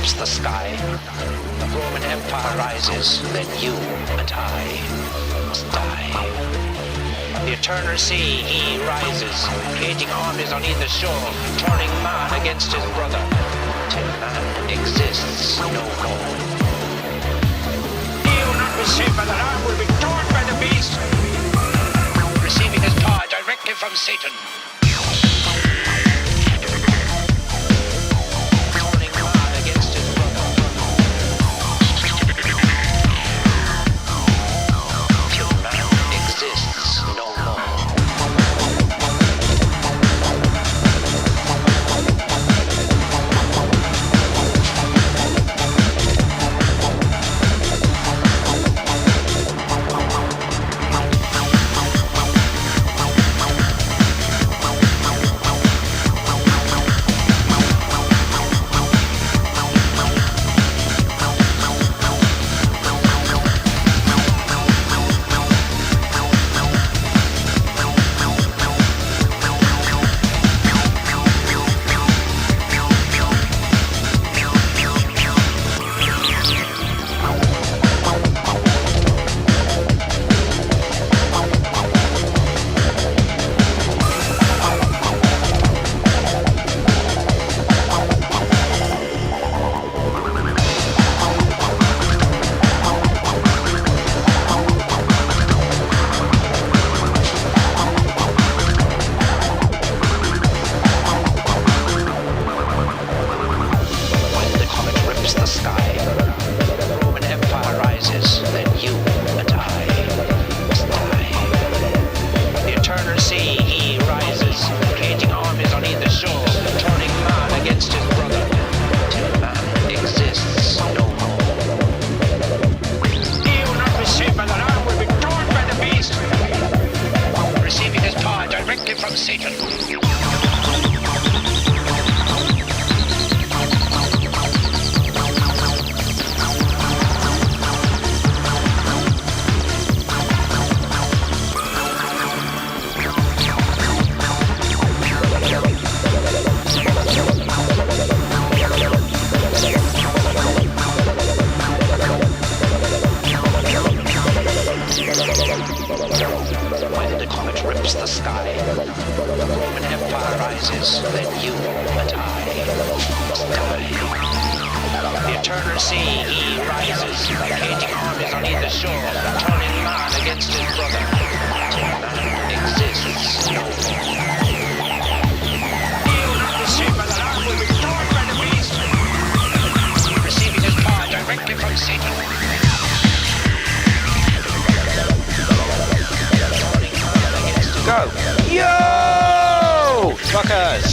rips the sky. The Roman Empire rises, then you and I must die. The eternal sea, he rises, caging armies on either shore, turning man against his brother, till man exists no more. He will not receive by the Lamb will be torn by the beast, receiving his power directly from Satan. Turning man against his brother, till man exists no more.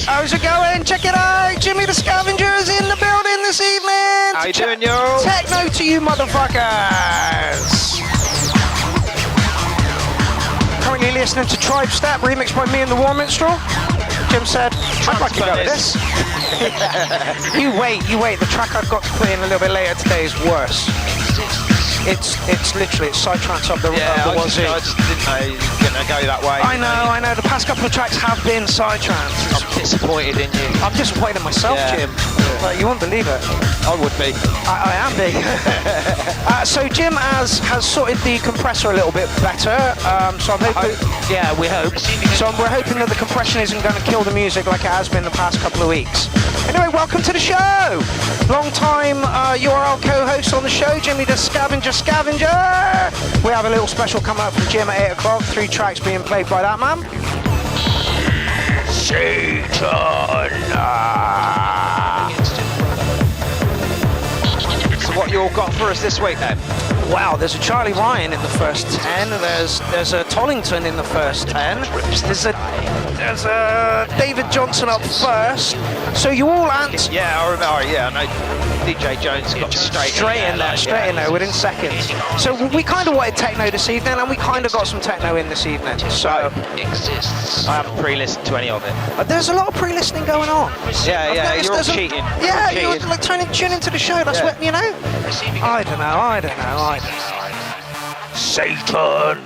How's it going? Check it out! Jimmy the Scavenger's in the building this evening! How you doing, yo? Techno to you, motherfuckers! Currently listening to Tribe Step, remixed by me and the War Minstrel. Jim said, I'd like to go with this. You wait. The track I've got to put in a little bit later today is worse. It's literally Psytrance of the wazoo. I just didn't know you were going to go that way. I know. The past couple of tracks have been Psytrance. I'm disappointed in you. I'm disappointed in myself, Jim. Like, you wouldn't believe it. I would be. I am big. So Jim has sorted the compressor a little bit better. So I'm hoping. Yeah, we hope. So we're hoping that the compression isn't going to kill the music like it has been the past couple of weeks. Anyway, welcome to the show. Long time URL co-host on the show, Jimmy the Scavenger. We have a little special coming up from Jim at 8 o'clock. 3 tracks being played by that man. Satan. So what you all got for us this week then? Wow, there's a Charlie Ryan in the first 10. There's a Tollington in the first 10. There's a David Johnson up first. So you all answer. Yeah, I remember. Yeah, I know. DJ Jones got straight in there within seconds. So we kind of wanted techno this evening, and we kind of got some techno in this evening. So I haven't pre-listened to any of it. There's a lot of pre-listening going on. Yeah, you're all cheating. You're like trying to tune into the show. That's what you know. I don't know. Satan.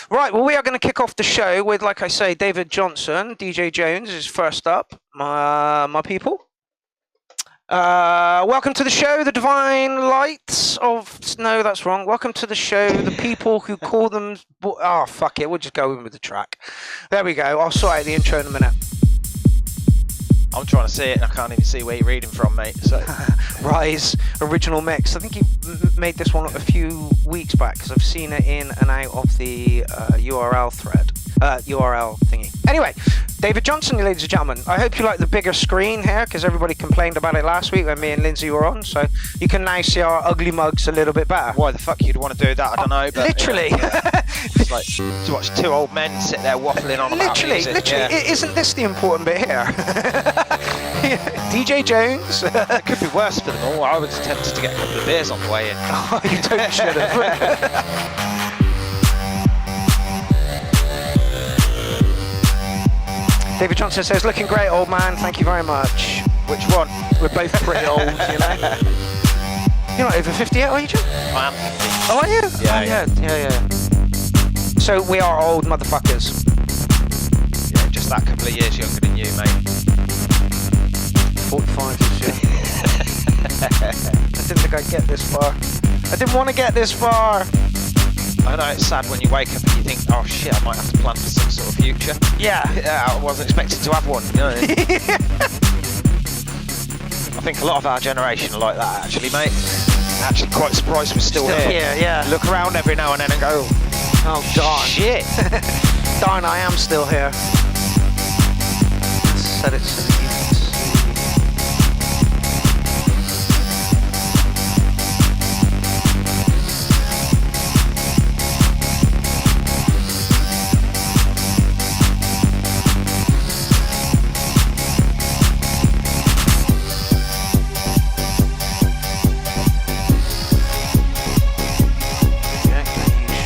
Right, well, we are going to kick off the show with, like I say, David Johnson. DJ Jones is first up, my people. Welcome to the show, the divine lights of... No, that's wrong. Welcome to the show, the people who call them... Oh, fuck it. We'll just go in with the track. There we go. I'll sort out the intro in a minute. I'm trying to see it and I can't even see where you're reading from, mate. So Rise, original mix. I think he made this one a few weeks back because I've seen it in and out of the URL thread. URL thingy. Anyway, David Johnson, ladies and gentlemen. I hope you like the bigger screen here because everybody complained about it last week when me and Lindsay were on. So you can now see our ugly mugs a little bit better. why the fuck you'd want to do that, I don't know. But, literally. Yeah. It's like to watch two old men sit there waffling on about music. Literally. Yeah. Isn't this the important bit here? DJ Jones. It could be worse for them all. I was tempted to get a couple of beers on the way in. Oh, you totally should have. David Johnson says, looking great, old man. Thank you very much. Which one? We're both pretty old, you know. You're not over 50 yet, are you, Jim? I am 50. Oh, are you? Yeah, Yeah. So we are old motherfuckers. Yeah, just that couple of years younger than you, mate. 45 this year. I didn't think I'd get this far. I didn't want to get this far. I know it's sad when you wake up and you think, oh shit, I might have to plan for some sort of future. Yeah. I wasn't expecting to have one, you know. I think a lot of our generation are like that, actually, mate. Actually quite surprised we're still here. Yeah. Look around every now and then and go, oh, darn. shit. Darn, I am still here. Said it's...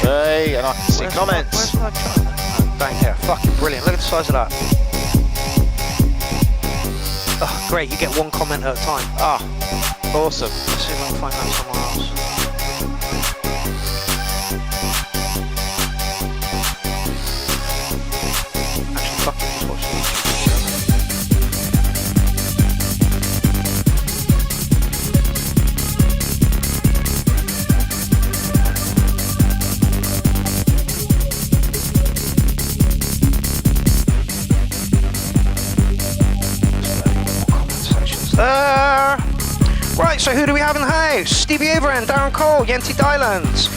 Hey, and I can see comments. Where's my chart? Down here. Fucking brilliant. Look at the size of that. Oh, great. You get one comment at a time. Ah, awesome. Let's see if I can find that somewhere else. Actually, fucking just watch the YouTube show. Right, so who do we have in the house? Stevie Overend, Darren Cole, Yenty Dylands,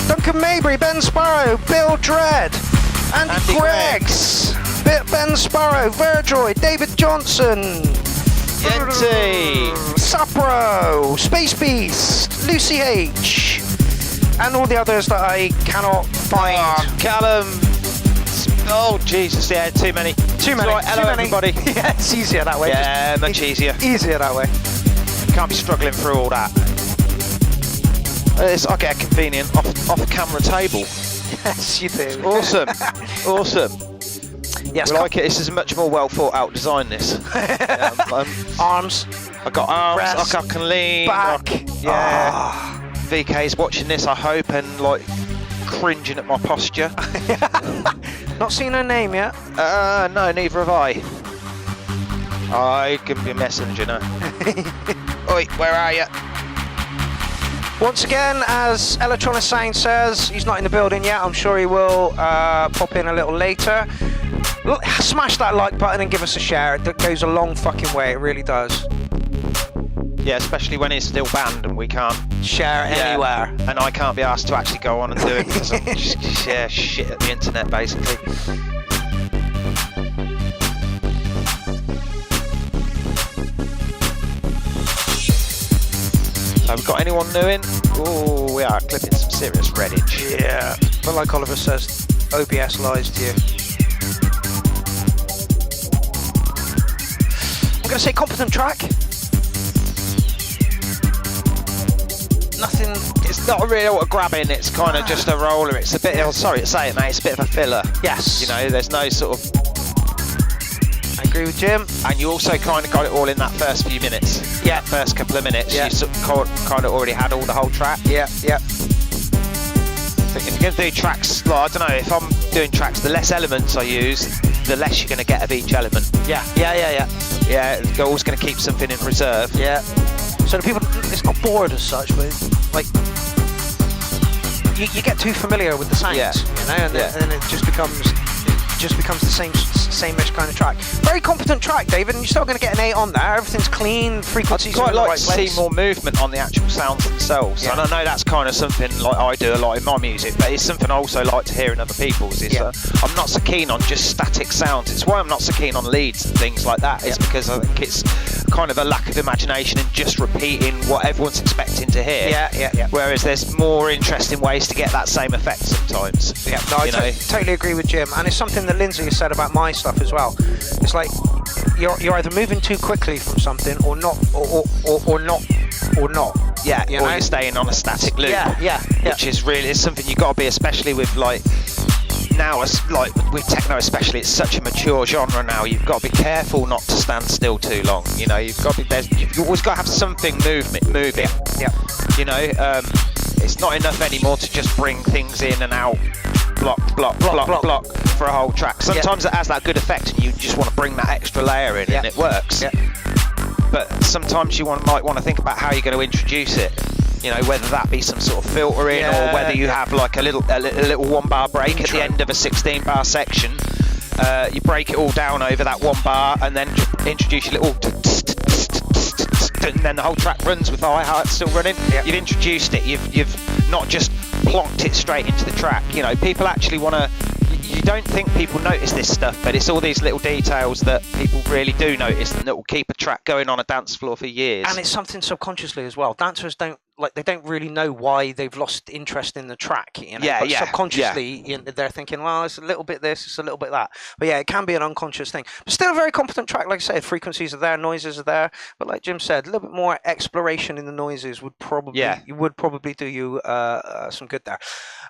Duncan Maybury, Ben Sparrow, Bill Dredd, Andy Greggs, Ben Sparrow, Verdroid, David Johnson, Yenty, Sapro, Space Beast, Lucy H, and all the others that I cannot find. Oh, Callum. Oh, Jesus, yeah, too many. Too many. Right, hello, too many. everybody. Yeah, it's easier that way. Yeah, much easier. Easier that way. Can't be struggling through all that. I get a convenient off-camera table. Yes, you do. Awesome. Awesome. Yes, We like it. This is a much more well thought out design, this. Arms. I got arms, Breast, I can lean. back. Yeah. VK's watching this, I hope, and like cringing at my posture. Not seen her name yet. No, neither have I. I can be a messenger now. Oi, where are you? Once again, as Electronic Sound says, he's not in the building yet. I'm sure he will pop in a little later. Smash that like button and give us a share. It goes a long fucking way. It really does. Yeah, especially when it's still banned and we can't share it anywhere. And I can't be asked to actually go on and do it because I'm just share shit at the internet, basically. So we've got anyone new in? Oh, we are clipping some serious Redditch. Yeah. But like Oliver says, OBS lies to you. I'm going to say competent track. Nothing. It's not really a grabbing, it's kind of just a roller. It's a bit, sorry to say it, mate, it's a bit of a filler. Yes. You know, there's no sort of... I agree with Jim. And you also kind of got it all in that first few minutes. Yeah. First couple of minutes. Yeah. You sort of kind of already had all the whole track. Yeah, yeah. I think if you're going to do tracks, like, I don't know, if I'm doing tracks, the less elements I use, the less you're going to get of each element. Yeah. Yeah, you're always going to keep something in reserve. Yeah. So the people, it's not bored as such, but like you get too familiar with the sounds, you know, and then it just becomes the same-ish kind of track. Very competent track, David, and you're still going to get an 8 on there. Everything's clean, frequencies I'd quite in the like right to place. see more movement on the actual sounds themselves. Yeah. And I know that's kind of something like I do a lot in my music, but it's something I also like to hear in other people's. I'm not so keen on just static sounds. It's why I'm not so keen on leads and things like that. It's because I think it's kind of a lack of imagination and just repeating what everyone's expecting to hear. Yeah. Whereas there's more interesting ways to get that same effect sometimes. Yeah, no, I totally agree with Jim, and it's something that Lindsay has said about my stuff as well. It's like you're either moving too quickly from something or not, or not. Yeah, you or know? you're staying on a static loop. Yeah. Which is really, it's something you've got to be, especially with like now, like with techno especially, it's such a mature genre now. You've got to be careful not to stand still too long. You know, you've always got to have something moving. Yeah. You know, it's not enough anymore to just bring things in and out, block for a whole track. Sometimes it has that good effect, and you just want to bring that extra layer in, and it works. Yeah. But sometimes you might want to think about how you're going to introduce it. You know, whether that be some sort of filtering, or whether you have like a little 1 bar break at the end of a 16 bar section. You break it all down over that 1 bar, and then introduce your little, and then the whole track runs with the hi-hat still running. Yeah. You've introduced it. You've not just plonked it straight into the track. You know, people actually want to. You don't think people notice this stuff, but it's all these little details that people really do notice, and that will keep a track going on a dance floor for years. And it's something subconsciously as well. Dancers they don't really know why they've lost interest in the track, you know. But subconsciously, you know, they're thinking, well, it's a little bit this, it's a little bit that. But yeah, it can be an unconscious thing. But still a very competent track, like I said. Frequencies are there, noises are there. But like Jim said, a little bit more exploration in the noises would probably do you some good there.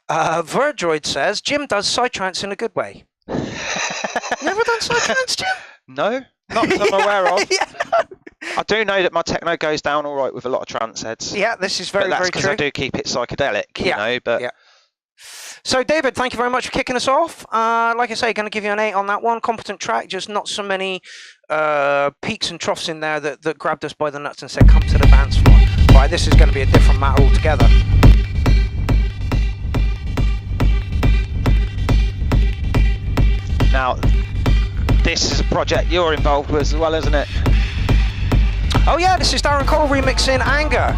Verdroid says Jim does psytrance in a good way. Never done psytrance, Jim? No, not that I'm aware of. Yeah. I do know that my techno goes down all right with a lot of trance heads. Yeah, this is very, but that's very because true. I do keep it psychedelic, you know. But So, David, thank you very much for kicking us off. Like I say, going to give you an 8 on that one. Competent track, just not so many peaks and troughs in there that grabbed us by the nuts and said, come to the dance floor. Right, this is going to be a different matter altogether. Now, this is a project you're involved with as well, isn't it? Oh yeah, this is Darren Cole remixing Anger.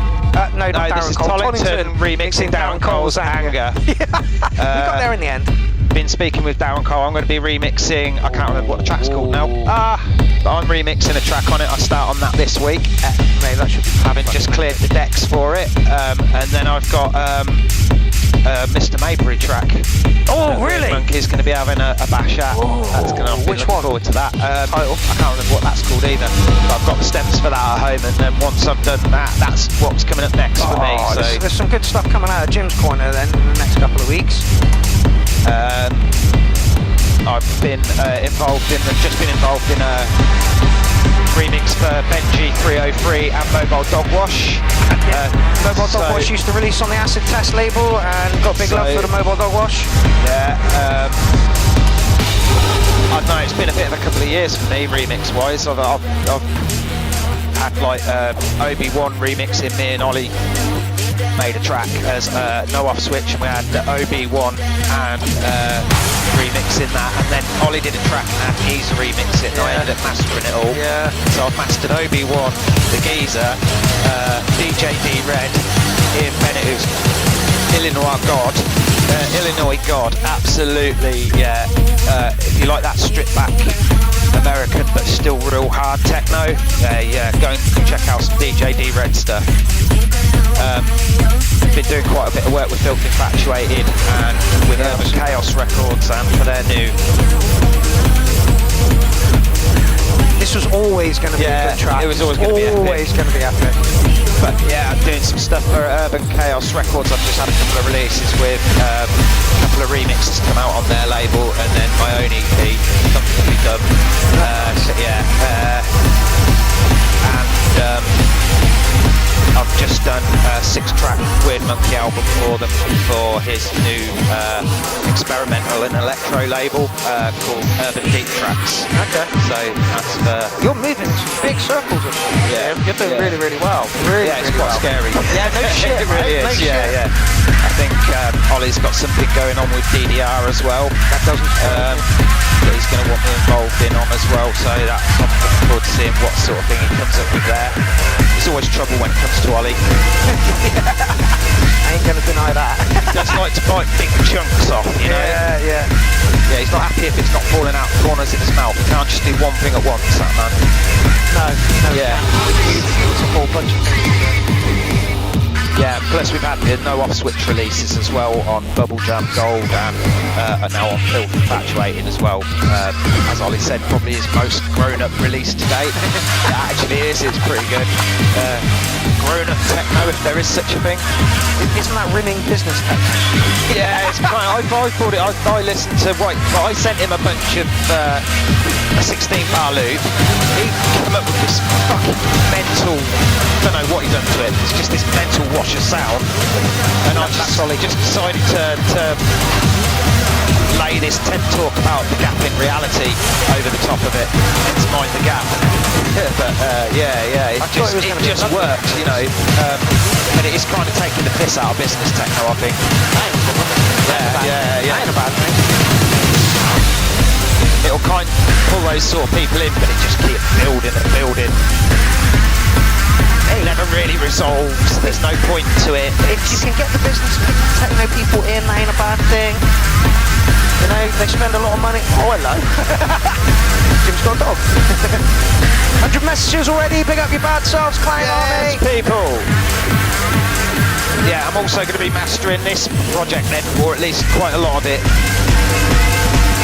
No, not Darren this is Cole. Tollington remixing Darren Cole's Anger. We got there in the end. Been speaking with Darren Cole. I'm going to be remixing, I can't remember what the track's called now. But I'm remixing a track on it. I start on that this week. Mate, that should be having just cleared the decks for it. And then I've got Mr. Maybury track. Oh, really? Monkey's going to be having a bash at. That's going to be looking forward to that. Title? I can't remember what that's called either. But I've got the stems for that at home, and then once I've done that, that's what's coming up next for me. So there's some good stuff coming out of Jim's corner then in the next couple of weeks. I've been just been involved in a remix for Benji 303 and Mobile Dog Wash. Mobile Dog Wash used to release on the Acid Test label and got big love for the Mobile Dog Wash. Yeah, I don't know, it's been a bit of a couple of years for me remix wise. I've had like Obi-Wan remixing. Me and Ollie made a track as No Off Switch, and we had Obi-Wan and remixing that, and then Ollie did a track and had Geezer remix it, and I ended up mastering it all. Yeah. So I've mastered Obi-Wan, the Geezer, DJ D-Red, Ian Bennett, who's Illinois God, absolutely, yeah. If you like that stripped back American but still real hard techno, go and check out some DJ D-Red stuff. Been doing quite a bit of work with Filth Infatuated and with Urban Chaos Records, and for their new. This was always going to be a good track. It was always going to be epic. But yeah, I'm doing some stuff for Urban Chaos Records. I've just had a couple of releases with a couple of remixes come out on their label, and then my own EP, comfortably dubbed. And I've just done a 6-track Weird Monkey album for them for his new experimental and electro label called Urban Deep Tracks. Okay. So that's You're moving in some big circles. Yeah. You're doing really, really well. Really, yeah, it's really quite well. scary. Yeah, no shit. It really right? is. No Yeah, shit. yeah. I think Ollie's got something going on with DDR as well. That doesn't. That he's going to want me involved in on as well, so that's I'm looking forward to seeing what sort of thing he comes up with there. There's always trouble when it comes to Ollie. I ain't gonna deny that. He does like to bite big chunks off, you know. Yeah. Yeah, he's not happy if it's not falling out the corners of his mouth. He can't just do one thing at once, that man. No. Yeah. It's a whole bunch of things. Yeah, plus we've had the no-off switch releases as well on Bubble Jam Gold and are now on Filth Infatuated as well. As Ollie said, probably his most grown-up release to date. It actually is, it's pretty good. Grown-up techno, if there is such a thing. Isn't that rimming business techno? Yeah, it's kind of, I thought it, I listened to, I sent him a bunch of a 16-bar loop. He came up with this fucking mental, don't know what he done to it, it's just this mental wash of sound. And I just decided to lay this TED talk about the gap in reality over the top of it. Hence Mind the Gap. But yeah, it just worked, you know. And it is kind of taking the piss out of business techno, I think. Yeah. Ain't a bad thing. It'll kind of pull those sort of people in, but it just keeps building and building. It never really resolves. There's no point to it. If you can get the business techno people in, that ain't a bad thing. You know, they spend a lot of money. Oh, hello. Jim's got a dog. 100 messages already. Big up your bad selves, Clown Army. People. Yeah, I'm also going to be mastering this project then, or at least quite a lot of it.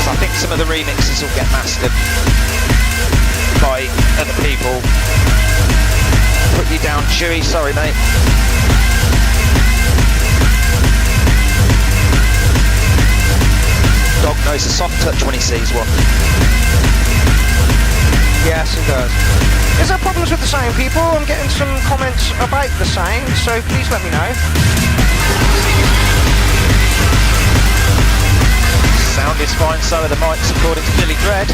So I think some of the remixes will get mastered by other people. Put you down, Chewy. Sorry, mate. Dog knows a soft touch when he sees one. Yes, it does. Is there problems with the sound, people? I'm getting some comments about the sound, so please let me know. Sound is fine, so are the mics, according to Billy Dread.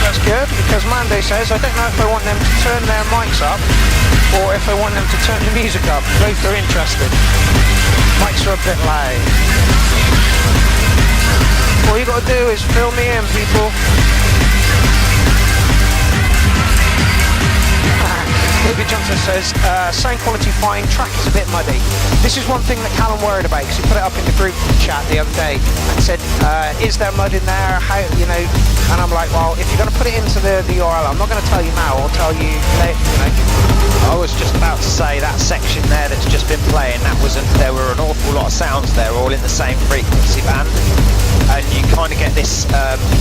That's good, because Mando says, I don't know if I want them to turn their mics up, or if I want them to turn the music up. Both are interested. Mics are a bit loud. All you got to do is fill me in, people. Ruby Johnson says, sound quality fine, track is a bit muddy. This is one thing that Callum worried about, because he put it up in the group chat the other day and said, is there mud in there? How, you know? And I'm like, well, if you're going to put it into the URL, I'm not going to tell you now, I'll tell you later, you know. I was just about to say that section there that's just been playing, there were an awful lot of sounds there, all in the same frequency band. And you kind of get this,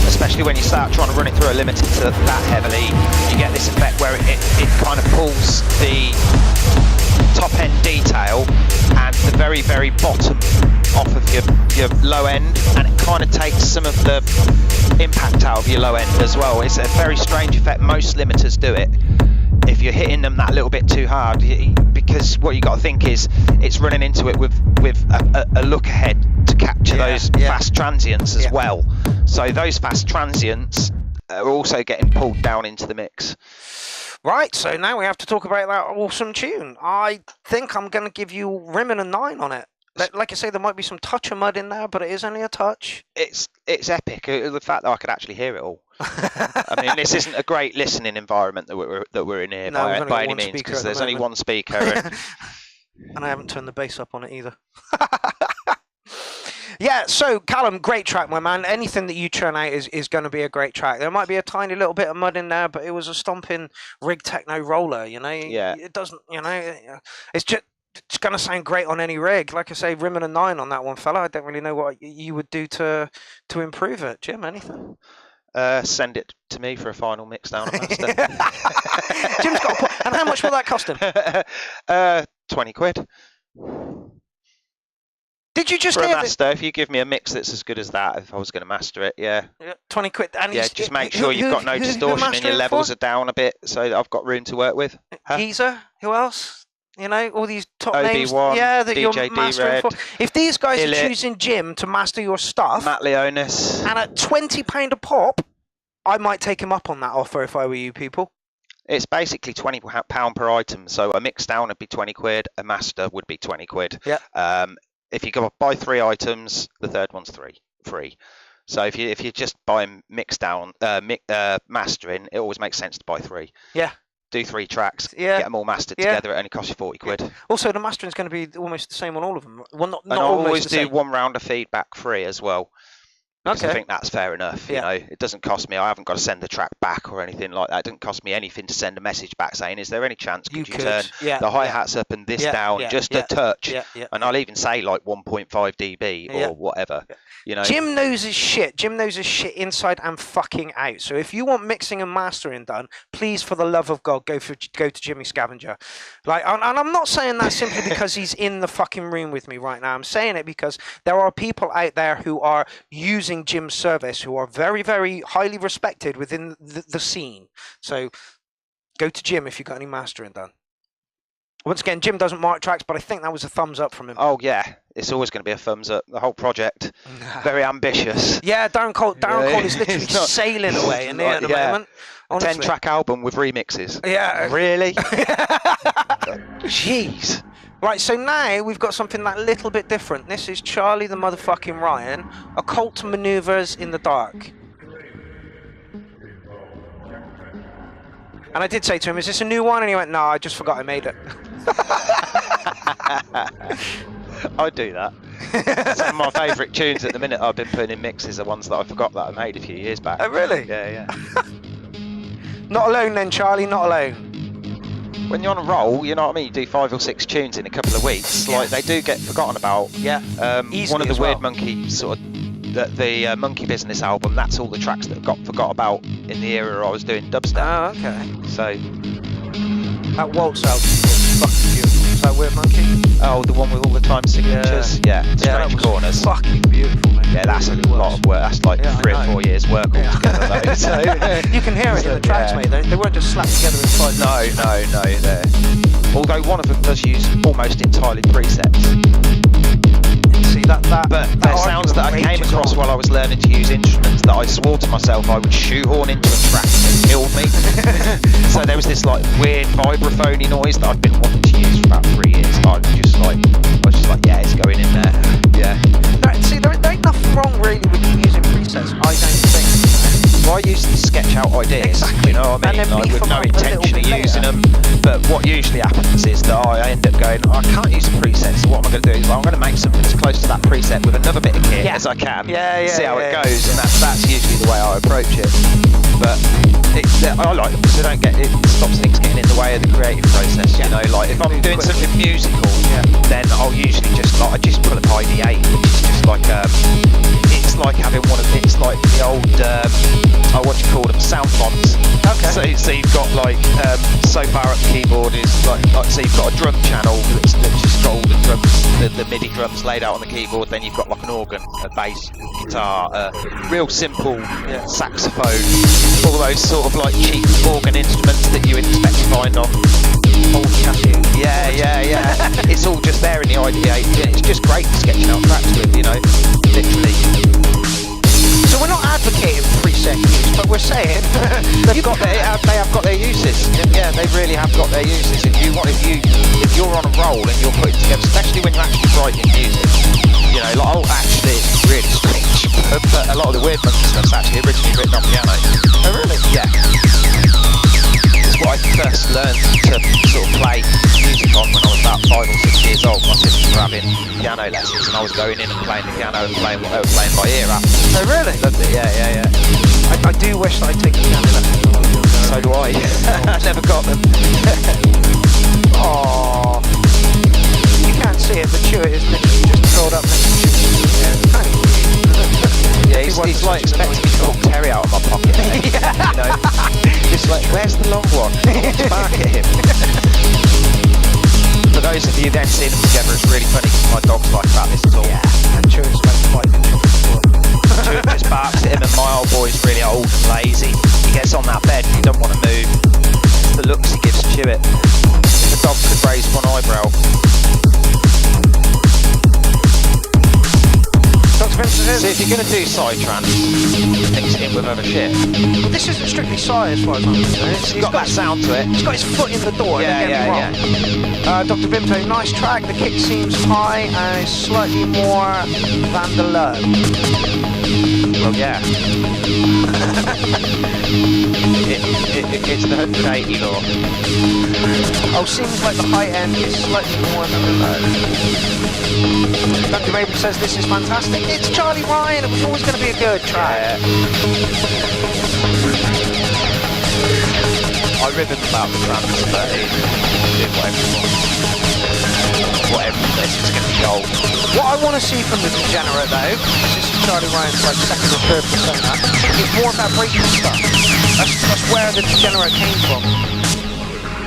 especially when you start trying to run it through a limiter that heavily, you get this effect where it kind of pulls the top end detail and the very, very bottom off of your low end, and it kind of takes some of the impact out of your low end as well. It's a very strange effect. Most limiters do it. If you're hitting them that little bit too hard, because what you got to think is it's running into it with a look ahead to capture those fast transients as well. So those fast transients are also getting pulled down into the mix. Right, so now we have to talk about that awesome tune. I think I'm going to give you Rimming a 9 on it. Like I say, there might be some touch of mud in there, but it is only a touch. It's epic. The fact that I could actually hear it all. I mean, this isn't a great listening environment that we're in here by any means, because there's only one speaker. And I haven't turned the bass up on it either. Yeah, so Callum, great track, my man. Anything that you churn out is going to be a great track. There might be a tiny little bit of mud in there, but it was a stomping rig techno roller, you know? Yeah. It doesn't, you know, it's just... It's going to sound great on any rig. Like I say, rimming a 9 on that one, fella. I don't really know what you would do to improve it. Jim, anything? Send it to me for a final mix down at master. Jim's got a point. And how much will that cost him? 20 quid. Did you just for hear a master? If you give me a mix that's as good as that, if I was going to master it, yeah. 20 quid. And yeah, just make sure you've got no distortion and your levels are down a bit, so that I've got room to work with. Geezer? Who else? You know, all these top OB1, names. Yeah, that DJ you're mastering D-Red, for. If these guys are Illit, choosing Jim to master your stuff, Matt Leonis. and at £20 a pop, I might take him up on that offer if I were you people. It's basically £20 per item. So a mix down would be 20 quid. A master would be 20 quid. Yeah. If you go buy 3 items, the third one's free. So if you just buy mix down, mastering, it always makes sense to buy 3. Yeah. Do 3 tracks, Yeah. get them all mastered together. It only costs you 40 quid. Also, the mastering's going to be almost the same on all of them. Well, not And I almost always the do same. 1 round of feedback free as well. Because I think that's fair enough. You know, it doesn't cost me. I haven't got to send the track back or anything like that. It doesn't cost me anything to send a message back saying, "Is there any chance could you turn the hi-hats up and this down just a touch?" And I'll even say like 1.5 dB or whatever. You know, Jim knows his shit. Jim knows his shit inside and fucking out. So if you want mixing and mastering done, please, for the love of God, go to Jimmy Scavenger. Like, and I'm not saying that simply because he's in the fucking room with me right now. I'm saying it because there are people out there who are using Jim's service who are very, very highly respected within the scene. So go to Jim if you've got any mastering done. Once again, Jim doesn't mark tracks, but I think that was a thumbs up from him. Oh yeah, it's always going to be a thumbs up. The whole project, very ambitious. Yeah, Darren Cole is literally sailing away in there at the moment. Honestly. 10-track album with remixes. Yeah. Really? Jeez. Right, so now we've got something that little bit different. This is Charlie the motherfucking Ryan, Occult Maneuvers in the Dark. And I did say to him, "Is this a new one?" And he went, "No, I just forgot I made it." I do that. Some of my favourite tunes at the minute I've been putting in mixes are ones that I forgot that I made a few years back. Oh, really? Yeah. Not alone then, Charlie, not alone. When you're on a roll, you know what I mean, you do 5 or 6 tunes in a couple of weeks, like they do get forgotten about. Yeah. One of the Weird Monkey sort of the Monkey Business album, that's all the tracks that got forgot about in the era I was doing dubstep. Oh, okay. So that waltz album was fucking beautiful. Is that Weird Monkey? Oh, the one with all the time signatures? Yeah. Strange Corners. Fucking beautiful, man. Yeah, that's a lot of work. That's like 3 or 4 years work altogether though. So you can hear it in the tracks, mate. They weren't just slapped together in 5 minutes. No. Although one of them does use almost entirely presets. See that but there sounds that I came across while I was learning to use instruments that I swore to myself I would shoehorn into a track that killed me. So there was this like weird vibraphony noise that I've been wanting to use for about 3 years. I was just like, yeah, it's going in there. Yeah. No, see, there ain't nothing wrong really with using presets, I don't think. Well, I used to sketch out ideas, you know what I mean, like with no intention of using them. But what usually happens is that I end up going, I can't use a preset, so what I'm going to do is I'm going to make something as close to that preset with another bit of kit as I can, see how it goes, and that's usually the way I approach it. But I like them because it stops things getting in the way of the creative process, you know, like if I'm doing something musical, then I'll usually just pull up ID8, which is just like, it's like having it's like the old, what do you call them, sound fonts. Okay. So you've got like, so far up the keyboard is like so you've got a drum channel that's just got all the drums, the MIDI drums laid out on the keyboard, then you've got like an organ, a bass, guitar, real simple saxophone, all those sort of like cheap organ instruments that you expect to find on old cashew. Yeah. It's all just there in the IDA. It's just great for sketching out tracks with, you know, literally. So we're not advocating preset use, but we're saying they have got their uses. Yeah, they really have got their uses. If you're on a roll and you're putting together, especially when you're actually writing music, you know, like actually it's really strange, but a lot of the Weird Monkey stuff's actually originally written on piano. Oh really? Yeah. It's what I first learned to sort of play music on when I was about 5 or 6 years old. My sisters were having piano lessons and I was going in and playing the piano and playing what they were playing by ear at. Oh really? Loved it, yeah. I do wish that I'd taken piano lessons. So do I. I never got them. Aww. You can't see it, but Chewit is literally just curled up next to you. Yeah, he's like expecting me to pull Terry out of my pocket. You know, just like, where's the long one? I want to bark at him. For those of you then seeing them together, it's really funny because my dogs like about this at all. Yeah, and Chewit's like quite interesting. Chewit just barks at him, and my old boy's really old and lazy. He gets on that bed and he doesn't want to move. It's the looks he gives Chewit. If a dog could raise one eyebrow. Dr. Vincent says, See, if you're going to do psytrance, mix it in with other shit. well, this isn't strictly Psy as far as I'm concerned. It's got that sound to it. He's got his foot in the door. Yeah, don't get me wrong. Dr. Vimto, nice track. The kick seems high and is slightly more than the low. Well, yeah. It's the 180 law. Oh, seems like the high end is slightly more than the low. Dr. Raven says this is fantastic. It's Charlie Ryan. It was always going to be a good track. Yeah. I ribbon about the trance, but he's doing whatever he wants. Whatever this is going to be gold. What I want to see from the Degenerate, though, because this is Charlie Ryan's like second or third persona, is more of that breaking stuff. That's where the Degenerate came from.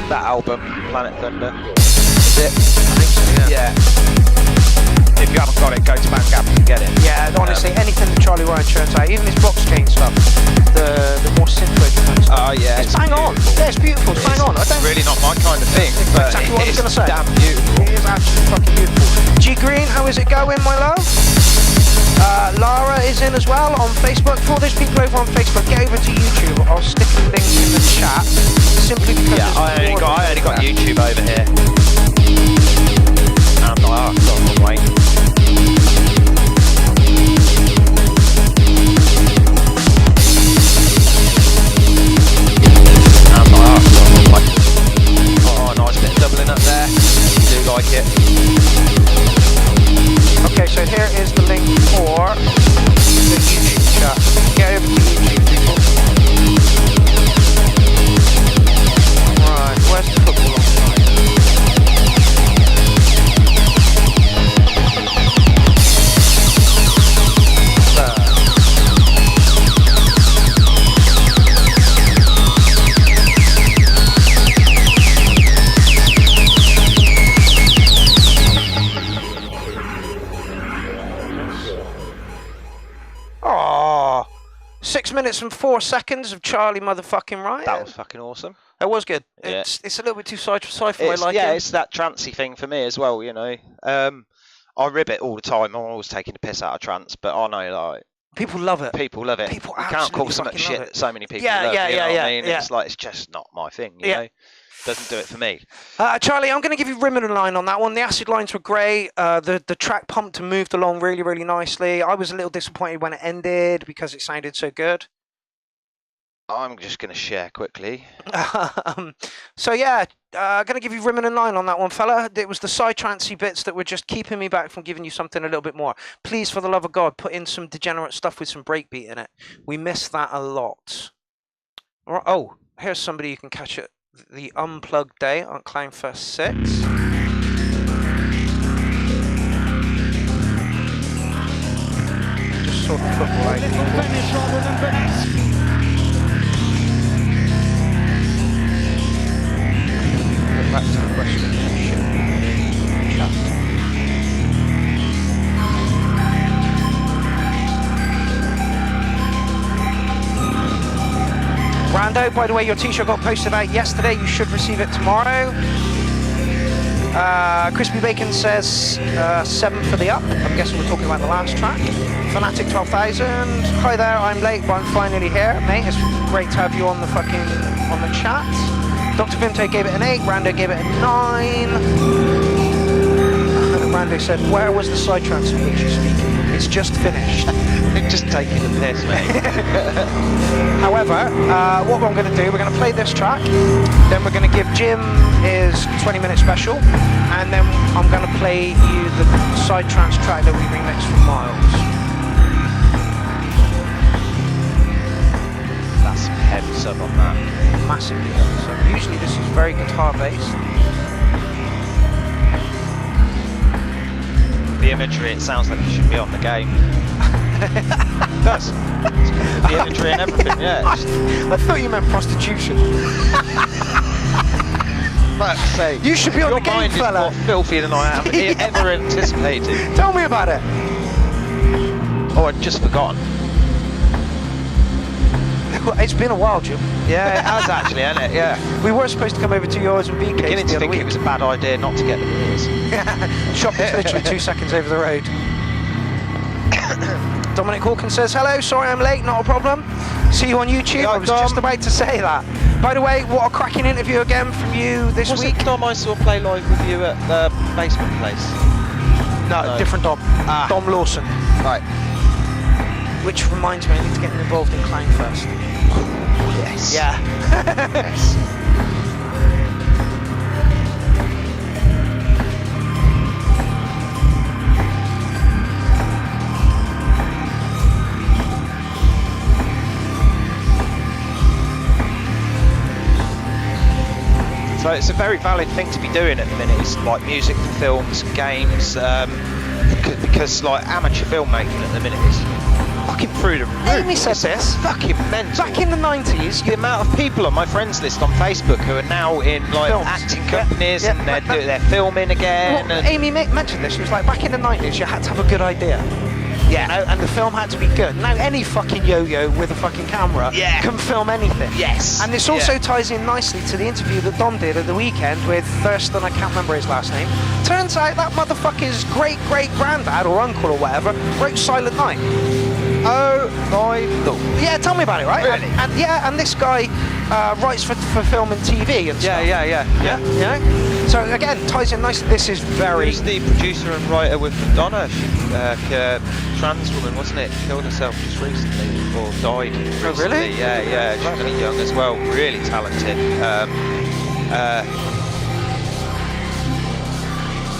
That album, Planet Thunder. Is it? I think so, yeah. If you haven't got it, go to Bandcamp and get it. Yeah, honestly, anything that Charlie Ryan churns out, even his box chain stuff, the more synthwave kind of stuff. Oh yeah, it's bang on. Yeah, it's beautiful. It's bang on. I don't really not my kind of thing, but exactly what I was it's going to say. damn beautiful. It is absolutely fucking beautiful. G Green, how is it going, my love? Lara is in as well on Facebook. For all those people over on Facebook, get over to YouTube. I'll stick the link in the chat. Simply because I only got YouTube over here. And I'm like, oh, God, wait. Oh, nice bit of doubling up there. Do like it. Okay, so here is the link for the YouTube chat. Get over to YouTube, people. Right, where's the football on? Oh, 6 minutes and 4 seconds of Charlie motherfucking Ryan. That was fucking awesome. That was good. Yeah. It's a little bit too sci-fi like yeah, it. it's that trancey thing for me as well, you know. I rib it all the time. I'm always taking the piss out of trance, but I know like People love it. people love it. People you can't call absolutely so much fucking shit love it. that so many people Yeah, love. yeah, you know yeah, what I mean? yeah. It's like it's just not my thing, you Yeah. know. Doesn't do it for me. Charlie, I'm going to give you ribbon and line on that one. The acid lines were great. The track pumped and moved along really, really nicely. I was a little disappointed when it ended because it sounded so good. I'm just going to share quickly. So yeah, I'm going to give you ribbon and line on that one, fella. It was the psytrancey bits that were just keeping me back from giving you something a little bit more. Please, for the love of God, put in some degenerate stuff with some breakbeat in it. We miss that a lot. All right, oh, here's somebody you can catch at the Unplugged Day on Clownfest 6. Just sort of football out people. Back to the question. Rando, by the way, your t-shirt got posted out yesterday. You should receive it tomorrow. Crispy Bacon says 7 for the up. I'm guessing we're talking about the last track. Fanatic 12,000. Hi there, I'm late, but I'm finally here, mate. It's great to have you on the chat. Dr. Vimte gave it an 8, Rando gave it a 9. And Rando said, where was the psytrance of which you speak? It's just finished. Just taking the piss, mate. However, what I'm going to do, we're going to play this track, then we're going to give Jim his 20-minute special, and then I'm going to play you the psytrance track that we remixed from Miles. That's some heavy sub on that. Massively heavy sub. Usually this is very guitar-based. The imagery, it sounds like it should be on the game. It does. The imagery and everything, yeah. I thought you meant prostitution. Like I say, You should be on the game, your mind fella. is more filthy than I have ever anticipated. Tell me about it. Oh, I'd just forgotten. It's been a while, Jim. Yeah, it has actually, hasn't it? Yeah. We were supposed to come over to yours and BK's Beginning the to other think week. it was a bad idea not to get the beers. Shop is literally 2 seconds over the road. Dominic Hawkins says, hello, sorry I'm late, not a problem. See you on YouTube. Yeah, I was Dom. just about to say that. By the way, what a cracking interview again from you this Was week. it Dom I saw play live with you at the basement place? No, different Dom. Dom Lawson. Right. Which reminds me, I need to get involved in Clown first. Yes. Yeah. Yes. So it's a very valid thing to be doing at the minute. It's like music for films, games, because like amateur filmmaking at the minute is fucking through the roof. Amy said this. Fucking mental. Back in the 90s, The amount of people on my friends list on Facebook who are now in like Films. acting Yeah, companies yeah, and but they're filming again. well, and Amy mentioned this. She was like, back in the 90s, you had to have a good idea. yeah, You know, and the film had to be good. Now, any fucking yo-yo with a fucking camera Yeah. can film anything. yes. And this also Yeah. ties in nicely to the interview that Dom did at the weekend with Thurston, I can't remember his last name. Turns out that motherfucker's great-great-granddad or uncle or whatever wrote Silent Night. Oh my lord. Yeah, tell me about it, right? Really? And yeah, and this guy writes for film and TV and stuff. Yeah. You know? So again, ties in nicely. This is very... Who's the producer and writer with Madonna? Trans woman, wasn't it? Killed herself just recently, or died recently. Oh, really? Yeah. She's really young as well. Really talented.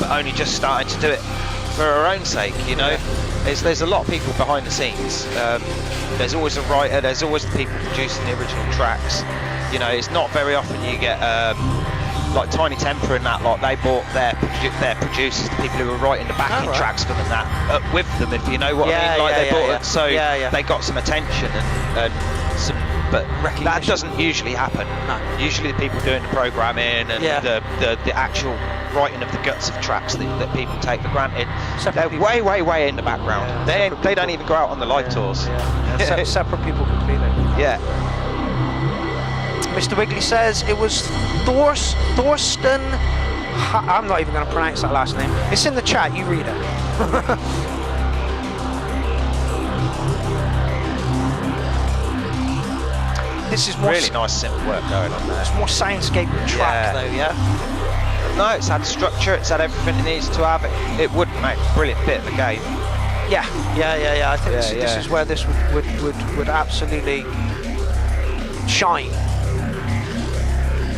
But only just starting to do it for her own sake, you know. There's a lot of people behind the scenes. There's always a writer. There's always the people producing the original tracks. You know, it's not very often you get like Tiny Temper and that lot. They bought their producers, the people who were writing the backing right. tracks for them, that with them, if you know what I mean. Like they bought it, so they got some attention and some. But that Recognition. doesn't usually happen. No. Usually the people doing the programming and the actual writing of the guts of tracks that people take for granted, Separate they're people. way in the background. Yeah, They don't even go out on the live tours. Separate people completely. Yeah. Mr. Wiggly says it was Thorsten. I'm not even going to pronounce that last name. It's in the chat. You read it. This is more Really nice simple work going on there. It's more soundscape track though, yeah. No, it's had structure, it's had everything it needs to have. It would make a brilliant bit of the game. Yeah. I think this Yeah. is where this would absolutely shine.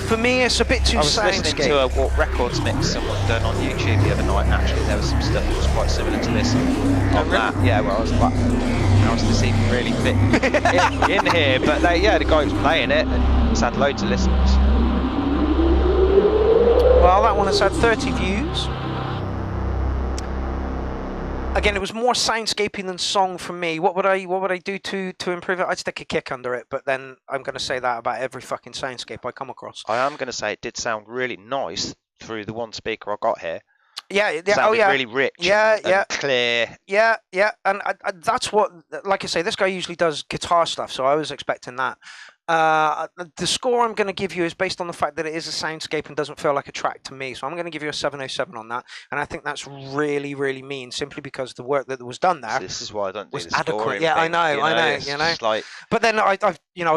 For me, it's a bit too I was listening soundscape. to a What Records mix someone done on YouTube the other night, and actually there was some stuff that was quite similar to this on really? that. Yeah, well, I was like, how's this even really fit in here? But the guy was playing it, and it's had loads of listens. Well, that one has had 30 views. Again, it was more soundscaping than song for me. What would I do to improve it? I'd stick a kick under it, but then I'm going to say that about every fucking soundscape I come across. I am going to say it did sound really nice through the one speaker I got here. Yeah. Sounded really rich. And clear. Yeah, and I, that's what, like I say, this guy usually does guitar stuff, so I was expecting that. The score I'm going to give you is based on the fact that it is a soundscape and doesn't feel like a track to me, so I'm going to give you a 707 on that, and I think that's really mean, simply because the work that was done there So this is why I don't do was the adequate. scoring Yeah, thing, I know, it's you know. just like, But then I've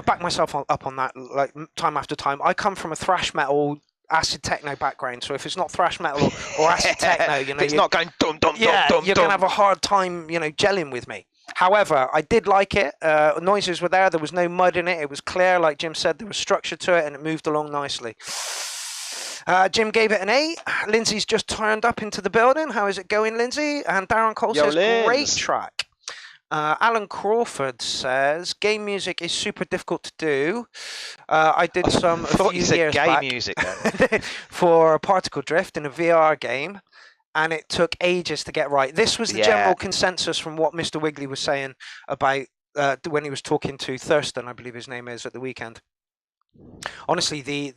backed myself up on that like time after time. I come from a thrash metal acid techno background, so if it's not thrash metal or acid techno, you know, it's not going dum dum yeah, dum dum you're gonna have a hard time, gelling with me. However, I did like it. Noises were there. There was no mud in it. It was clear, like Jim said. There was structure to it, and it moved along nicely. Jim gave it an 8. Lindsay's just turned up into the building. How is it going, Lindsay? And Darren Cole Yo, says, Linz. great track. Alan Crawford says, game music is super difficult to do. I did some I thought a you few said years gay back music then. for Particle Drift in a VR game, and it took ages to get right. This was the general consensus from what Mr. Wiggly was saying about when he was talking to Thurston, I believe his name is, at the weekend. Honestly, the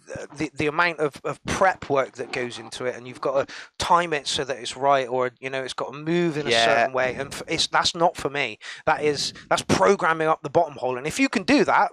amount of prep work that goes into it, and you've got to time it so that it's right, or it's got to move in a certain way, and that's not for me. That's programming up the bottom hole, and if you can do that,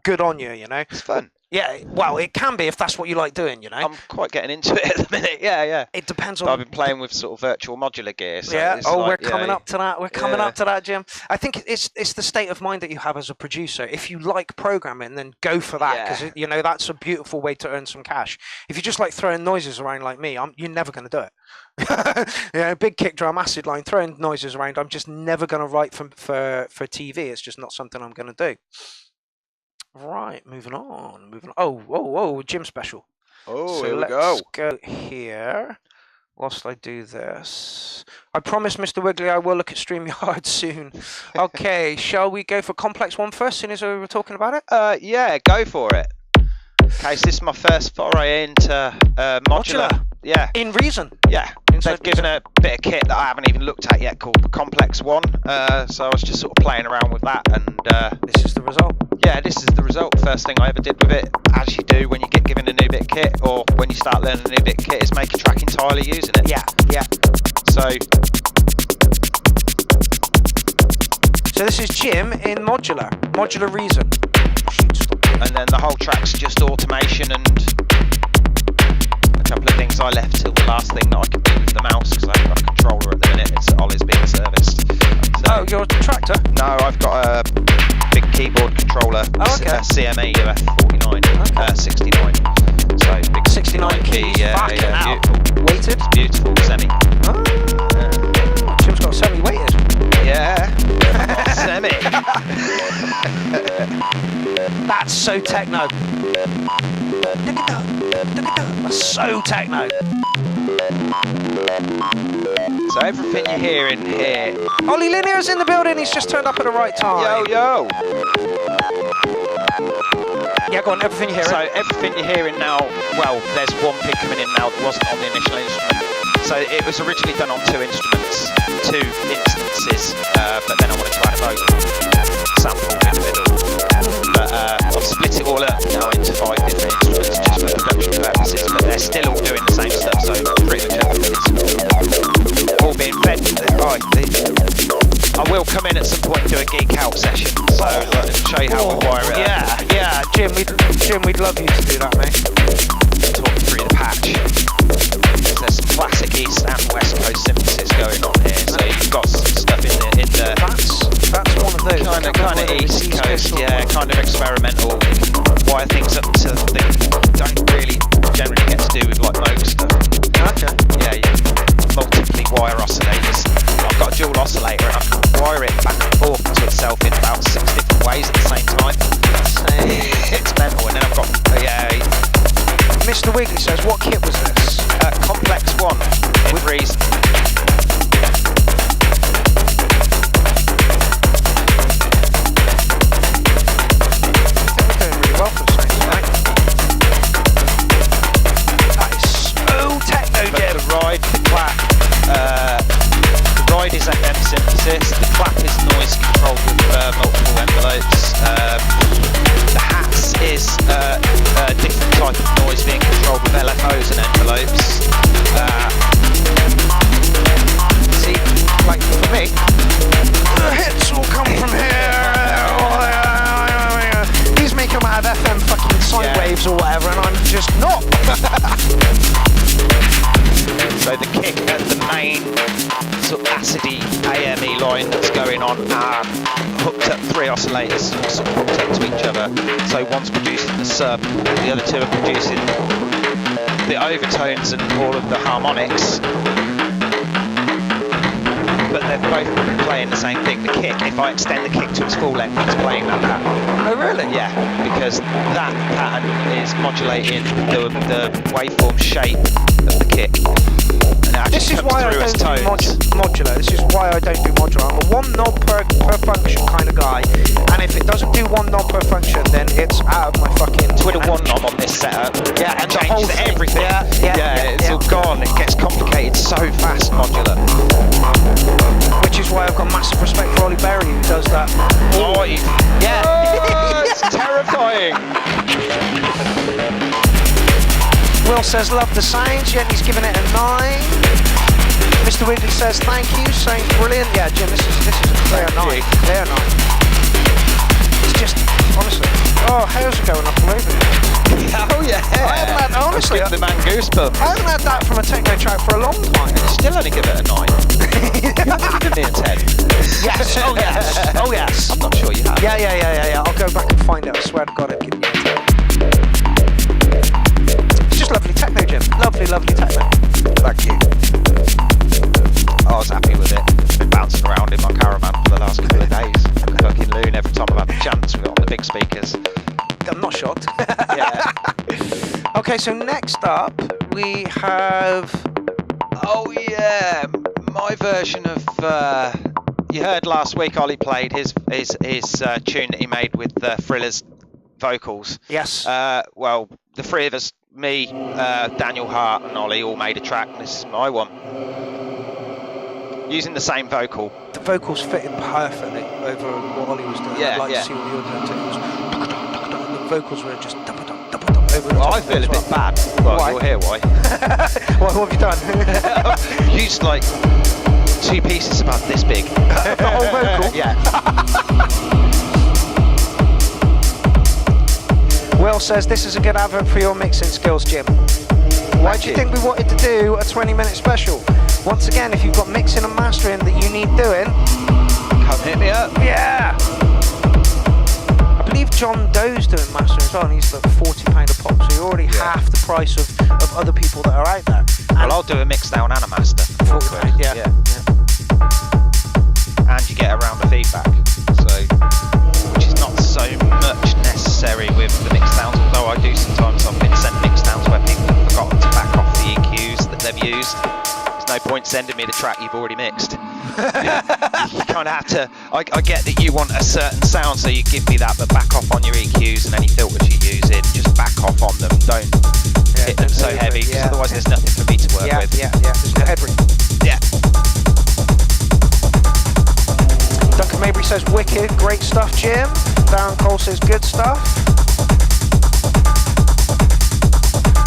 good on you, you know. It's fun. Yeah, well, it can be if that's what you like doing, you know. I'm quite getting into it at the minute. Yeah. It depends on. I've been playing with sort of virtual modular gear. So yeah. it's Oh, like, we're coming up to that. We're coming Yeah. up to that, Jim. I think it's the state of mind that you have as a producer. If you like programming, then go for that because you know that's a beautiful way to earn some cash. If you just like throwing noises around like me, you're never going to do it. You know, big kick drum, acid line, throwing noises around. I'm just never going to write for TV. It's just not something I'm going to do. Right, moving on. Oh, Jim special. Oh, So here we let's go. go here. Whilst I do this, I promise, Mr. Wiggly, I will look at StreamYard soon. Okay, shall we go for Complex 1 first, soon as we were talking about it? Yeah, go for it. Okay, so this is my first foray into modular. Yeah. In Reason. Yeah. They've given a bit of kit that I haven't even looked at yet called the Complex 1. So I was just sort of playing around with that, and this is the result. Yeah, this is the result. First thing I ever did with it, as you do when you get given a new bit of kit, or when you start learning a new bit of kit, is make a track entirely using it. Yeah. So this is Jim in Modular Reason. and then the whole track's just automation and a couple of things I left till the last thing that I could do with the mouse because I haven't got a controller at the minute. It's Ollie's being serviced. So, Oh, you're a tractor? no, I've got a big keyboard controller, CME UF49, 69. So big 69 keys. yeah, Fucking hell. beautiful. Weighted? It's beautiful, semi. Jim's got semi-weighted. Yeah, semi. That's so techno. That's so techno. So everything you're hearing here. Ollie Linear's in the building. He's just turned up at the right time. Yo. Yeah, go on. Everything you're So hearing. everything you're hearing now, well, there's one pig coming in now that wasn't on the initial instrument. So it was originally done on two instances, but then I wanted to add a vocal sample in the middle. But I've split it all up now into 5 different instruments just for production purposes, but they're still all doing the same stuff, so pretty much everything's all being fed. I will come in at some point and do a geek out session, so show you how we wire it up. Yeah, Jim, we'd love you to do that, mate. Talk through the patch. There's some classic East and West Coast synthesis going on here, so you've got some stuff in the That's one of those. kind of East Coast, yeah, kind of experimental. You can wire things up to things that don't really generally get to do with like Moog stuff. Okay. Yeah, you can multiply wire oscillators. I've got a dual oscillator and I can wire it back and forth to itself in about 6 different ways at the same time. It's mental. And then I've got Mr. Wiggly says, what kit was this? Complex 1 in Reason. We're doing really well for the Saints tonight. That is so techno, But Jim. the ride is FM synthesis. The clap is noise controlled with multiple envelopes. The hats is a different type of noise being controlled with LFOs and envelopes. See, like for me, the hits will come from here. He's making them out of FM fucking sine waves or whatever, and I'm just not. So the kick at the main sort of acidy AME line that's going on, hooked up 3 oscillators, sort of hooked up to each other. So one's producing the sub, the other 2 are producing the overtones and all of the harmonics. But they're both playing the same thing. The kick, if I extend the kick to its full length, it's playing that pattern. Oh really? Yeah, because that pattern is modulating the waveform shape of the kick. This is why I don't do modular. This is why I don't do modular. I'm a 1 knob per function kind of guy, and if it doesn't do 1 knob per function, then it's out of my fucking. With a 1 knob on this setup, yeah, it and the whole changes thing. everything. Yeah, it's all gone. It gets complicated so fast, modular. Which is why I've got massive respect for Ollie Berry who does that. Oh, yeah. Oh, it's terrifying. Will says love the sounds, yet he's giving it a 9. Mr. Wiggly says thank you, saying brilliant. Yeah, Jim, this is a clear 9. Clear 9. It's just honestly. Oh, hairs are going up all over. Oh yeah. I haven't had, honestly, Give the man goosebumps. I haven't had that from a techno track for a long time. Still only give it a 9. Give me a 10. Yes, oh yes, oh yes. I'm not sure you have. Yeah. I'll go back and find it. I swear to God, I'd give you a 10. It's just lovely techno, Jim. Lovely techno. Thank you. I was happy with it. It's been bouncing around in my caravan for the last couple of days. Fucking loon every time I've had the chance with it on the big speakers. I'm not shocked. Yeah. Okay, so next up we have. Oh yeah, my version of. You heard last week Ollie played his tune that he made with Thriller's vocals. Yes. Well, the three of us, me, Daniel Hart, and Ollie, all made a track. And this is my one. Using the same vocal. The vocals fitted perfectly over what Ollie was doing. Yeah, I'd like yeah. to see what the audio take was. The vocals were just over the top. Well, I feel a bit bad. Well, Why? you'll hear why. What have you done? Used like 2 pieces about this big. The whole vocal? Yeah. Will says this is a good advert for your mixing skills, Jim. Why do you think we wanted to do a 20-minute special? Once again, if you've got mixing and mastering that you need doing, Come hit me up. yeah. I believe John Doe's doing mastering as well, and he's like £40 a pop, so you're already half the price of other people that are out there. And Well, I'll do a mix down and a master. £40, yeah. And you get a round of feedback, so which is not so much necessary with the mix downs. Although I do sometimes, I've been sent mix downs where people have forgotten to back off the EQs that they've used. There's no point sending me the track you've already mixed. You kind of have to. I get that you want a certain sound, so you give me that, but back off on your EQs and any filters you're using. Just back off on them. Don't hit them so heavy, because otherwise there's nothing for me to work with. Yeah. There's no headroom. Yeah. Duncan Mabry says wicked, great stuff, Jim. Darren Cole says good stuff.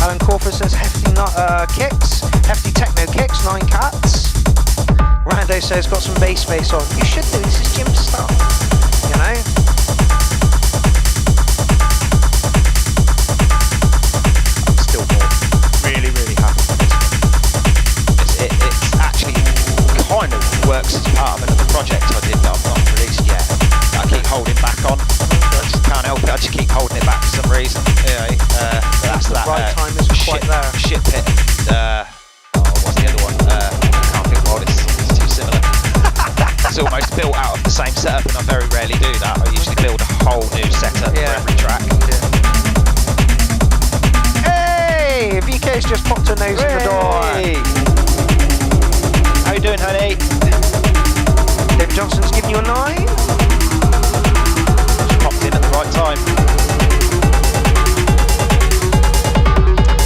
Alan Corford says hefty kicks, hefty techno kicks, 9 cats. Rando says got some bass on. You should do, this is Jim's stuff, you know? I'm still really happy with this one. It's actually kind of works as part of another project I did that I've not released yet. I keep holding back on. I just can't help it. I just keep holding it back for some reason. Anyway, that's that. Right time isn't quite there. Shit pit. What's the other one? I can't think of it's too similar. It's almost built out of the same setup, and I very rarely do that. I usually build a whole new setup for every track. Hey! VK's just popped her nose in the door. How you doing, honey? David Johnson's giving you a 9. Just popped in at the right time.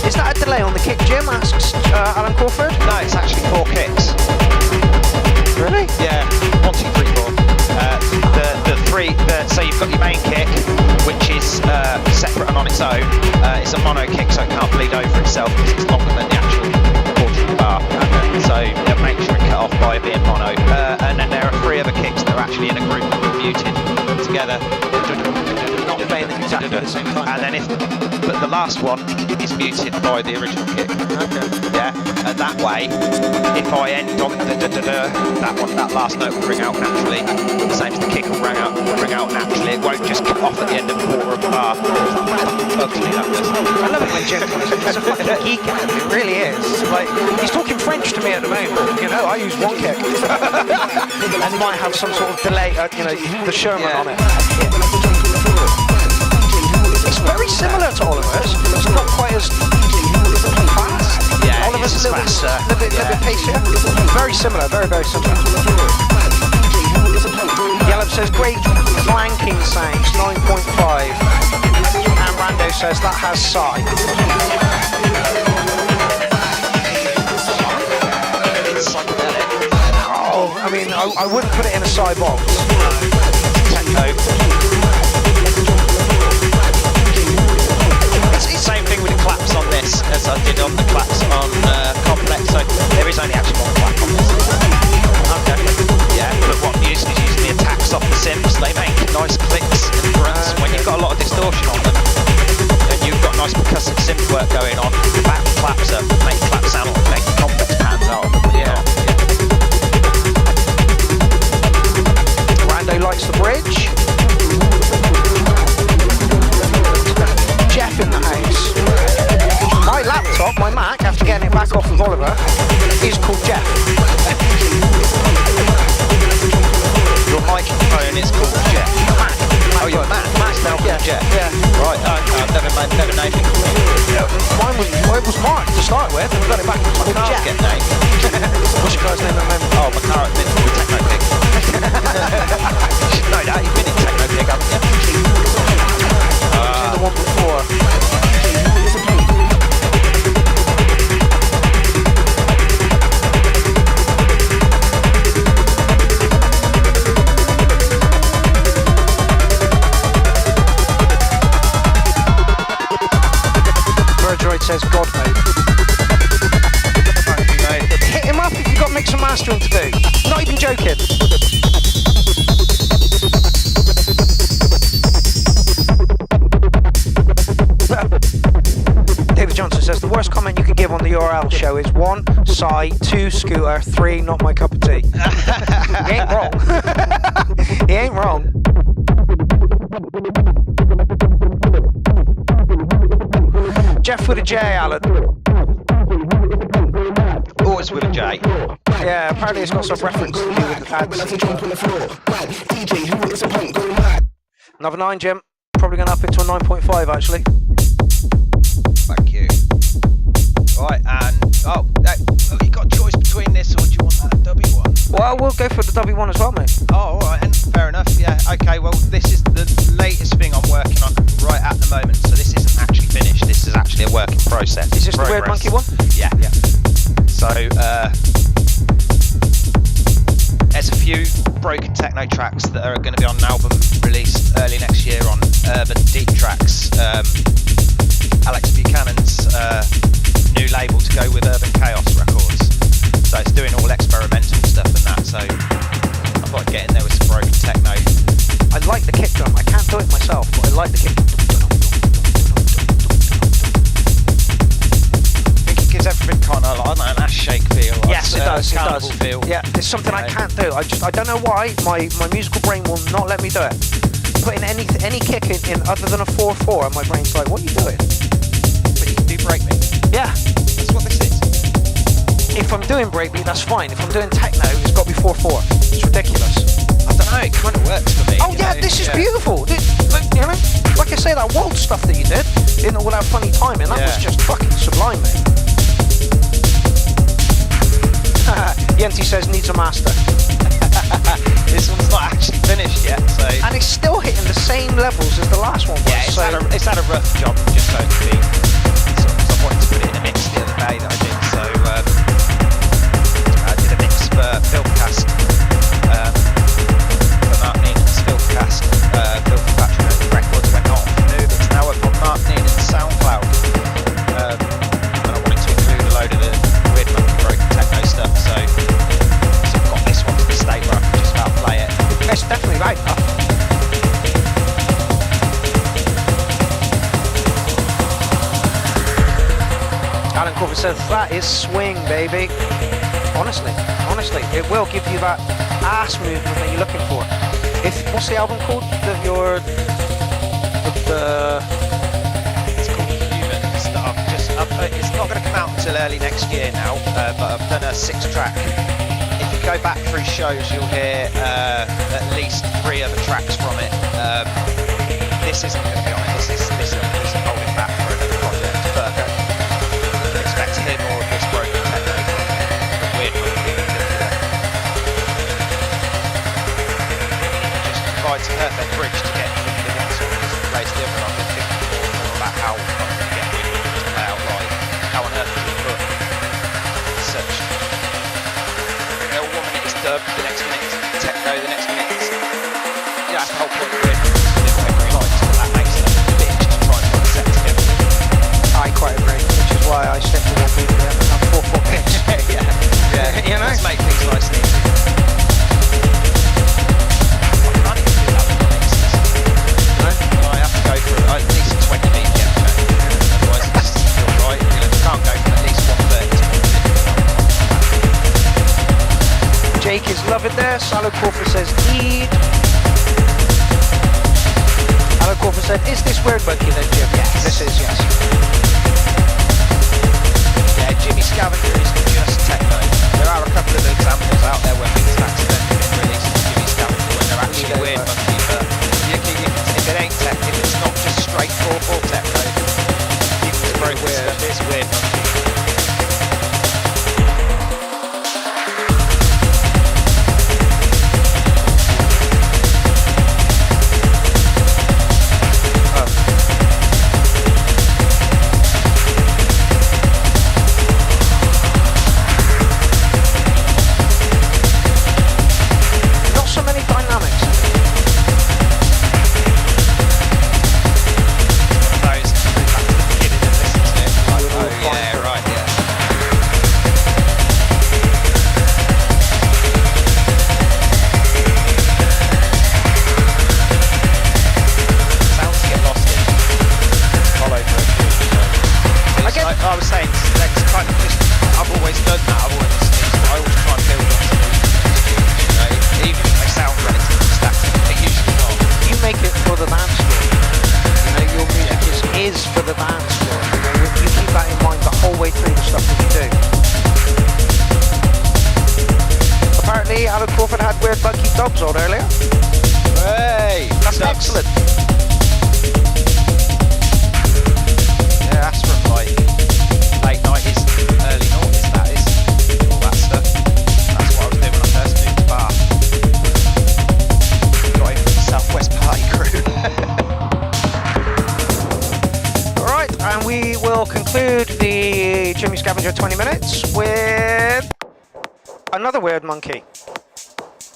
Is that a delay on the kick, Jim? Asks Alan Crawford. No, it's actually 4 kicks. Really? Yeah, 1, 2, 3, 4. The three. So you've got your main kick, which is separate and on its own. It's a mono kick, so it can't bleed over itself because it's longer than the actual quarter of the bar. So make sure it cut off by it being mono. And then there are 3 other kicks that are actually in a group that are muted together. Not playing them exactly at the same time. And then but the last one is muted by the original kick. Okay. Yeah, and that way, if I end on that one, that last note will ring out naturally. The same as the kick will ring out naturally. It won't just cut off at the end of the quarter of the bar. Bugs me, that does. I love it when Jim comes in. He's a fucking geek at it. It really is. Like, he's talking French to me at the moment. You know, I use 1 kick. And might have some sort of delay, the Sherman on it. It's very similar to Oliver's. It's not quite as fast. Yeah, Oliver's it's a little bit pacier. Very similar, very similar. Yellow says great flanking sounds, 9.5. And Rando says that has sigh. Oh, I mean, I wouldn't put it in a side box. Techno. Same thing with the claps on this as I did on the claps on Complex, so there is only actually 1 clap on this. Okay. Yeah, but what I'm using is using the attacks off the Sims. They make nice clicks and grunts when you've got is called Jeff. Your microphone is called Jeff. Matt. Oh, you're Matt. Matt's now called Jeff. Yeah. Right. I've never named it. Mine was Mark to start with, and we got it back to My cars Jeff. get named. What's your car's name at the moment? Oh, my car has been with Techno Pig. You should know that. You've been in Techno Pig, haven't you? The one before. Droid says God mode. Hit him up if you've got mix and mastering to do. Not even joking. David Johnson says the worst comment you can give on the URL show is 1, sigh, 2, scooter, 3, not my cup of tea. He ain't wrong. He ain't wrong. Jeff with a J, Alan. Always with a J. Yeah, apparently it's got some reference to do with ads. Another 9, Jim. Probably going to up it to a 9.5 actually. Thank you. Right, and you got a choice between this, or do you want that W1? Well, we'll go for the W1 as well, mate. Oh, alright, and fair enough, yeah. Okay, well, this is the latest thing I'm working on right at the moment, so this isn't actually finished, this is actually a work in process. Is this the Weird Monkey one? Yeah. So, there's a few broken techno tracks that are going to be on an album released early next year on Urban Deep Tracks. Alex Buchanan's new label to go with Urban Chaos Records. So it's doing all experimental stuff and that, so I thought I'd get in there with some broken techno. I like the kick drum. I can't do it myself, but I like the kick drum. I think it gives everything kind of like an ash shake feel. Yes, it does. Carnival feel. Yeah, it's something I can't do. I don't know why my musical brain will not let me do it. Putting any kick in other than a 4/4, and my brain's like, what are you doing? But you can do breakbeat. Yeah, That's what this is. if I'm doing breakbeat, that's fine. If I'm doing techno, it's got to be 4/4. It's ridiculous. I don't know, it kind of works for me. Oh yeah, this is beautiful. You know, like I say, that world stuff that you did in all that funny timing, that was just fucking sublime, mate. Yenti says needs a master. This one's not actually finished yet, so. And it's still hitting the same levels as the last one was. Yeah, it's had a rough job, just so to speak. So I wanted to put it in a mix the other day that I did, so I did a mix for Filmcast, for Mark Neenan's Filmcast, Film Factory Records went off new, it's now up on Mark Neenan's SoundCloud, and I wanted to include a load of the Weird Monkey broken techno stuff, so I've got this one to the state where I can just about play it. It's definitely right enough. Alan Crawford says that is swing, baby. Honestly, it will give you that ass movement that you're looking for. What's the album called? It's called Human Stuff. It's not going to come out until early next year now, but I've done a 6-track. If you go back through shows, you'll hear at least 3 other tracks from it. This isn't going to be on it. This is holding back for another project, but expect to hear more of this broken techno from Weird Monkey in particular. Just provides a perfect bridge to get from the one song to replace the other. I've been thinking more about how I'm going to get Weird Monkey to play out live. How on earth do we put such... one minute it's dub, the next minute it's techno, the next minute it's... Yeah, that's the whole point of Weird Monkey, to do whatever he likes, but that makes it a bitch to try and put a set together. I quite agree, which is why I stick to one beat and have 4/4 picks. yeah, you know? Let's make things nice and easy. I can't even do that with my mixes. No? I have to go for at least 20 BPM change, otherwise it just doesn't feel right. You can't go from at least 130 to 150. Jake is loving this. Alan Crawford says need. Alan Crawford said, is this Weird Monkey then, Jim? Yes. This is, yes. Yeah, Jimmy Scavenger isn't just techno. There are a couple of examples out there where things have accidentally been released from Jimmy Scavenger when they're actually weird monkey, but if it ain't tech, if it's not just straight 4/4 techno, you can throw weird stuff, it's weird monkey. Dobbs on earlier. Hey, that's excellent. Yeah, that's from like late 90s, early noughties, that is. All that stuff. That's what I was doing when I first moved to Bath. Got in from the Southwest Party crew. Alright, and we will conclude the Jimmy Scavenger 20 minutes with another weird monkey.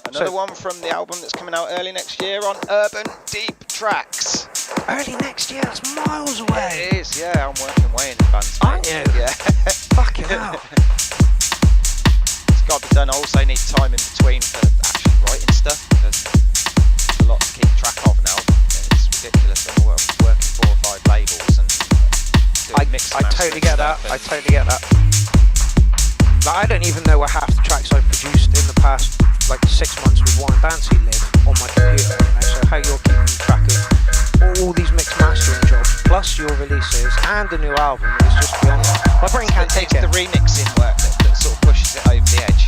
Another one from the album that's coming out early next year on Urban Deep Tracks. Early next year? That's miles away. It is, yeah. I'm working way in advance. Aren't you? Yeah. Fucking hell. It's got to be done. I also need time in between for actually writing stuff because there's a lot to keep track of now. It's ridiculous. I'm working 4 or 5 labels and doing mix and I totally get that. I totally get that. Like, I don't even know where half the tracks I've produced in the past like 6 months with Warren Dancy live on my computer, you know, so how you're keeping track of all these mixed mastering jobs plus your releases and the new album is just beyond me. My brain can't take it. It's the remixing work that sort of pushes it over the edge.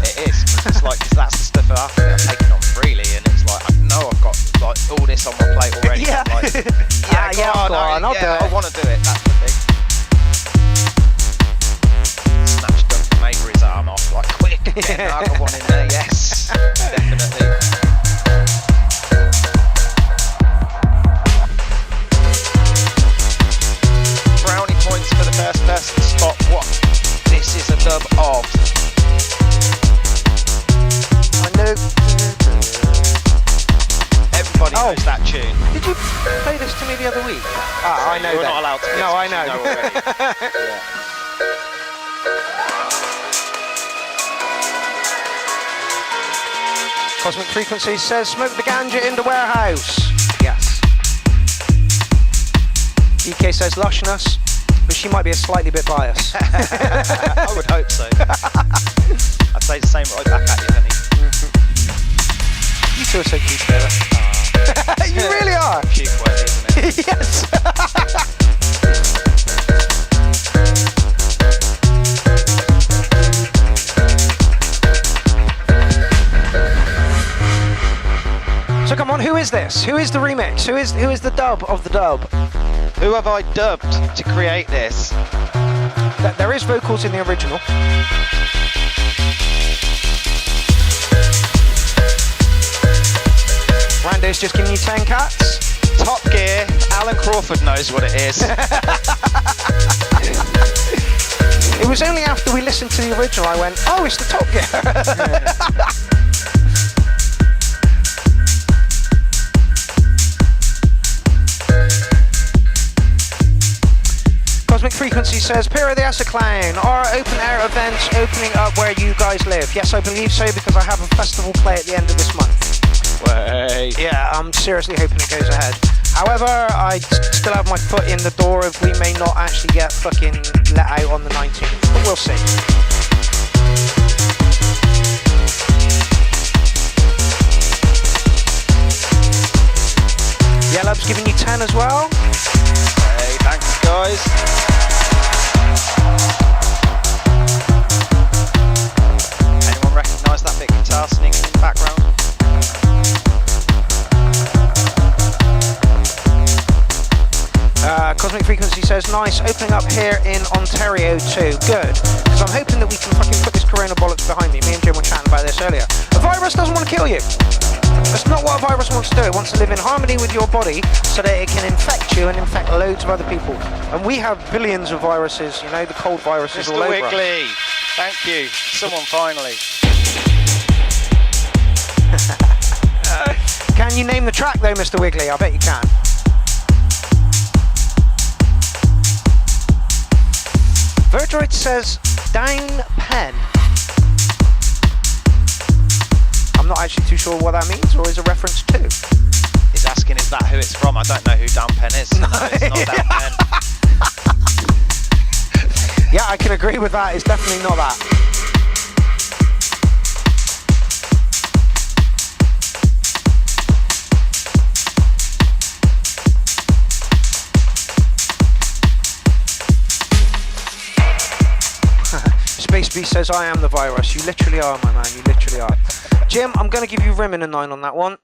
It is, it's like, cause that's the stuff I've taken on freely and it's like, I know I've got like all this on my plate already. Yeah. I'm like, I'll do it. I want to do it, that's the thing. Snatched up from Avery's arm off, like quick, get another one in there, yes, definitely. Brownie points for the first person to spot what this is a dub of. I know. Everybody knows that tune. Did you play this to me the other week? Ah, I know You're that. not allowed to. No, I know. Already. Yeah. Cosmic Frequency says, smoke the ganja in the warehouse. Yes. DK says, lushness, but she might be a slightly bit biased. I would hope so. I'd say the same right back at you, honey. You two are so cute together. You really are. Cute way, isn't it? Yes. So come on, who is this? Who is the remix? Who is the dub of the dub? Who have I dubbed to create this? There is vocals in the original. Rando's just giving you 10 cats. Top Gear, Alan Crawford knows what it is. It was only after we listened to the original I went, oh, it's the Top Gear. Cosmic Frequency says, Pierrot the Acid Clown, are open air events opening up where you guys live? Yes, I believe so because I have a festival play at the end of this month. Wait. Yeah, I'm seriously hoping it goes ahead. However, I still have my foot in the door if we may not actually get fucking let out on the 19th, but we'll see. Yellow's giving you 10 as well. Hey, thanks guys. nice. Opening up here in Ontario too. Good. Because I'm hoping that we can fucking put this corona bollocks behind me. Me and Jim were chatting about this earlier. A virus doesn't want to kill you. That's not what a virus wants to do. It wants to live in harmony with your body so that it can infect you and infect loads of other people. And we have billions of viruses, you know, the cold viruses all over us. Mr. Wiggly, thank you. Someone finally. Can you name the track though, Mr. Wiggly? I bet you can. Verdroid says down pen. I'm not actually too sure what that means, or is a reference to. He's asking, is that who it's from? I don't know who Down Pen is. No, it's not Down Pen. Yeah, I can agree with that. It's definitely not that. Space Beast says, I am the virus. You literally are, my man. You literally are. Jim, I'm going to give you Rim in a 9 on that one.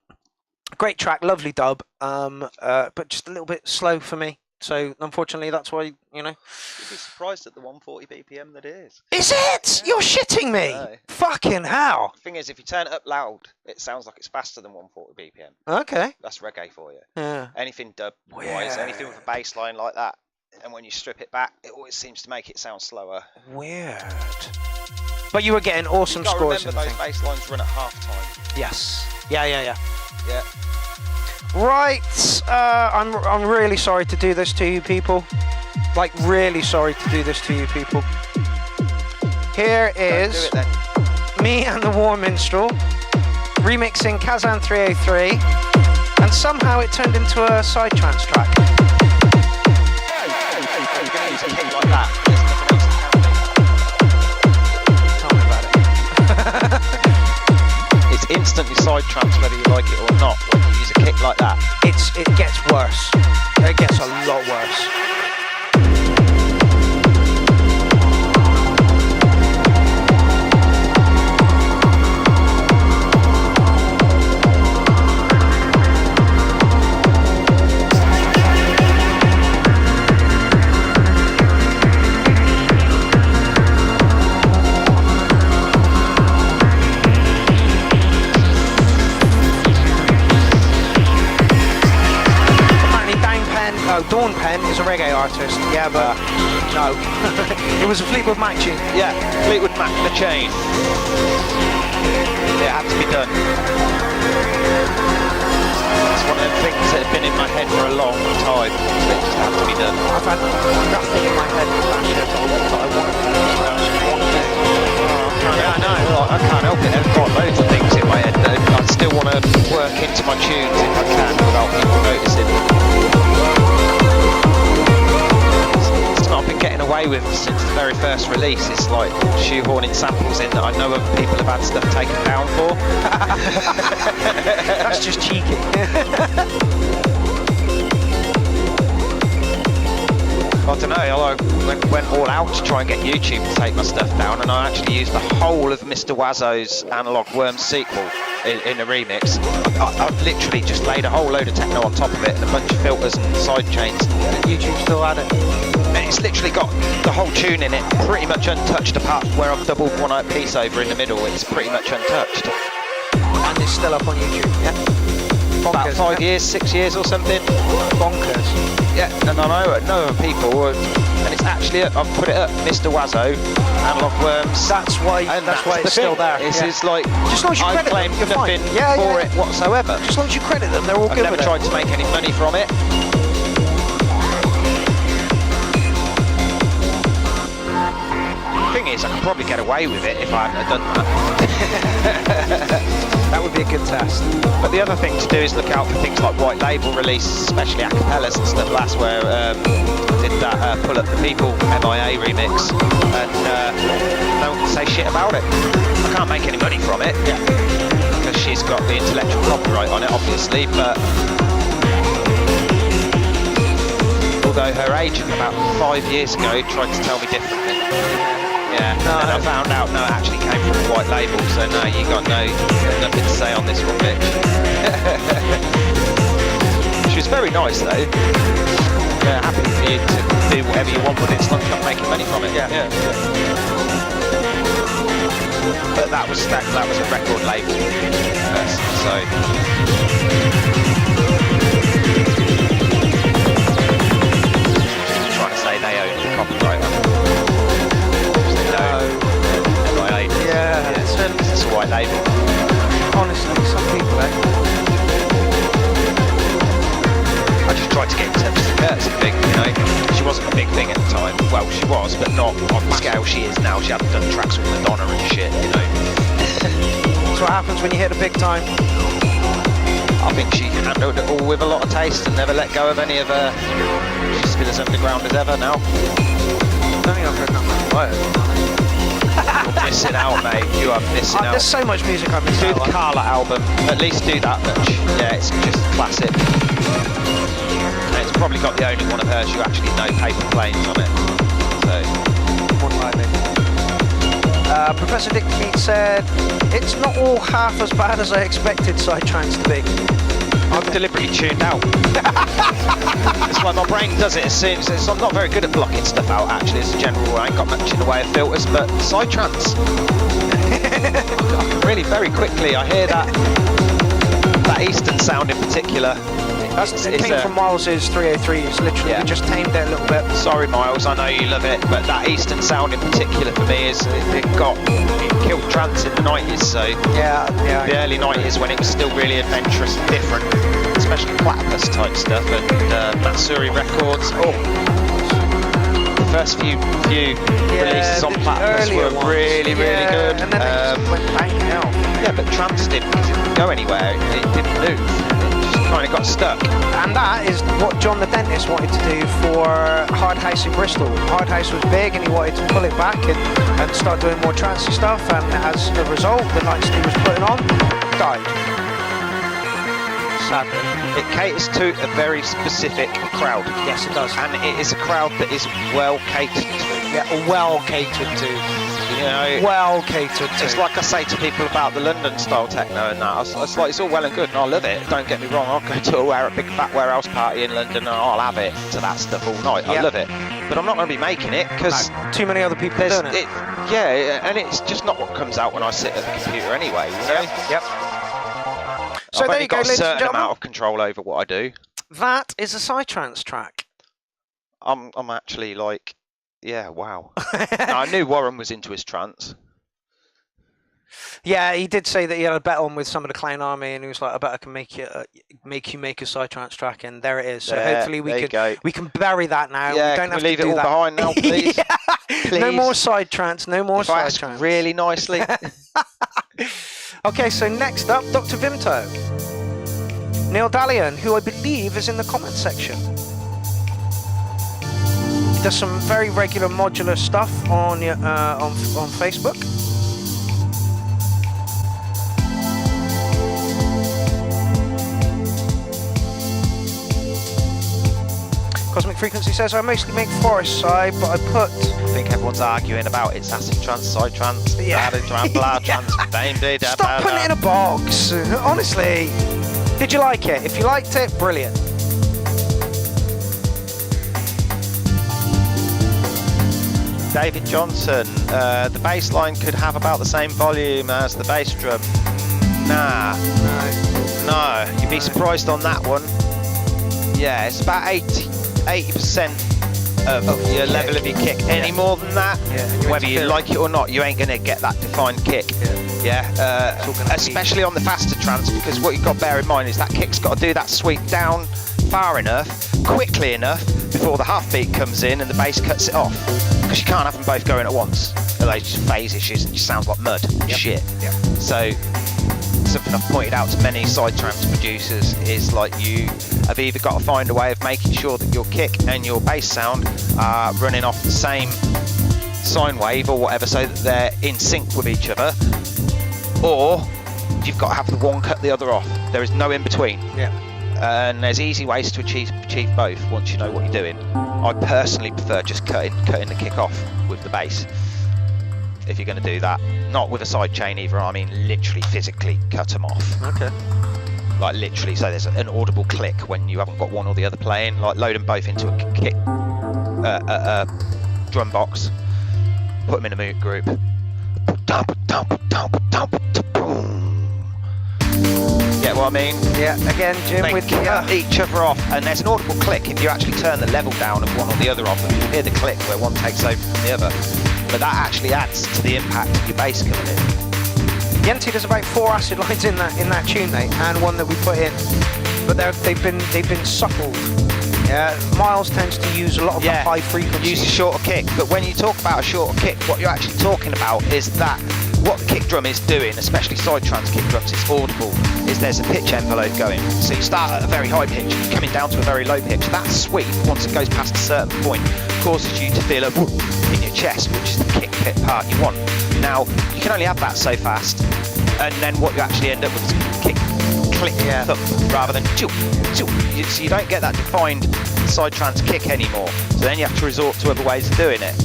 Great track, lovely dub, but just a little bit slow for me. So, unfortunately, that's why, you know. You'd be surprised at the 140 BPM that it is. Is it? Yeah. You're shitting me. No. Fucking hell. The thing is, if you turn it up loud, it sounds like it's faster than 140 BPM. Okay. That's reggae for you. Yeah. Anything dub-wise, anything with a bass line like that, and when you strip it back, it always seems to make it sound slower. Weird. But you were getting awesome scores. Remember those bass lines run at half time. Yes. Yeah. Yeah. Right. I'm really sorry to do this to you people. Like really sorry to do this to you people. Here is me and the War Minstrel remixing Kazan 303, and somehow it turned into a side trance track. Like that. It's instantly side trance whether you like it or not when you use a kick like that. It gets worse. It gets a lot worse. Dawn Penn is a reggae artist, yeah, but no. It was a Fleetwood Mac tune. Yeah, Fleetwood Mac, The Chain. It had to be done. It's one of the things that have been in my head for a long time. It just had to be done. I've had nothing in my head with that shit at all, but I want to do it. Yeah, I know. I can't help it. I've got loads of things in my head that I still want to work into my tunes if I can without people noticing. I've been getting away with since the very first release. It's like shoehorning samples in that I know other people have had stuff taken down for. That's just cheeky. I don't know, I went all out to try and get YouTube to take my stuff down, and I actually used the whole of Mr. Wazzo's Analog Worms sequel in a remix. I've literally just laid a whole load of techno on top of it and a bunch of filters and side chains. And YouTube still had it. And it's literally got the whole tune in it pretty much untouched, apart from where I've doubled one note piece over in the middle. It's pretty much untouched. And it's still up on YouTube, yeah? Bonkers, About 5 years, 6 years or something. Bonkers. Yeah, and I know other people, and it's actually, I've put it up, Mr. Wazzo, Analog Worms. That's why it's still there. It's like, just as long as you I credit claim them, you're nothing fine. for it whatsoever. Just as long as you credit them, they're all good I've never with tried to make any money from it. Thing is, I could probably get away with it if I hadn't done that. That would be a good test. But the other thing to do is look out for things like white label releases, especially a cappellas and stuff. That's where I did that Pull Up the People MIA remix, and no one can say shit about it. I can't make any money from it, because she's got the intellectual copyright on it, obviously, but although her agent about 5 years ago tried to tell me differently. Yeah, and I found out, no, it actually came from a white label, so no, you got nothing to say on this one, bitch. She was very nice, though. Yeah, happy for you to do whatever you want with it, as long as you're not making money from it. Yeah. But that was a record label, so. Trying to say they own the copyright. Yeah, it's a white label. Honestly, some people, I just tried to get in touch with Kurt's big, you know. She wasn't a big thing at the time. Well, she was, but not on the scale she is now. She hadn't done tracks with Madonna and shit, you know. That's what happens when you hit a big time. I think she handled it all with a lot of taste and never let go of any of her. She's been as underground as ever now. I don't think I've heard that much. You're missing out, mate. You are missing out. There's so much music I've missed Do out the on. Carla album. At least do that much. Yeah, it's just classic. And it's probably got the only one of hers you actually know Paper Planes on it. So. More than likely. Professor Dick Mead said, it's not all half as bad as I expected Psytrance to be. I've deliberately tuned out. It's like my brain does it as soon as I'm not very good at blocking stuff out actually as a general rule. I ain't got much in the way of filters, but Psytrance. Really very quickly I hear that Eastern sound in particular. It came from Miles's 303, it's literally, we just tamed it a little bit. Sorry Miles, I know you love it, but that Eastern sound in particular for me is, it killed trance in the 90s, so the early 90s when it was still really adventurous and different, especially platypus type stuff, and Matsuri Records, the first few releases on platypus were really good. And then they just went banging out. Yeah, but trance didn't go anywhere, it didn't move. Kind of got stuck. And that is what John the Dentist wanted to do for Hard House in Bristol. Hard House was big and he wanted to pull it back and start doing more trancey stuff, and as a result the nights he was putting on died. Sadly. It caters to a very specific crowd. Yes, it does. And it is a crowd that is well catered to. Yeah, well catered to. You know, well catered to. It's like I say to people about the London style techno and that. It's like it's all well and good and I love it. Don't get me wrong. I'll go to a big fat warehouse party in London and I'll have it to that stuff all night. I love it. But I'm not going to be making it because too many other people are doing it. Yeah, and it's just not what comes out when I sit at the computer anyway. You know? Yep. So I've there only you go, got a ladies and certain gentlemen. amount of control over what I do. That is a Psytrance track. I'm actually like, yeah, wow. I knew Warren was into his trance. Yeah, he did say that he had a bet on with some of the Clown Army, and he was like, "I bet I can make you make a Psytrance track," and there it is. So hopefully we can bury that now. Yeah, we don't have leave to do it all that. behind now, please? Please. No more Psytrance. No more if I ask Psytrance. really nicely. Okay, so next up, Dr. Vimto, Neil Dalian, who I believe is in the comments section. He does some very regular modular stuff on Facebook. Cosmic Frequency says, I mostly make forest side, but I think everyone's arguing about it's acid trance, side trance, blah trance, Stop putting it in a box. Honestly, did you like it? If you liked it, brilliant. David Johnson, the bass line could have about the same volume as the bass drum. Nah. No, you'd be surprised on that one. Yeah, it's about 80% of your level of your kick. Any more than that, whether you like it or not, you ain't going to get that defined kick. Especially on the faster trance, because what you've got to bear in mind is that kick's got to do that sweep down far enough, quickly enough, before the half beat comes in and the bass cuts it off. Because you can't have them both going at once. Otherwise, just phase issues and it just sounds like mud and shit. So, something I've pointed out to many side trance producers is like you have either got to find a way of making sure that your kick and your bass sound are running off the same sine wave or whatever, so that they're in sync with each other, or you've got to have the one cut the other off. There is no in between. And there's easy ways to achieve both once you know what you're doing. I personally prefer just cutting the kick off with the bass. If you're going to do that, not with a side chain either. I mean, literally physically cut them off. Okay. like literally, so there's an audible click when you haven't got one or the other playing. Like load them both into a kick, drum box, put them in a mood group. Get what I mean? Yeah, again, Jim, They with cut each other off, and there's an audible click if you actually turn the level down of one or the other of them. You'll hear the click where one takes over from the other, but that actually adds to the impact of your bass coming in. Yenti does about 4 acid lines in that tune, mate, and one that we put in, but they've been suppled. Yeah, Miles tends to use a lot of the high frequency. Use a shorter kick, but when you talk about a shorter kick, what you're actually talking about is that what the kick drum is doing, especially side trans kick drums, it's audible, is there's a pitch envelope going. So you start at a very high pitch, coming down to a very low pitch. That sweep, once it goes past a certain point, causes you to feel a whoop in your chest, which is the kick pit part you want. Now, you can only have that so fast, and then what you actually end up with is kick, click, thump, rather than choo, choo. So you don't get that defined side trans kick anymore. So then you have to resort to other ways of doing it,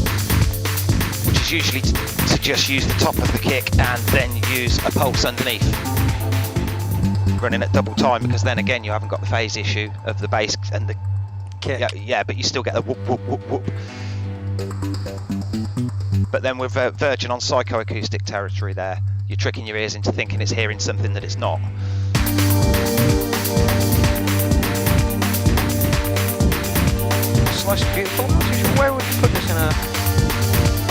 which is usually to just use the top of the kick and then use a pulse underneath, running at double time, because then again you haven't got the phase issue of the bass and the kick. Yeah, but you still get the whoop, whoop, whoop, whoop. But then we're verging on psychoacoustic territory there. You're tricking your ears into thinking it's hearing something that it's not. Slice of Beautiful. Where would you put this in a...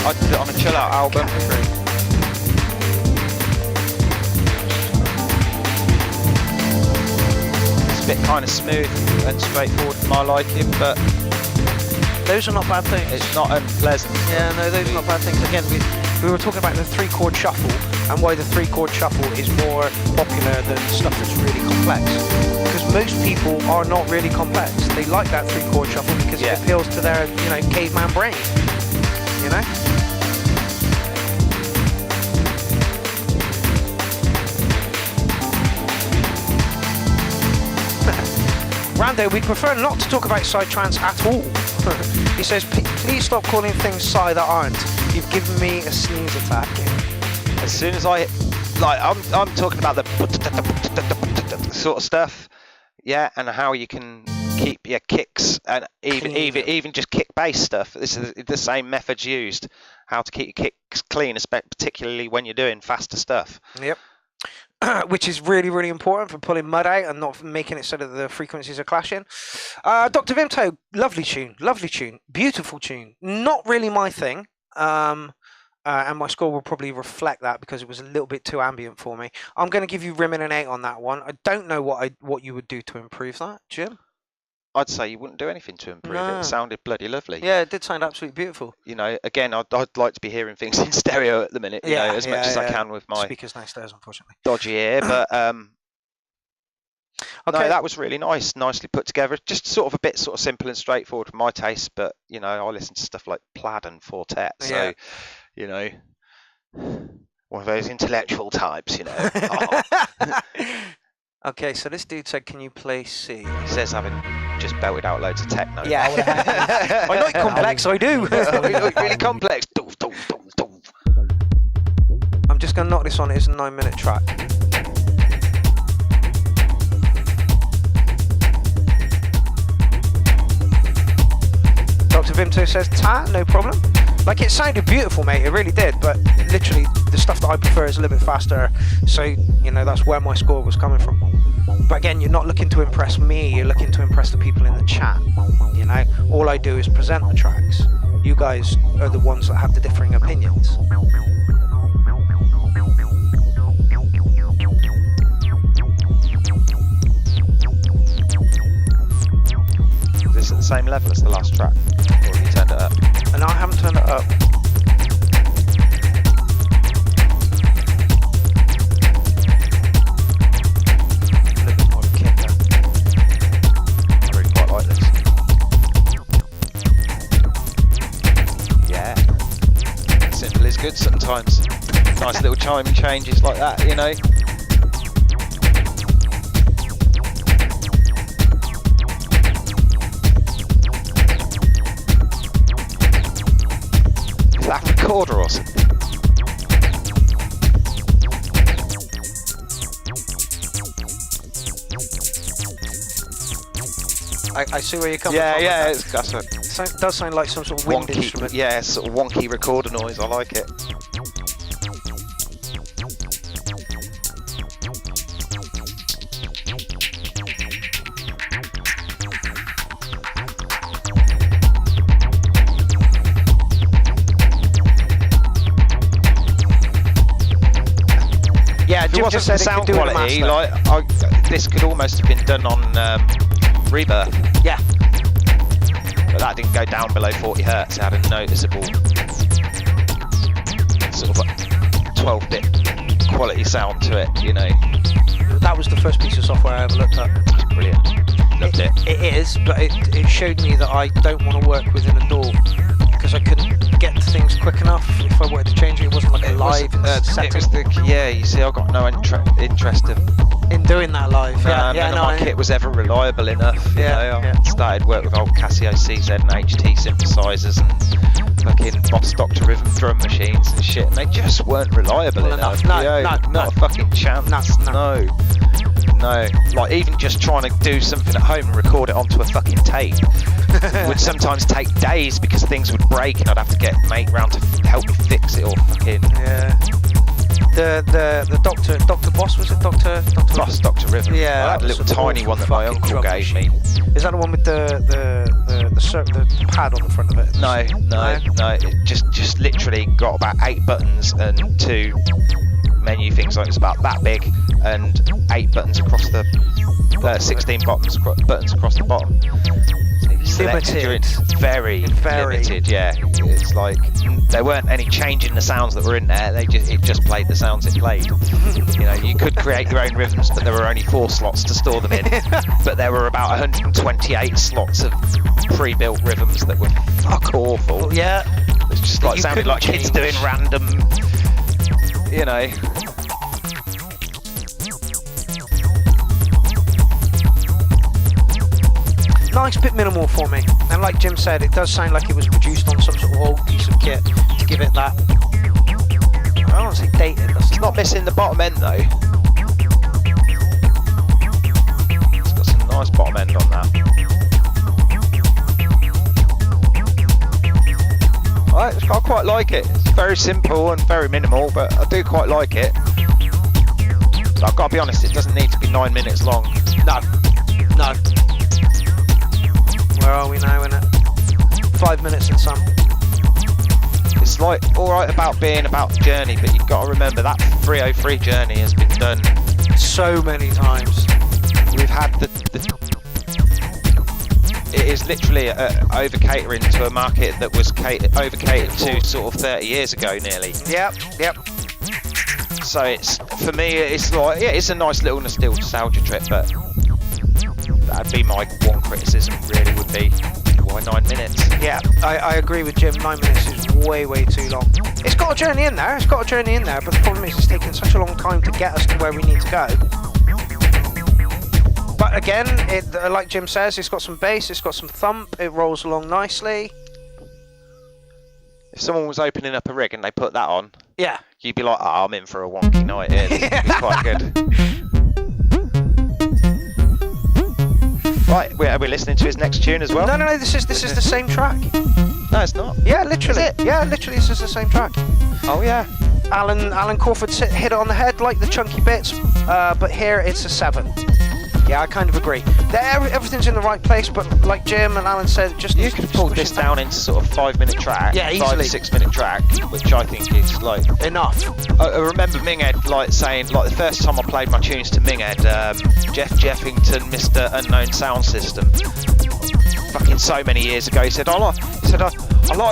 I'd put it on a chill out album. It's a bit kind of smooth and straightforward for my liking, but those are not bad things. It's not unpleasant. Yeah, no, those are not bad things. Again, we were talking about the 3-chord shuffle and why the 3-chord shuffle is more popular than stuff that's really complex. Because most people are not really complex. They like that 3-chord shuffle because it appeals to their, caveman brain. You know? Rando, we prefer not to talk about side trance at all. He says, please stop calling things psi that aren't. You've given me a sneeze attack. As soon as I'm talking about the sort of stuff, and how you can keep your kicks and even just kick bass stuff. This is the same methods used. How to keep your kicks clean, particularly when you're doing faster stuff. Yep. Which is really, really important for pulling mud out and not making it so that the frequencies are clashing. Dr. Vimto, lovely tune, beautiful tune. Not really my thing, and my score will probably reflect that because it was a little bit too ambient for me. I'm going to give you Rimming an 8 on that one. I don't know what you would do to improve that, Jim. I'd say you wouldn't do anything to improve it. It sounded bloody lovely. Yeah, it did sound absolutely beautiful. Again, I'd like to be hearing things in stereo at the minute, as much as I can with my speakers downstairs, unfortunately. Dodgy ear, but okay. No, that was really nice, nicely put together. Just sort of a bit sort of simple and straightforward for my taste, but I listen to stuff like Plaid and Fortet, so one of those intellectual types, Okay, so this dude said, can you play C? He says having just belted out loads of techno. Yeah. I like complex, I do. Really complex. I'm just going to knock this on. It's a 9-minute track. Dr. Vimto says, no problem. Like, it sounded beautiful, mate, it really did, but literally the stuff that I prefer is a little bit faster, so, that's where my score was coming from. But again, you're not looking to impress me, you're looking to impress the people in the chat, All I do is present the tracks. You guys are the ones that have the differing opinions. Is this at the same level as the last track? Or have you turned it up? And I haven't turned it up. A little bit more of a kick there. I really quite like this. Yeah. Simple is good sometimes. Nice little chiming changes like that, That recorder or something. I see where you're coming Yeah, from. yeah, With that's a that. It does sound like some sort of wind instrument. yeah, sort of wonky recorder noise. I like it. Yeah, If it Jim wasn't just for said it sound could do quality, it like this could almost have been done on Rebirth. Yeah. But that didn't go down below 40 hertz. It had a noticeable sort of 12-bit quality sound to it, you know. That was the first piece of software I ever looked at. It's brilliant. Loved it. It is, but it showed me that I don't want to work within a DAW because I couldn't get things quick enough. If I wanted to change it, it wasn't like a live setting. Yeah, you see, I got no interest in doing that live. none of my kit was ever reliable enough. You know, I started work with old Casio CZ and HT synthesizers and fucking Boss Dr. Rhythm drum machines and shit, and they just weren't reliable enough. No, not a fucking chance. No. Like even just trying to do something at home and record it onto a fucking tape would sometimes take days because things would break and I'd have to get mate round to help me fix it or fucking. Yeah. The Dr. Boss, was it Dr. Boss Dr. Rhythm. Yeah. I had a little tiny one that my uncle gave me. Is that the one with the pad on the front of it? No. It just literally got about 8 buttons and 2 menu things. Like it's about that big and 8 buttons across the 16 buttons across the bottom. Limited. Very limited. Yeah, it's like there weren't any change in the sounds that were in there. It just played the sounds it played. You know, you could create your own rhythms, but there were only 4 slots to store them in. But there were about 128 slots of pre-built rhythms that were fuck awful. Yeah, it's just like sounded like kids doing random. You know. Nice bit minimal for me, and like Jim said, it does sound like it was produced on some sort of old piece of kit to give it that. I don't want to say dated. It's not missing the bottom end though. It's got some nice bottom end on that. I quite like it. It's very simple and very minimal, but I do quite like it. But I've got to be honest, it doesn't need to be 9 minutes long. No. Where are we now in it? 5 minutes and some. It's like alright about being about the journey, but you've got to remember that 303 journey has been done so many times. We've had it is literally over catering to a market that was over catered to sort of 30 years ago nearly. Yep. So it's, for me, it's like, yeah, it's a nice little nostalgia trip, but that'd be my one criticism really would be, why 9 minutes? Yeah, I agree with Jim, 9 minutes is way too long. It's got a journey in there, but the problem is it's taking such a long time to get us to where we need to go. But again, like Jim says, it's got some bass, it's got some thump, it rolls along nicely. If someone was opening up a rig and they put that on, yeah, you'd be like, oh, I'm in for a wonky night here, this would be quite good. Right, are we listening to his next tune as well? No, this is the same track. No, it's not. Yeah, literally. Yeah, literally, this is the same track. Oh yeah. Alan Crawford hit it on the head, like the chunky bits, but here it's a 7. Yeah, I kind of agree. Everything's in the right place, but like Jim and Alan said, you could have pulled this down into sort of 5-minute track, yeah, easily. 5 to 6 minute track, which I think is like enough. I remember Minghead like saying, like the first time I played my tunes to Minghead, Jeff Jeffington, Mr. Unknown Sound System, fucking so many years ago, he said, I like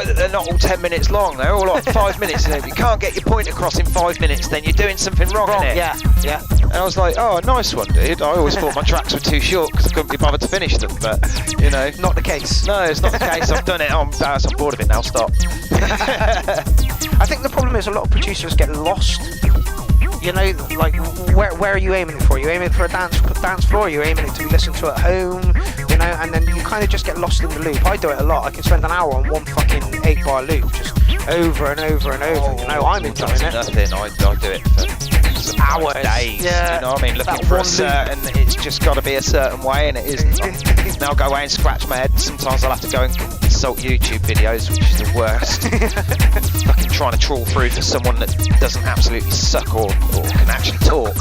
that they're not all 10 minutes long, they're all like 5 minutes, and if you can't get your point across in 5 minutes, then you're doing something wrong. Innit? Yeah. And I was like, oh, nice one, dude. I always thought my tracks were too short because I couldn't be bothered to finish them, but, you know. Not the case. No, it's not the case. I've done it. I'm bored of it now. Stop. I think the problem is a lot of producers get lost. You know, like, where are you aiming it for? Are you aiming it for a dance floor? Are you aiming it to be listened to at home? You know, and then you kind of just get lost in the loop. I do it a lot. I can spend an hour on one fucking 8-bar loop, just over and over and over. You know, I'm enjoying it. Nothing. I do it for some hours, days. yeah. You know what I mean? Looking That for a one certain, it's just got to be a certain way, and it isn't. Now I'll go away and scratch my head. Sometimes I'll have to go and consult YouTube videos, which is the worst. Fucking trying to trawl through for someone that doesn't absolutely suck or can actually talk.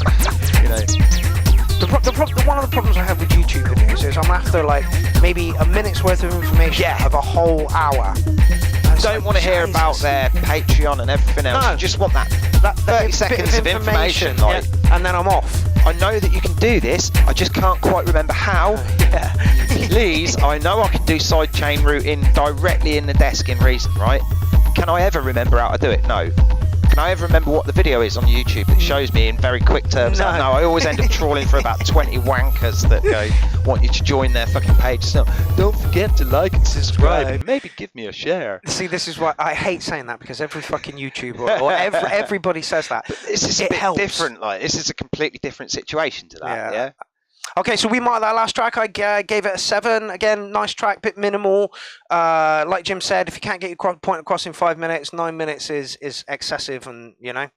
You know. One of the problems I have with YouTube videos is I'm after like maybe a minute's worth of information of a whole hour. Don't want to hear about their Patreon and everything else. No. You just want that 30 seconds of information. Like, and then I'm off. I know that you can do this, I just can't quite remember how. Please, I know I can do sidechain routing directly in the desk in Reason, right? Can I ever remember how to do it? No. Can I ever remember what the video is on YouTube that shows me in very quick terms? No. No, I always end up trawling for about 20 wankers that go, want you to join their fucking page. So, don't forget to like and subscribe and maybe give me a share. See, this is why I hate saying that, because every fucking YouTuber or everybody says that. But this is a bit different. Like, this is a completely different situation to that. Yeah. Okay, so we marked that last track. I gave it a 7. Again, nice track, bit minimal. Like Jim said, if you can't get your point across in 5 minutes, 9 minutes is excessive, and you know.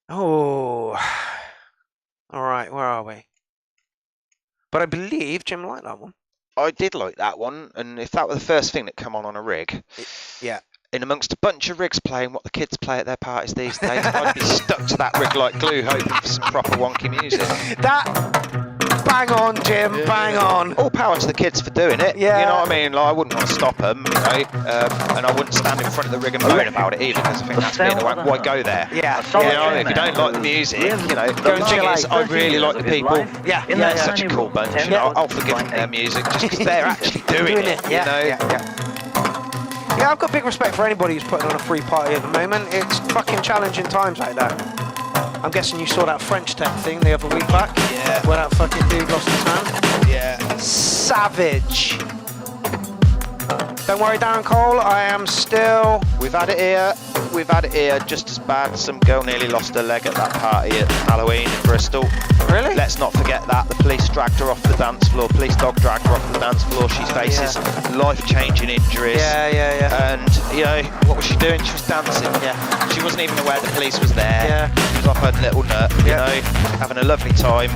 Oh, all right, where are we? But I believe Jim liked that one. I did like that one, and if that were the first thing that come on a rig, in amongst a bunch of rigs playing what the kids play at their parties these days, I'd be stuck to that rig like glue, hoping for some proper wonky music. Bang on, Jim, bang on. All power to the kids for doing it. Yeah. You know what I mean? Like, I wouldn't want to stop them, you know, and I wouldn't stand in front of the rig and moan about it either, because I think that's being a wank. Why go there? Yeah. You know what I mean? If you don't like the music, you know, go and chill out. I really like the people. Yeah. They're such a cool bunch. You know, I'll forgive them their music just because they're actually doing it. You know. Yeah, I've got big respect for anybody who's putting on a free party at the moment. It's fucking challenging times like that. I'm guessing you saw that French Tech thing the other week back? Yeah. Where that fucking dude lost his hand? Yeah. Savage. Don't worry, Darren Cole, I am still... We've had it here, just as bad. Some girl nearly lost her leg at that party at Halloween in Bristol. Really? Let's not forget that. The police dragged her off the dance floor. Police dog dragged her off the dance floor. She faces life-changing injuries. Yeah. And, you know, what was she doing? She was dancing. Yeah. She wasn't even aware the police was there. Yeah. She was off her little nut, you know, having a lovely time.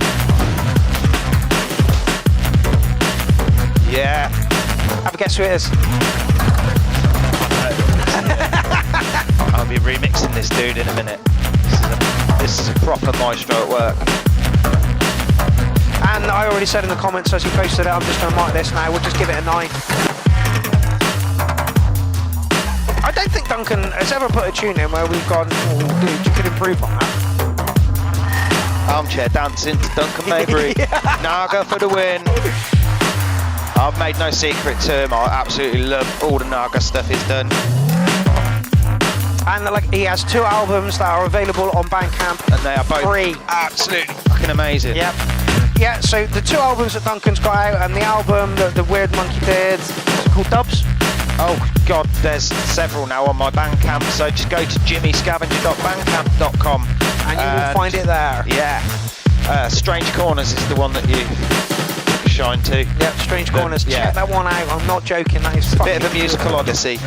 Yeah. Have a guess who it is. I'll be remixing this dude in a minute. This is a proper maestro at work. And I already said in the comments as you posted it, I'm just going to mark this now. We'll just give it a 9. I don't think Duncan has ever put a tune in where we've gone, oh, dude, you could improve on that. Armchair dancing to Duncan Maybury. Naga for the win. I've made no secret to him. I absolutely love all the Naga stuff he's done. And like, he has 2 albums that are available on Bandcamp. And they are both free. Absolutely fucking amazing. Yep. Yeah, so the 2 albums that Duncan's got out, and the album that the Weird Monkey did, is it called Dubs? Oh god, there's several now on my Bandcamp, so just go to jimmyscavenger.bandcamp.com and you will find it there. Yeah. Strange Corners is the one that you took a shine to. Yep, Strange Corners. Check that one out. I'm not joking. That is fucking bit of a musical odyssey.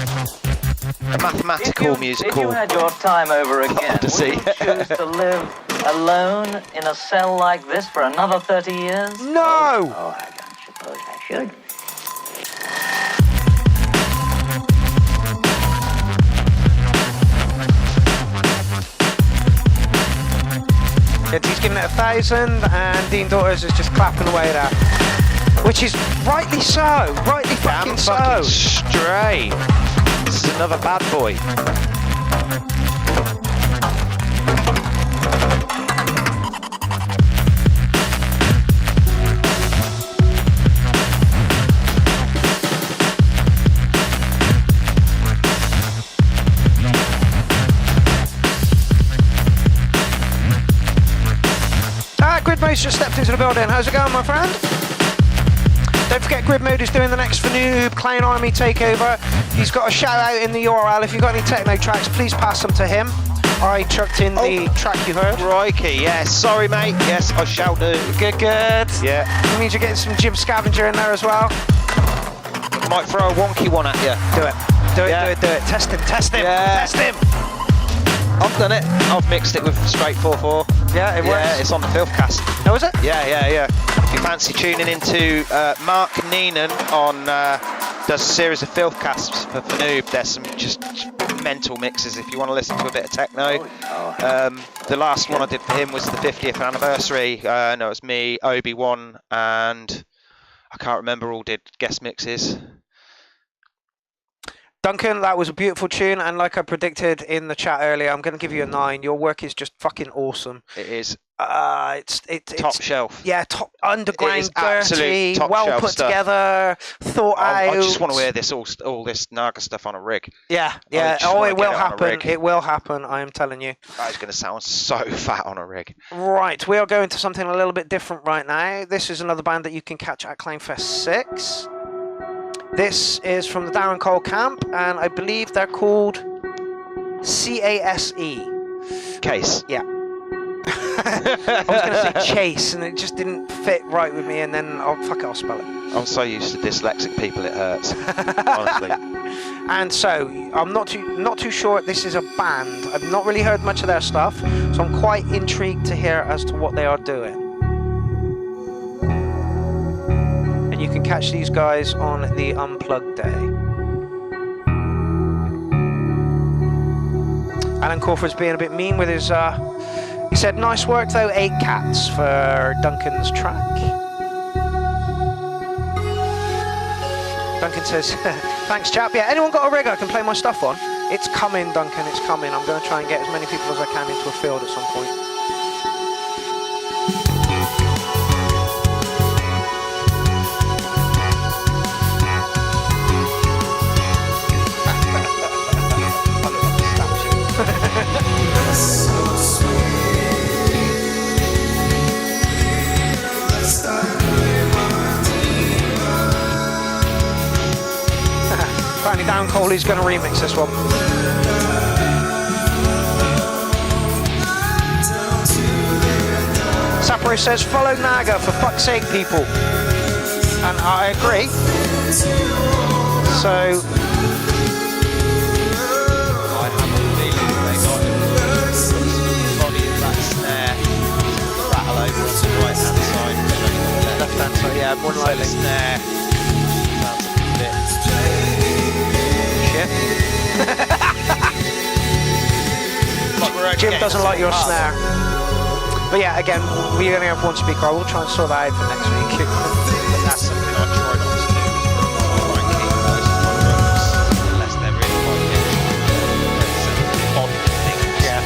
A mathematical musical. If you had your time over again, odyssey. would you choose to live alone in a cell like this for another 30 years? No! Oh, I don't suppose I should. He's giving it 1,000, and Dean Daughters is just clapping away there. Which is rightly so. Rightly fucking so. Fucking straight. This is another bad boy. Grid Mode's just stepped into the building. How's it going, my friend? Don't forget, Grid Mode is doing the next Fanoob Clown Army takeover. He's got a shout out in the URL. If you've got any techno tracks, please pass them to him. I chucked in the track you heard. Crikey, yes. Sorry, mate. Yes, I shall do. Good. Yeah. That means you're getting some Jim Scavenger in there as well. Might throw a wonky one at you. Do it. Do it, Yeah. do it, do it. Test him, test him, Yeah. test him. I've done it. I've mixed it with straight 4/4. Yeah, it works. Yeah, it's on the Filthcast. Oh, is it? Yeah. If you fancy tuning into Mark Neenan on does a series of Filthcasts for Noob, there's some just mental mixes if you want to listen to a bit of techno. The last one I did for him was the 50th anniversary. No, it was me, Obi-Wan, and I can't remember, all did guest mixes. Duncan, that was a beautiful tune, and like I predicted in the chat earlier, I'm going to give you a 9. Your work is just fucking awesome. It is It's top shelf. Yeah, top underground, absolute dirty, top well shelf put stuff. together, thought out. I just want to wear this all this Naga stuff on a rig. Yeah. just Oh, wanna it get will it on a happen. rig. It will happen. I am telling you. That is going to sound so fat on a rig. Right, we are going to something a little bit different right now. This is another band that you can catch at Clownfest 6. This is from the Darren Cole camp, and I believe they're called CASE. Case. Yeah. I was going to say Chase, and it just didn't fit right with me, and then, oh, fuck it, I'll spell it. I'm so used to dyslexic people, it hurts. Honestly. And so, I'm not too sure this is a band. I've not really heard much of their stuff, so I'm quite intrigued to hear as to what they are doing. And you can catch these guys on the Unplugged Day. Alan Crawford's being a bit mean with his, he said, nice work though, 8 cats for Duncan's track. Duncan says, thanks chap. Yeah, anyone got a rig I can play my stuff on? It's coming, Duncan, it's coming. I'm going to try and get as many people as I can into a field at some point. Apparently Darren Coley's going to remix this one. Sapro says, follow Naga, for fuck's sake, people. And I agree. So... I have a feeling they got the body of that snare rattle over on the right hand side. Left hand side, yeah, more than So the likely. snare sounds a bit shit. Like we're only Jim getting doesn't like your half. snare. But yeah, again, we only have one speaker. I will try and sort that out for next week. But that's something I try not to do. Try and keep most of my drums unless they're really high pitched. It's odd things. Yeah.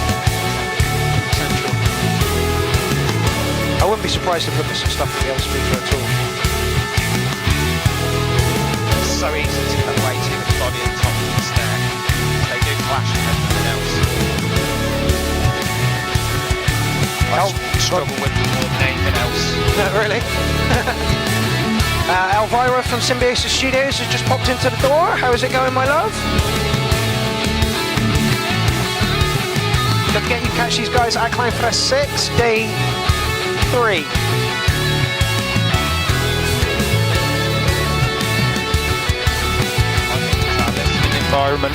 I wouldn't be surprised if there was some stuff with the other speaker at all. It's so easy to cut away to the body and top of the snare. They do clash with everything else. I struggle with them more than anything else. No, really? Elvira from Symbiosis Studios has just popped into the door. How is it going, my love? Don't forget you catch these guys at Clownfest 6, day 3. Environment.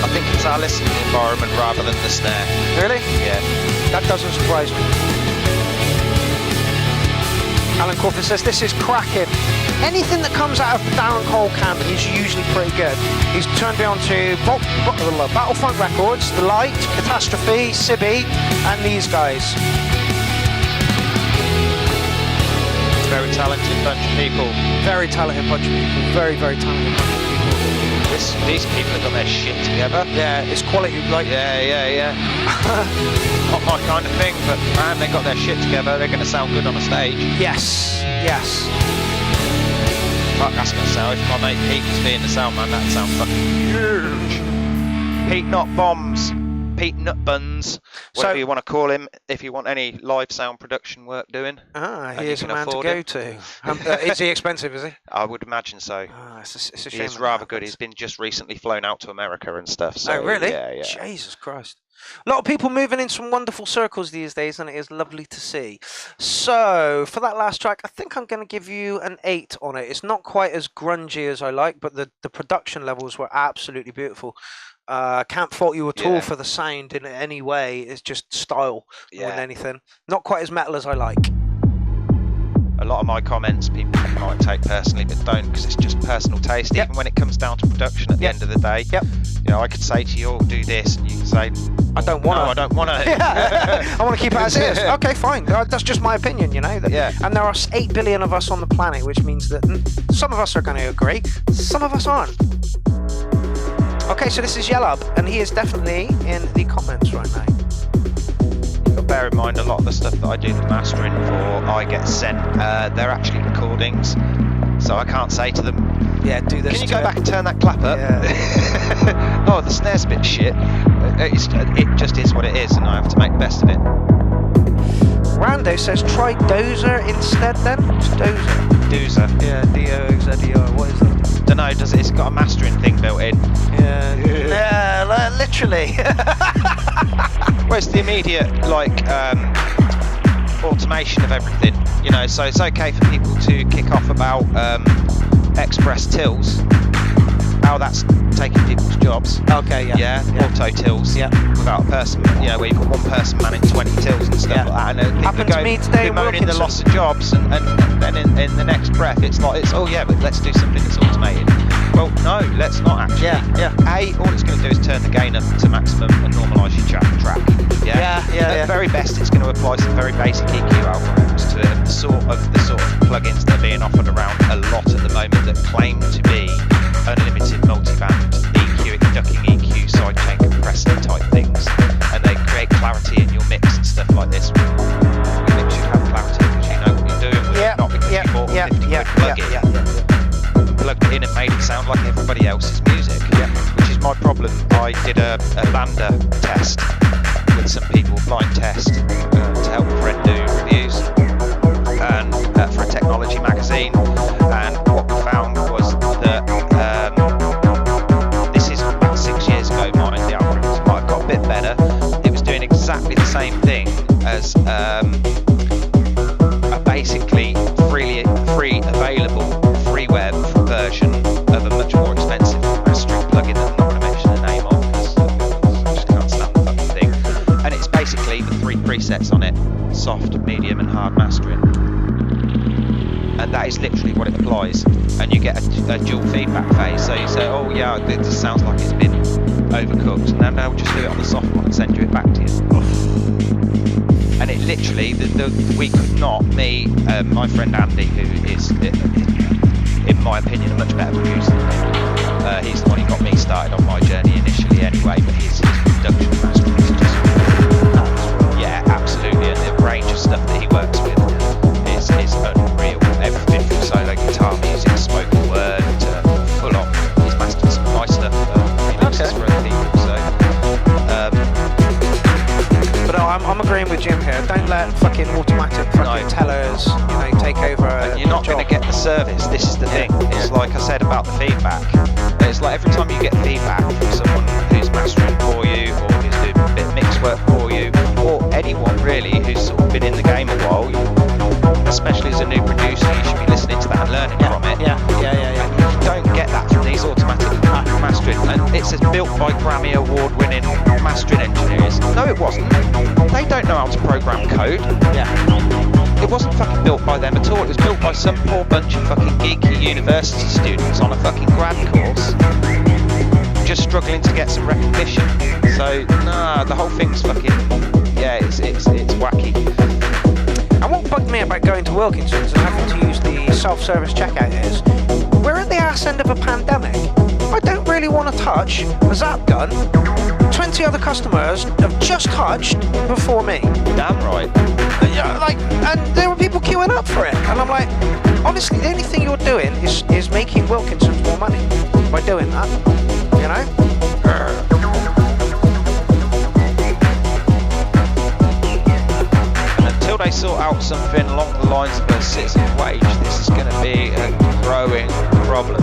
I think it's our listening environment rather than the snare. Really? Yeah. That doesn't surprise me. Alan Crawford says, this is cracking. Anything that comes out of the Darren Cole camp is usually pretty good. He's turned me on to Battlefront Records, The Light, Catastrophe, Sibby, and these guys. Very talented bunch of people. Very talented bunch of people. Very, very talented bunch of people. These people have got their shit together. Yeah, it's quality, like... Yeah. Not my kind of thing, but man, they got their shit together. They're going to sound good on a stage. Yes. Fuck, that's going to sound. If my mate Pete was being the sound man, that'd sound fucking huge. Pete, not bombs. Pete Nut Buns, whatever you want to call him, if you want any live sound production work doing. Here's a man to go to. Is he expensive, is he? I would imagine so. It's a shame. He's rather good. He's been just recently flown out to America and stuff. So, oh, really? Yeah. Jesus Christ. A lot of people moving in some wonderful circles these days, and it is lovely to see. So, for that last track, I think I'm going to give you an 8 on it. It's not quite as grungy as I like, but the production levels were absolutely beautiful. Can't fault you at all for the sound in any way. It's just style more than anything. Not quite as metal as I like. A lot of my comments people might take personally, but don't, because it's just personal taste. Even when it comes down to production at the end of the day, you know, I could say to you, "Oh, do this," and you can say, "I don't want to." No, I don't want to. I want to keep it as is. Okay, fine. That's just my opinion, you know. And there are 8 billion of us on the planet, which means that some of us are going to agree, some of us aren't. Okay, so this is Yellab, and he is definitely in the comments right now. But bear in mind, a lot of the stuff that I do the mastering for, I get sent. They're actually recordings, so I can't say to them, do this. Can you go back and turn that clap up? Oh, the snare's a bit shit. It just is what it is, and I have to make the best of it. Rando says try Dozer instead then. What's Dozer? Dozer. Yeah, D-O-Z-E-R. What is that? Don't know, it's got a mastering thing built in. Yeah, literally. Where's the immediate, automation of everything? You know, so it's okay for people to kick off about express tills, how that's taking people's jobs. Okay, auto tills. Without a person, you know, where you've got one person manning 20 tills and stuff like that. And people happened to me today. Bemoaning the loss of jobs, and then in the next breath, but let's do something that's automated. Well, no, let's not actually. All it's going to do is turn the gain up to maximum and normalise your track. At the very best, it's going to apply some very basic EQ algorithms to the sort of plugins that are being offered around a lot at the moment that claim to be unlimited multiband EQ, ducking EQ, sidechain compressor type things, and they create clarity in your mix and stuff like this. Your mix should have clarity because you know what you're doing with it, not because you bought a 50 quid plug-in. Plugged it in and made it sound like everybody else's music, which is my problem. I did a lander test with some people, blind test, to help a friend do reviews and for a technology magazine, and what we found was that this is about 6 years ago, the algorithms might have got a bit better. It was doing exactly the same thing as a basically free available freeware version of a much more expensive mastering plugin that I'm not going to mention the name of because I just can't stand the fucking thing. And it's basically the 3 presets on it: soft, medium and hard mastering. And that is literally what it applies. And you get a dual feedback phase. So you say, oh yeah, this sounds like it's been overcooked, and then they'll just do it on the soft one and send you it back to you. And it literally, we could not, my friend Andy, who is, in my opinion, a much better producer than me. He's the one who got me started on my journey initially anyway, but his production mastering is just, absolutely, and the range of stuff that he works with is unreal. Everything from solo guitar music, spoken word, to full on. He's mastered some of my stuff, remixes for other people, so... But no, I'm agreeing with Jim here. Don't let fucking automatic tellers, take over. And you're not going to get the service. This is the thing. It's like I said about the feedback. It's like every time you get feedback from someone who's mastering for you, or who's doing a bit of mix work for you, or anyone really who's sort of been in the game a while, especially as a new producer, you should be listening to that and learning from it. And you don't get that from these automatic mastering. And it's built by Grammy award-winning mastering engineers. No, it wasn't. They don't know how to program code. It wasn't fucking built by them at all. It was built by some poor bunch of fucking geeky university students on a fucking grad course, just struggling to get some recognition. So, the whole thing's fucking, it's wacky. And what bugged me about going to Wilkinson's and having to use the self-service checkout is, we're at the arse end of a pandemic. I don't really want to touch a Zap gun 20 other customers have just touched before me. Damn right. And there were people queuing up for it. And I'm like, honestly, the only thing you're doing is making Wilkinson's more money by doing that, sort out something along the lines of a citizen's wage, this is going to be a growing problem.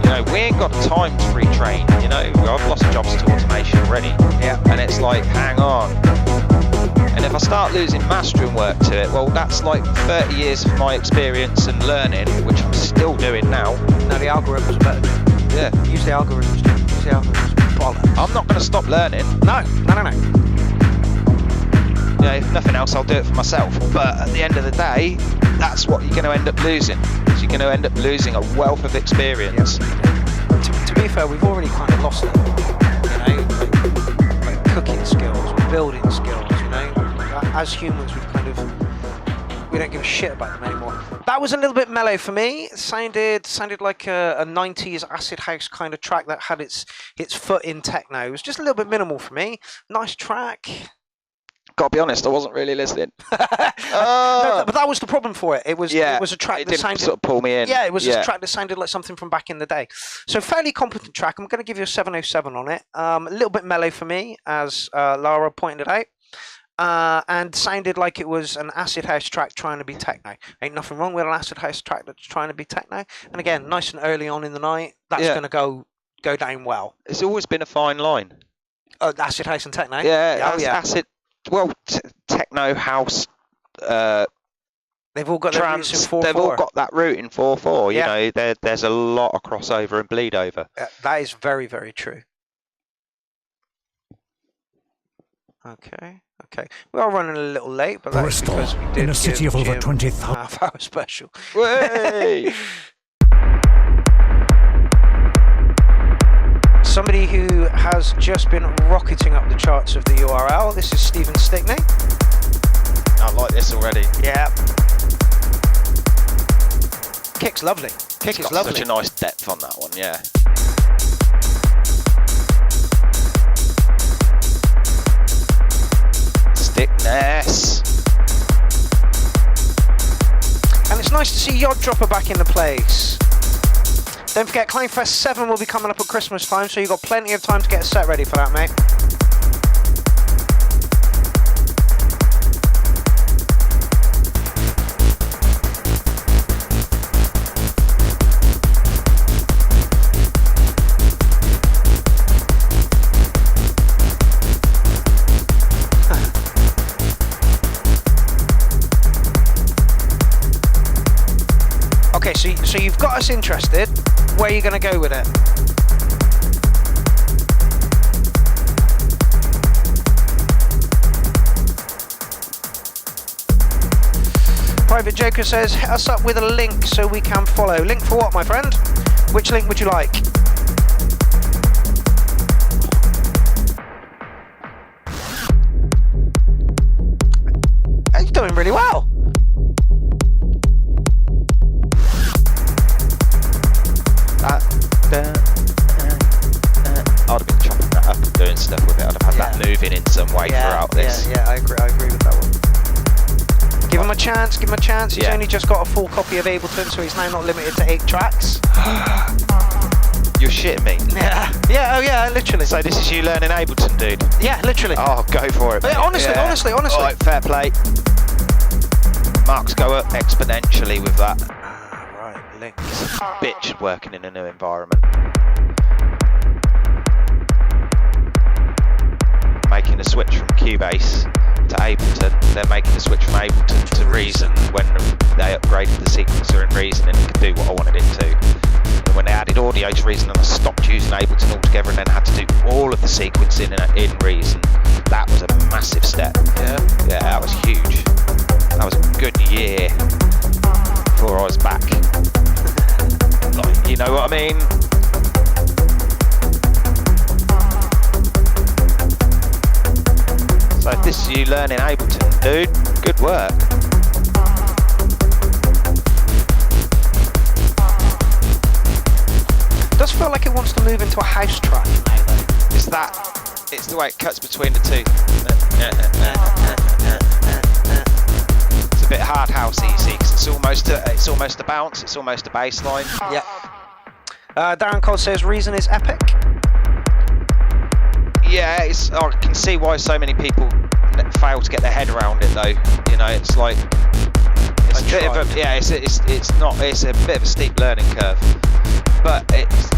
You know, we ain't got time to retrain. You know, I've lost jobs to automation already. Yeah. And it's like, hang on. And if I start losing mastering work to it, well, that's like 30 years of my experience and learning, which I'm still doing now. No, the algorithms are better. Yeah. Use the algorithms. Use the algorithms. Bollocks. I'm not going to stop learning. No. You know, if nothing else, I'll do it for myself. But at the end of the day, that's what you're going to end up losing. Is you're going to end up losing a wealth of experience. To be fair, we've already kind of lost it. You know, like cooking skills, building skills. You know, as humans, we don't give a shit about them anymore. That was a little bit mellow for me. It sounded like a 90s acid house kind of track that had its foot in techno. It was just a little bit minimal for me. Nice track. Gotta be honest, I wasn't really listening. No, but that was the problem for it. It was a track that sounded sort of pull me in. Yeah, it was a track that sounded like something from back in the day. So fairly competent track. I'm going to give you a 707 on it. A little bit mellow for me, as Lara pointed out. And sounded like it was an acid house track trying to be techno. Ain't nothing wrong with an acid house track that's trying to be techno. And again, nice and early on in the night, that's going to go down well. It's always been a fine line. Oh, acid house and techno. Yeah, acid. Well, techno house. They've all got their roots in 4/4. They've all got that root in 4/4. You know, there's a lot of crossover and bleed over. That is very, very true. Okay. We are running a little late, but that's Bristol, because we did in a city of over Jim 20,000. a half-hour special. Way! Somebody who has just been rocketing up the charts of the URL. This is Stephen Stickney. I like this already. Yeah. Kick's lovely. Kick is lovely. Such a nice depth on that one, yeah. Stickness. And it's nice to see Yod Dropper back in the place. Don't forget, Clownfest 7 will be coming up at Christmas time, so you've got plenty of time to get a set ready for that, mate. Okay, so you've got us interested. Where are you going to go with it? Private Joker says, hit us up with a link so we can follow. Link for what, my friend? Which link would you like? You're doing really well. I'd have been chopping that up and doing stuff with it. I'd have had that moving in some way throughout this. Yeah, I agree with that one. Give him a chance, He's only just got a full copy of Ableton, so he's now not limited to 8 tracks. You're shitting me. Yeah, literally. So this is you learning Ableton, dude? Yeah, literally. Oh, go for it. Yeah, honestly. Alright, fair play. Marks go up exponentially with that. Right, link. Bitch working in a new environment. Making a switch from Cubase to Ableton, then making a switch from Ableton to Reason when they upgraded the sequencer in Reason and it could do what I wanted it to. And when they added audio to Reason and I stopped using Ableton altogether and then had to do all of the sequencing in Reason, that was a massive step. Yeah, that was huge. That was a good year before I was back. Like, you know what I mean? So if this is you learning Ableton, dude, good work. It does feel like it wants to move into a house track now, though. It's the way it cuts between the two. It's a bit hard housey, you see, because it's almost a bounce, it's almost a bass line. Yeah. Darren Cole says Reason is epic. Yeah, I can see why so many people fail to get their head around it though. You know, it's like it's a bit of a, yeah, it's a bit of a steep learning curve. But it's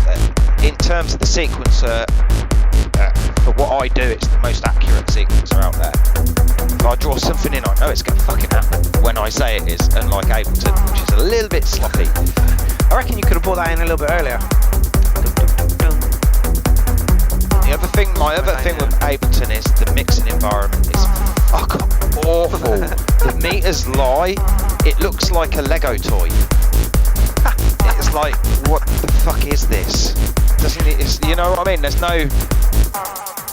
in terms of the sequencer, for what I do, it's the most accurate sequencer out there. If I draw something in, I know it's going to fucking happen when I say it is, unlike Ableton, which is a little bit sloppy. I reckon you could have brought that in a little bit earlier. The other thing, my other thing with Ableton is the mixing environment is fucking awful. The meters lie. It looks like a Lego toy. It's like, what the fuck is this? Doesn't it? It's, you know what I mean? There's no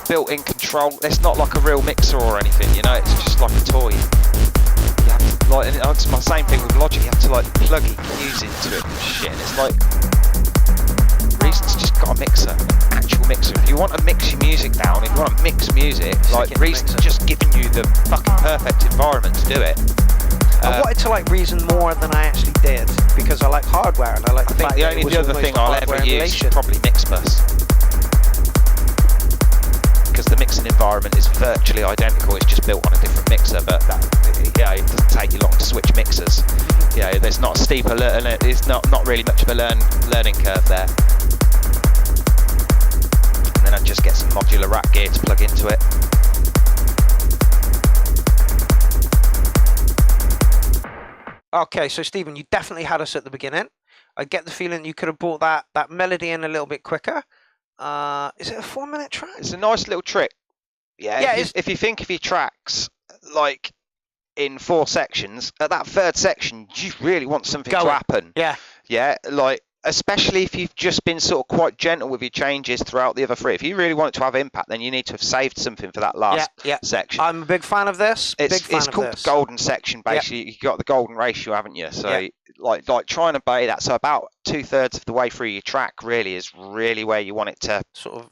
built-in control. It's not like a real mixer or anything. You know, it's just like a toy. You have to, like, and it's my same thing with Logic. You have to like plug EQs into it and shit. And it's like, Reason's just got a mixer, an actual mixer. If you want to mix your music down, if you want to mix music, like Reason's just giving you the fucking perfect environment to do it. I wanted to like Reason more than I actually did because I like hardware and I like the fact that the other thing I'll ever use is probably Mixbus, because the mixing environment is virtually identical. It's just built on a different mixer, but yeah, it doesn't take you long to switch mixers. Yeah, there's not a steeper it's not really much of a learning curve there. And then I just get some modular rack gear to plug into it. Okay, so Stephen, you definitely had us at the beginning. I get the feeling you could have brought that melody in a little bit quicker. Is it a 4-minute track? It's a nice little trick. Yeah, if you think of your tracks like in 4 sections, at that 3rd section, you really want something to happen. Yeah. Yeah, like, especially if you've just been sort of quite gentle with your changes throughout the other 3. If you really want it to have impact, then you need to have saved something for that last section. I'm a big fan of this. It's called the golden section, basically. You've got the golden ratio, haven't you? So, like trying to obey that. So about 2/3 of the way through your track really is really where you want it to sort of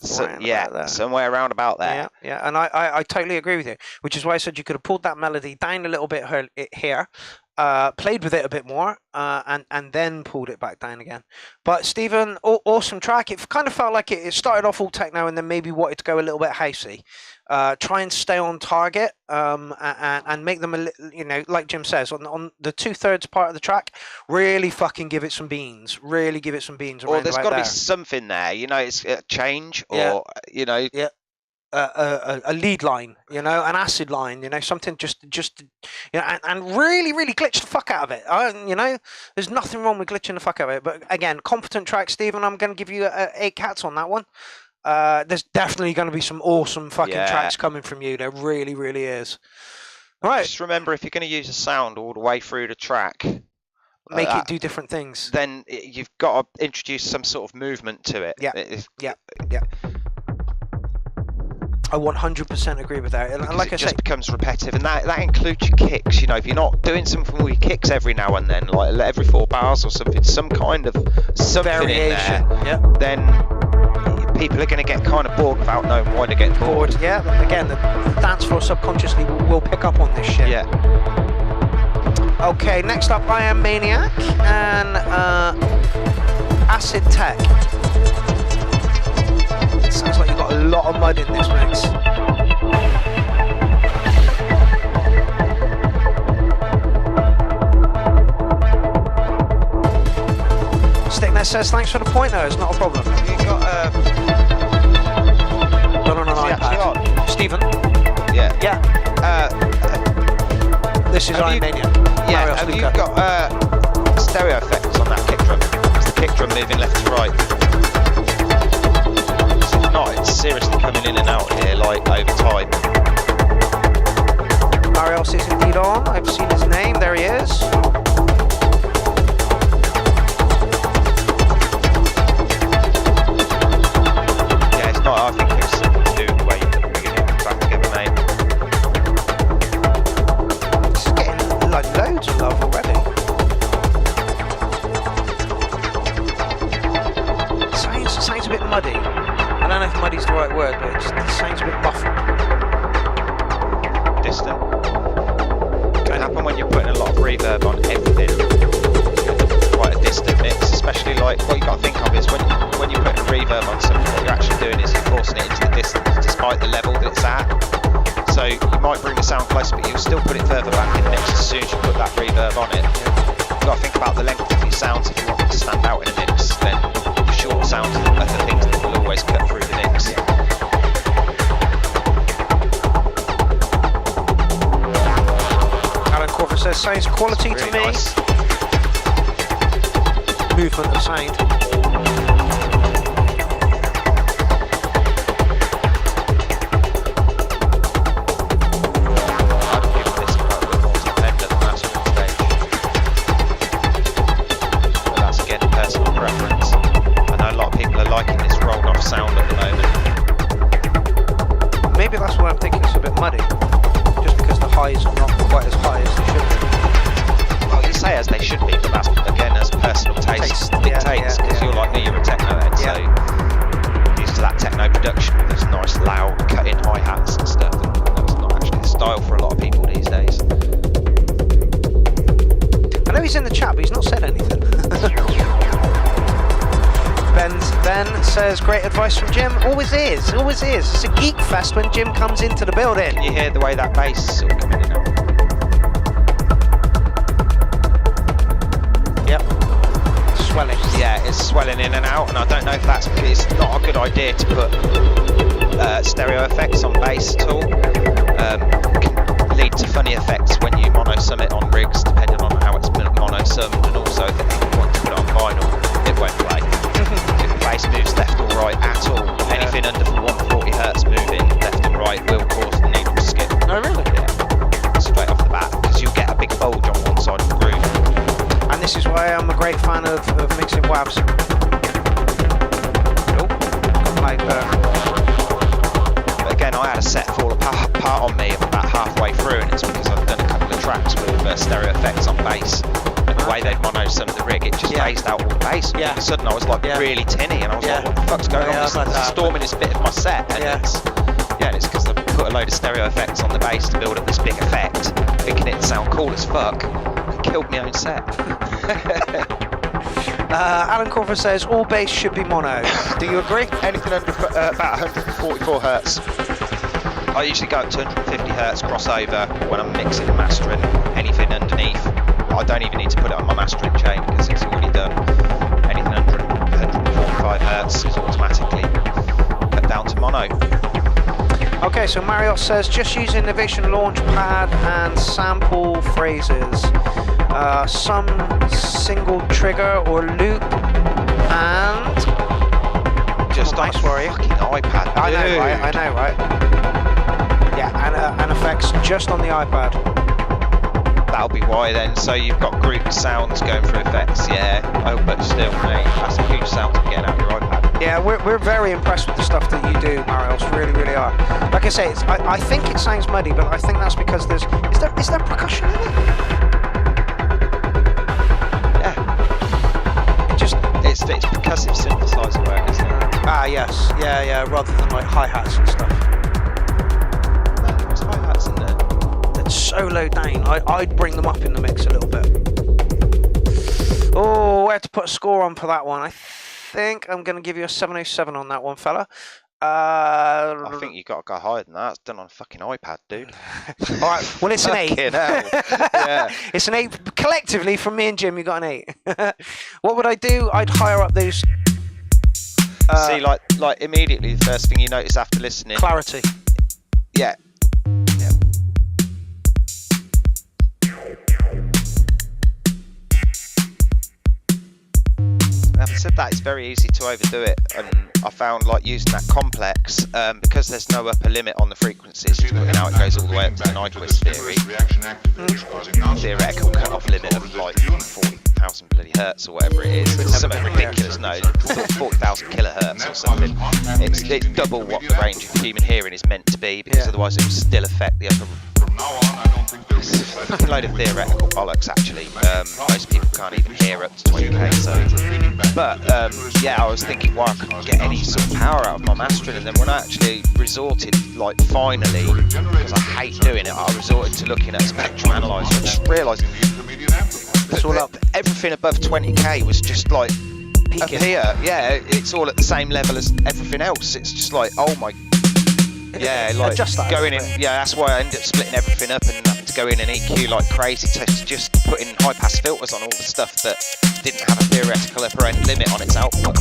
somewhere around about there. Yeah, and I totally agree with you. Which is why I said you could have pulled that melody down a little bit here. Played with it a bit more and then pulled it back down again. But Stephen, awesome track. It kind of felt like it started off all techno and then maybe wanted to go a little bit housey. Try and stay on target and make them like Jim says on the 2/3 part of the track, really fucking give it some beans. Really give it some beans. Or there's got to be something there, it's a change or a lead line, an acid line, something just and really glitch the fuck out of it. There's nothing wrong with glitching the fuck out of it. But again, competent track, Stephen. I'm going to give you 8 cats on that one. There's definitely going to be some awesome fucking tracks coming from you. There really is. All right. Just remember, if you're going to use a sound all the way through the track, make it do different things. Then you've got to introduce some sort of movement to it. Yeah. I 100% agree with that. And like I just becomes repetitive, and that includes your kicks. If you're not doing something with your kicks every now and then, like every 4 bars or something, some kind of something variation in there, then people are going to get kind of bored without knowing why they're getting bored. Yeah, again, the dance floor subconsciously will pick up on this shit. Yeah. Okay, next up I Am Maniac and Acid Tech. Sounds like you've got a lot of mud in this mix. Sticknet says thanks for the pointer, it's not a problem. Have you got done on an iPad. Stephen? Yeah. This is Iron Mania. Yeah, have you got stereo effects on that kick drum? It's the kick drum moving left to right. It's seriously coming in and out here, like, over time. Marios is indeed on. I've seen his name. There he is. Yeah, it's not. I think it's something to do with the way you put the beginning back together, mate. It's getting, like, loads of love already. Sounds a bit muddy. I don't know if muddy's the right word, but it sounds a bit muffled. Distant. It can happen when you're putting a lot of reverb on everything. Quite a distant mix, especially like what you got to think of is when you're putting reverb on something, what you're actually doing is you're forcing it into the distance despite the level that it's at. So you might bring the sound closer, but you'll still put it further back in the mix as soon as you put that reverb on it. You've got to think about the length of your sounds if you want them to stand out in a mix. Then the short sounds are the things that will always cut through the mix. Alan Crawford says, sounds quality Really to me. nice. Movement of sound. Maybe that's why I'm thinking it's a bit muddy, just because the highs are not quite as high as they should be. Well, you say as they should be, but that's again as personal taste dictates. Because you're like me, you're a techno head, so used to that techno production with those nice, loud, cut-in hi-hats and stuff. And that's not actually the style for a lot of people these days. I know he's in the chat, but he's not said anything. Ben says, great advice from Jim. Always is, always is. It's a geek fest when Jim comes into the building. Can you hear the way that bass is sort of coming in and out? Yep. Swelling. Yeah, it's swelling in and out, and I don't know if that's because it's not a good idea to put stereo effects on bass at all. Can lead to funny effects when you mono-sum it on rigs, depending on how it's mono-summed, and also if you want to put it on vinyl, it won't play. If the bass moves left or right at all, anything under 140 Hz moving left and right will cause the needle to skip. Oh, really? Yeah, straight off the bat, because you'll get a big bulge on one side of the groove. And this is why I'm a great fan of mixing WAVs. But again, I had a set fall apart on me about halfway through, and it's because I've done a couple of tracks with stereo effects on bass. And the way they'd mono-summed the rig, it just phased out all the bass. And all of a sudden I was like really tinny, and I was like, what the fuck's going on? There's a storm in this bit of my set. And it's because I put a load of stereo effects on the bass to build up this big effect, thinking it'd sound cool as fuck. It killed my own set. Alan Crawford says, all bass should be mono. Do you agree? Anything under about 144 Hz. I usually go up to 150 Hz crossover when I'm mixing and mastering. Anything underneath, I don't even need to put it on my mastering chain because it's already done. Anything under 145 Hz is automatically cut down to mono. Okay, so Marriott says, just using the Vision Launchpad and sample phrases. Some single trigger or loop and just nice warrior. Fucking iPad. I know, right? Yeah, and effects just on the iPad. That'll be why then. So you've got group sounds going through effects, oh, but still, mate, that's a huge sound to be getting out your iPad. Yeah, we're very impressed with the stuff that you do, Marios. Really, really are. Like I say, I think it sounds muddy, but I think that's because is there percussion in it? It's percussive synthesizer work, isn't it? Ah, yes. Yeah, rather than like hi-hats and stuff. No, there's hi-hats in there. They're so low down. I'd bring them up in the mix a little bit. Oh, I had to put a score on for that one. I think I'm going to give you a 707 on that one, fella. I think you got to go higher than that. It's done on a fucking iPad, dude. All right, well, it's an 8. Fucking hell. Yeah. It's an 8. Collectively, from me and Jim, you got an 8. What would I do? I'd hire up those... See, like immediately, the first thing you notice after listening... Clarity. Yeah. Having said that, it's very easy to overdo it, and I found like using that complex because there's no upper limit on the frequencies. Just putting out, it goes all the way up to the Nyquist theory. Theoretical cut-off limit of like 40,000 bloody hertz or whatever it is. It's something ridiculous. No, 40,000 kilohertz or something. It's double what the range of human hearing is meant to be, because otherwise it will still affect the upper. It's a load of theoretical bollocks, actually. Most people can't even hear up to 20k, so... But, I was thinking, I couldn't get any sort of power out of my mastering, and then when I actually resorted, like, finally, because I hate doing it, I resorted to looking at a spectrum analyzer, and just realised it's all up. Everything above 20k was just, like, peaking. Up here, it's all at the same level as everything else. It's just like, oh my... Yeah, like Adjust that a going in. little bit. Yeah, that's why I ended up splitting everything up and having to go in and EQ like crazy to just put in high pass filters on all the stuff that didn't have a theoretical upper end limit on its output.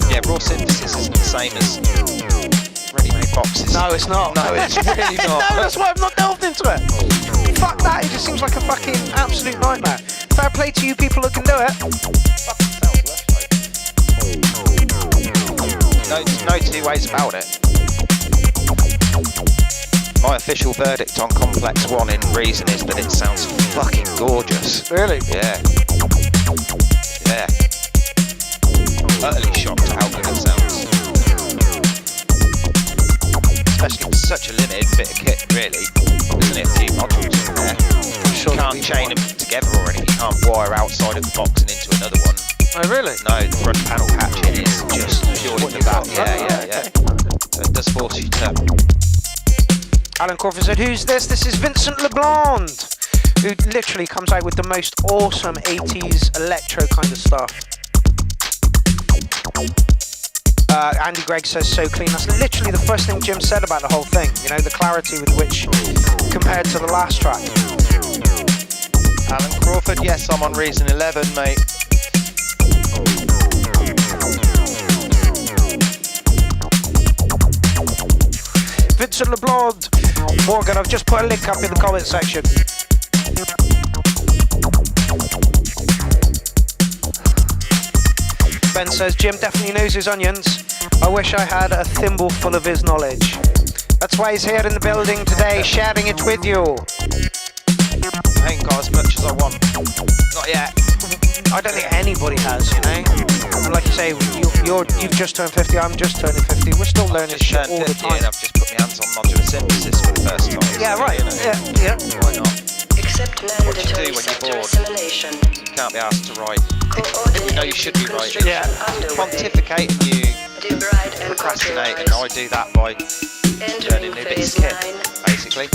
Yeah, raw synthesis isn't the same as ready-made boxes. No, it's not. No, it's really not. No, that's why I've not delved into it. Fuck that, it just seems like a fucking absolute nightmare. Fair play to you people who can do it. No two ways about it. My official verdict on Complex 1 in Reason is that it sounds fucking gorgeous. Really? Yeah. Yeah. Utterly shocked at how good it sounds. Especially with such a limited bit of kit, really. There's only a few modules in there. You can't chain them together or anything. You can't wire outside of the box and into another one. Oh, really? No, the front panel patching is just purely for that. Yeah. So it does force you to. Alan Crawford said, who's this? This is Vincent LeBlanc, who literally comes out with the most awesome 80s electro kind of stuff. Andy Gregg says, so clean. That's literally the first thing Jim said about the whole thing. You know, the clarity with which, compared to the last track. Alan Crawford, yes, I'm on Reason 11, mate. Vincent LeBlanc. Morgan, I've just put a link up in the comment section. Ben says, Jim definitely knows his onions. I wish I had a thimble full of his knowledge. That's why he's here in the building today, sharing it with you. I ain't got as much as I want. Not yet. I don't think anybody has, you know. And like you say, you've just turned 50, I'm just turning 50. We're still learning shit all the time. And I've just put my hands on modular synthesis for the first time. Yeah, right. You know, Yeah. why not? Except mandatory sector assimilation. You can't be asked to write. You know you should be writing. Yeah. Pontificate and you procrastinate, and I do that by learning new bits of kit, basically.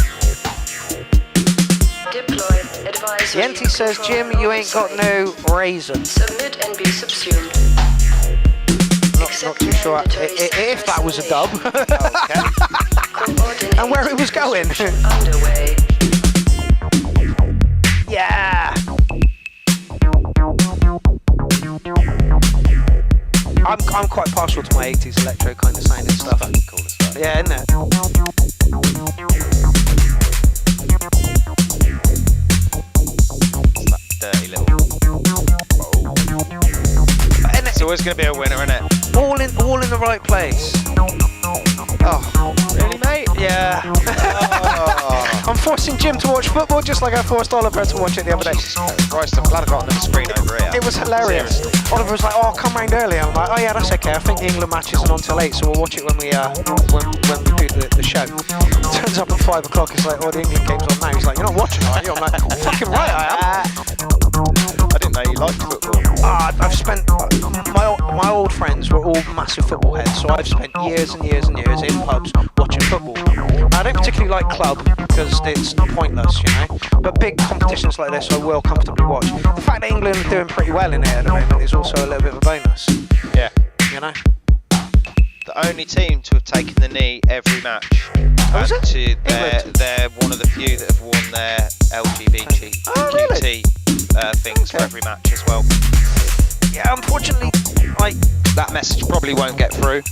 Deploy advisory. Yenti says, Jim, you ain't got no raisin. Submit and be subsumed. Not too sure if that was a dub. Okay. And where it was going. Underway. Yeah. I'm quite partial to my 80s electro kind of sounding stuff. Cool as fuck. Yeah, isn't it? It's that dirty little. And It's always going to be a winner, isn't it? all in the right place. Oh, really, mate? Yeah. Oh. I'm forcing Jim to watch football just like I forced Oliver to watch it the other day. Christ, I'm glad I got another screen over here. It was hilarious. Seriously. Oliver was like, "Oh, come round early." I'm like, "Oh yeah, that's okay. I think the England match isn't on till 8, so we'll watch it when we when we do the show." Turns up at 5 o'clock. It's like, "Oh, the England game's on now." He's like, "You're not watching, are you?" I'm like, "Fucking right, I am." I didn't know you liked football. I've spent my old friends were all massive football heads, so I've spent years and years and years in pubs watching football. I don't particularly like club because it's pointless, you know. But big competitions like this, I will comfortably watch. The fact that England are doing pretty well in it at the moment is also a little bit of a bonus, Yeah. you know. The only team to have taken the knee every match. Oh, is it? They're one of the few that have worn their LGBT really? things for every match as well. Yeah, unfortunately, like, That message probably won't get through.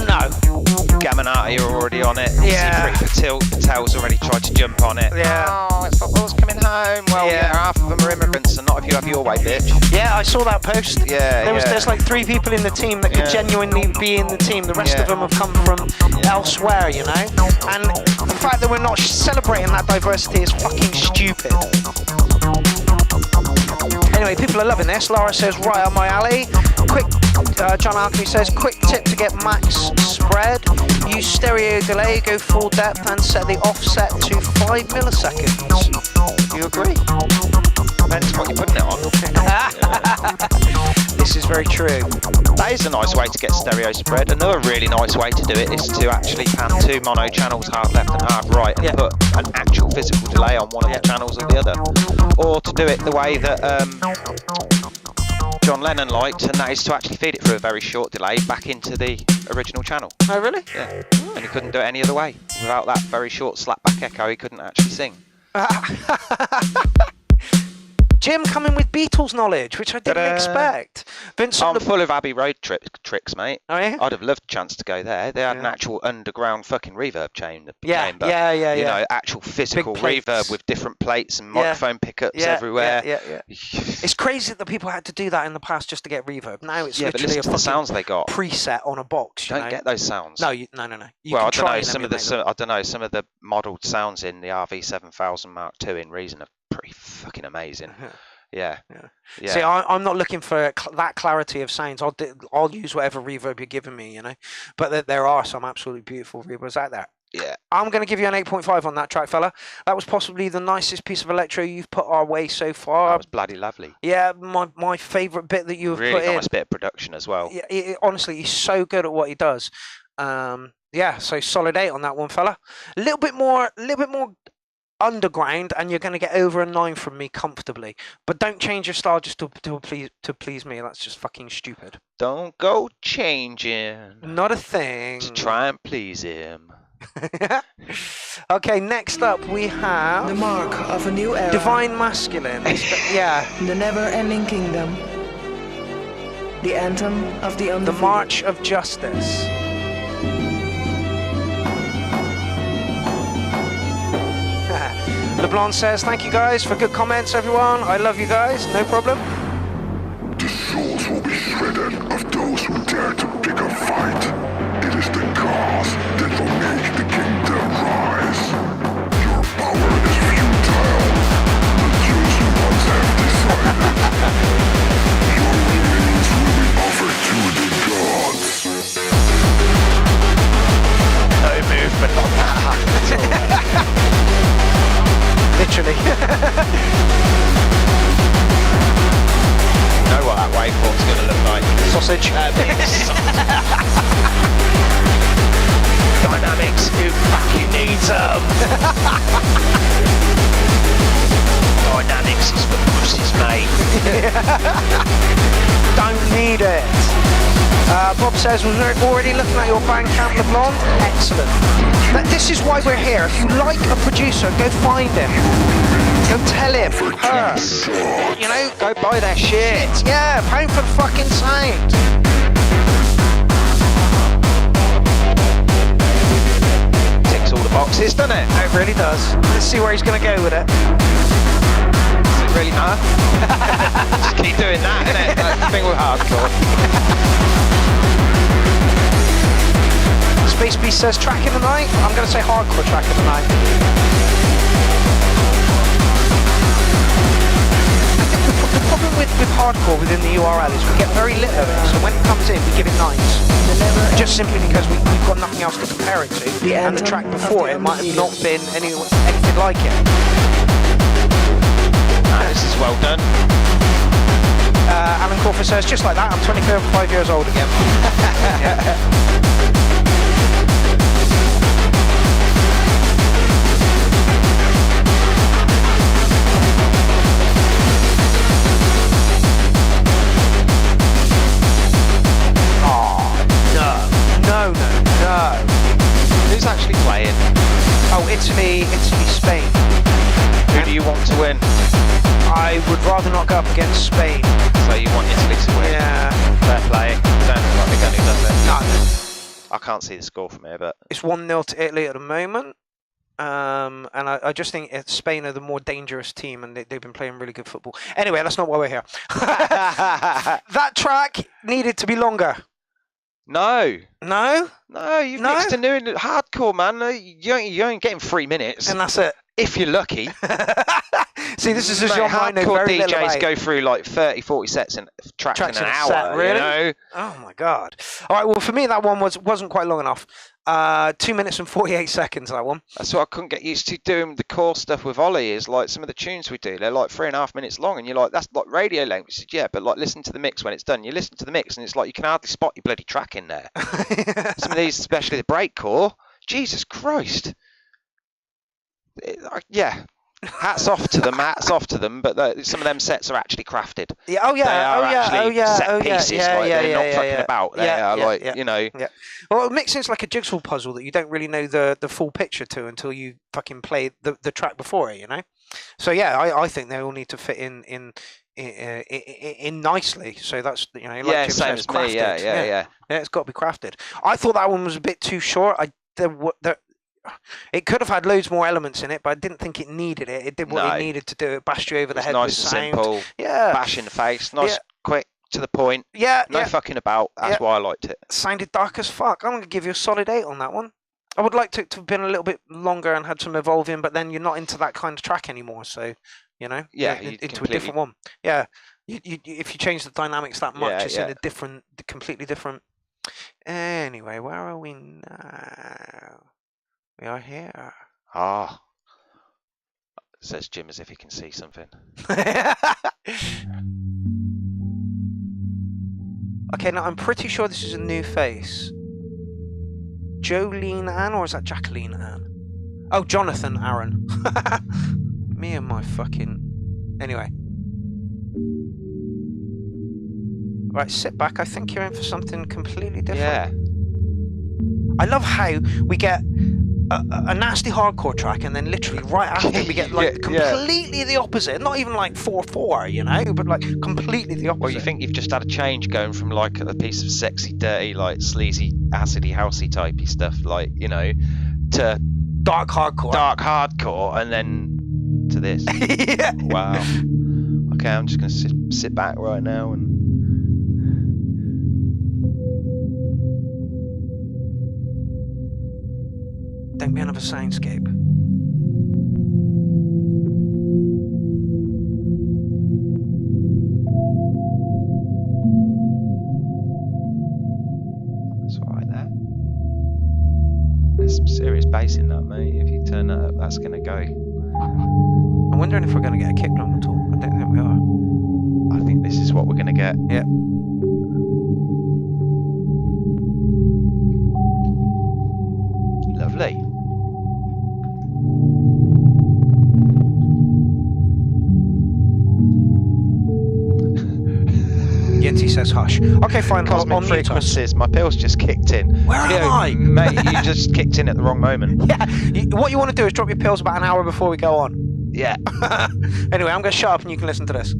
no. Gaminati are already on it. Yeah. Patel's already tried to jump on it. Yeah. Oh, it's football's coming home. Well, Yeah. yeah, half of them are immigrants, and not if you have your way, bitch. Yeah, I saw that post. Yeah, There's like 3 people in the team that could Yeah. genuinely be in the team. The rest Yeah. of them have come from elsewhere, you know? And the fact that we're not celebrating that diversity is fucking stupid. Anyway, people are loving this. Laura says, right on my alley. Quick, John Alchemy says, quick tip to get max spread. Use stereo delay, go full depth and set the offset to 5 milliseconds. Do you agree? Depends what you're putting it on. This is very true. That is a nice way to get stereo spread. Another really nice way to do it is to actually pan 2 mono channels, half left and half right, and put an actual physical delay on one of the channels or the other. Or to do it the way that John Lennon liked, and that is to actually feed it through a very short delay back into the original channel. Oh, really? Yeah. And he couldn't do it any other way. Without that very short slapback echo, he couldn't actually sing. Jim coming with Beatles knowledge, which I didn't expect. Vincent, I'm full of Abbey Road tricks, mate. Oh, yeah? I'd have loved a chance to go there. They had an actual underground fucking reverb chamber. Yeah. You know, actual physical reverb with different plates and microphone pickups everywhere. Yeah. It's crazy that people had to do that in the past just to get reverb. Now it's but literally listen a to the sounds they got. preset on a box. You don't get those sounds. No, no. Well, I don't know. Some of the modelled sounds in the RV7000 Mark II in Reason are pretty fucking amazing. Yeah. See, I'm not looking for that clarity of sounds. I'll use whatever reverb you're giving me, you know. But there are some absolutely beautiful reverbs out there. Yeah. I'm going to give you an 8.5 on that track, fella. That was possibly the nicest piece of electro you've put our way so far. That was bloody lovely. Yeah, my favourite bit that you've really put in. Really nice bit of production as well. Yeah, honestly, he's so good at what he does. Yeah, so solid 8 on that one, fella. A little bit more underground, and you're going to get over a 9 from me comfortably. But don't change your style just to please me. That's just fucking stupid. Don't go changing. Not a thing. To try and please him. Okay, next up we have the mark of a new era. Divine Masculine. Yeah. The never-ending kingdom. The anthem of the undefeated. The March of Justice. LeBlanc says, thank you guys for good comments, everyone. I love you guys, no problem. The souls will be shredded of those who dare to pick a fight. It is the cause that will make the kingdom rise. Your power is futile. The chosen ones have decided. Your remains will be offered to the gods. No movement on that. Literally. You know what that waveform's going to look like? Sausage. Dynamics, who fucking needs them? Dynamics is for pussies, mate. Don't need it. Bob says, we're already looking at your Bandcamp, LeBlanc. Excellent. But this is why we're here. If you like a producer, go find him. Go tell him. Her. You know, Go buy their shit. yeah, pound for the fucking sound. Ticks all the boxes, doesn't it? It really does. Let's see where he's going to go with it. Is it really not? Just keep doing that, innit? That thing with hardcore. Space Beast says track of the night. I'm going to say hardcore track of the night. The problem with hardcore within the URL is we get very little of it. So when it comes in, we give it 9s. Just simply because we've got nothing else to compare it to. And the track before it might have not been anything like it. This is well done. Alan Crawford says, just like that, I'm 25 years old again. No. Who's actually playing? Oh, Italy, Spain. Who do you want to win? I would rather not go up against Spain. So you want Italy to win? Yeah. Fair play. Don't look like they're going to, does it? No. I can't see the score from here, but... It's 1-0 to Italy at the moment. And I just think Spain are the more dangerous team, and they've been playing really good football. Anyway, that's not why we're here. That track needed to be longer. No, you've No? mixed a new and hardcore, man. You ain't getting 3 minutes. And that's it. If you're lucky. See, this is a genre I know hardcore very little DJs about. go through like 30, 40 sets and tracks in an a hour. set, really? You know? Oh my god! All right, well for me that one wasn't quite long enough. 2 minutes and 48 seconds. That one. That's what I couldn't get used to doing the core stuff with Ollie. Is like some of the tunes we do, they're like 3.5 minutes long, and you're like, that's like radio length. Said, yeah, but like listen to the mix when it's done. You listen to the mix, and it's like you can hardly spot your bloody track in there. Some of these, especially the breakcore. Jesus Christ. Yeah. Hats off to them, hats off to them. But some of them sets are actually crafted. Yeah. Oh yeah. They are actually set yeah. pieces. Yeah, like yeah, they're yeah, not yeah, fucking yeah. about. They Yeah, are yeah, like yeah. you know. Yeah. Well, mixing's like a jigsaw puzzle that you don't really know the full picture to until you fucking play the track before it. You know. So yeah, I think they all need to fit in nicely. So that's like Yeah, Jim same says, as crafted. me. Yeah. Yeah, it's got to be crafted. I thought that one was a bit too short. It could have had loads more elements in it, but I didn't think it needed it. It did what No. it needed to do. It bashed you over the It's head nice with and sound. simple. Yeah. Bash in the face. Nice, Yeah. quick, to the point. Yeah. No fucking about. That's why I liked it. Sounded dark as fuck. I'm going to give you a solid 8 on that one. I would like to have been a little bit longer and had some evolving, but then you're not into that kind of track anymore. So, Yeah, into a different one. Yeah. If you change the dynamics that much, it's in a completely different. Anyway, where are we now? We are here. Ah, says Jim as if he can see something. Okay, now I'm pretty sure this is a new face. Jolene Ann, or is that Jacqueline Ann? Oh, Jonathan Aaron. Me and my fucking... Anyway. Right, sit back. I think you're in for something completely different. Yeah. I love how we get a nasty hardcore track, and then literally right after we get like completely the opposite. Not even like 4/4, you know, but like completely the opposite. Well, you think you've just had a change going from like a piece of sexy, dirty, like sleazy, acidy, housey typey stuff, like you know, to dark hardcore, and then to this. Yeah. Wow. Okay, I'm just gonna sit back right now and. Don't be another soundscape. That's alright there. There's some serious bass in that, mate. If you turn that up, that's gonna go. I'm wondering if we're gonna get a kick drum at all. I don't think we are. I think this is what we're gonna get. Yeah. Lovely. Yinty says hush. Okay, fine. Cosmic frequencies. My pill's just kicked in. Where am I? Mate, you just kicked in at the wrong moment. Yeah. What you want to do is drop your pills about an hour before we go on. Yeah. Anyway, I'm going to shut up and you can listen to this.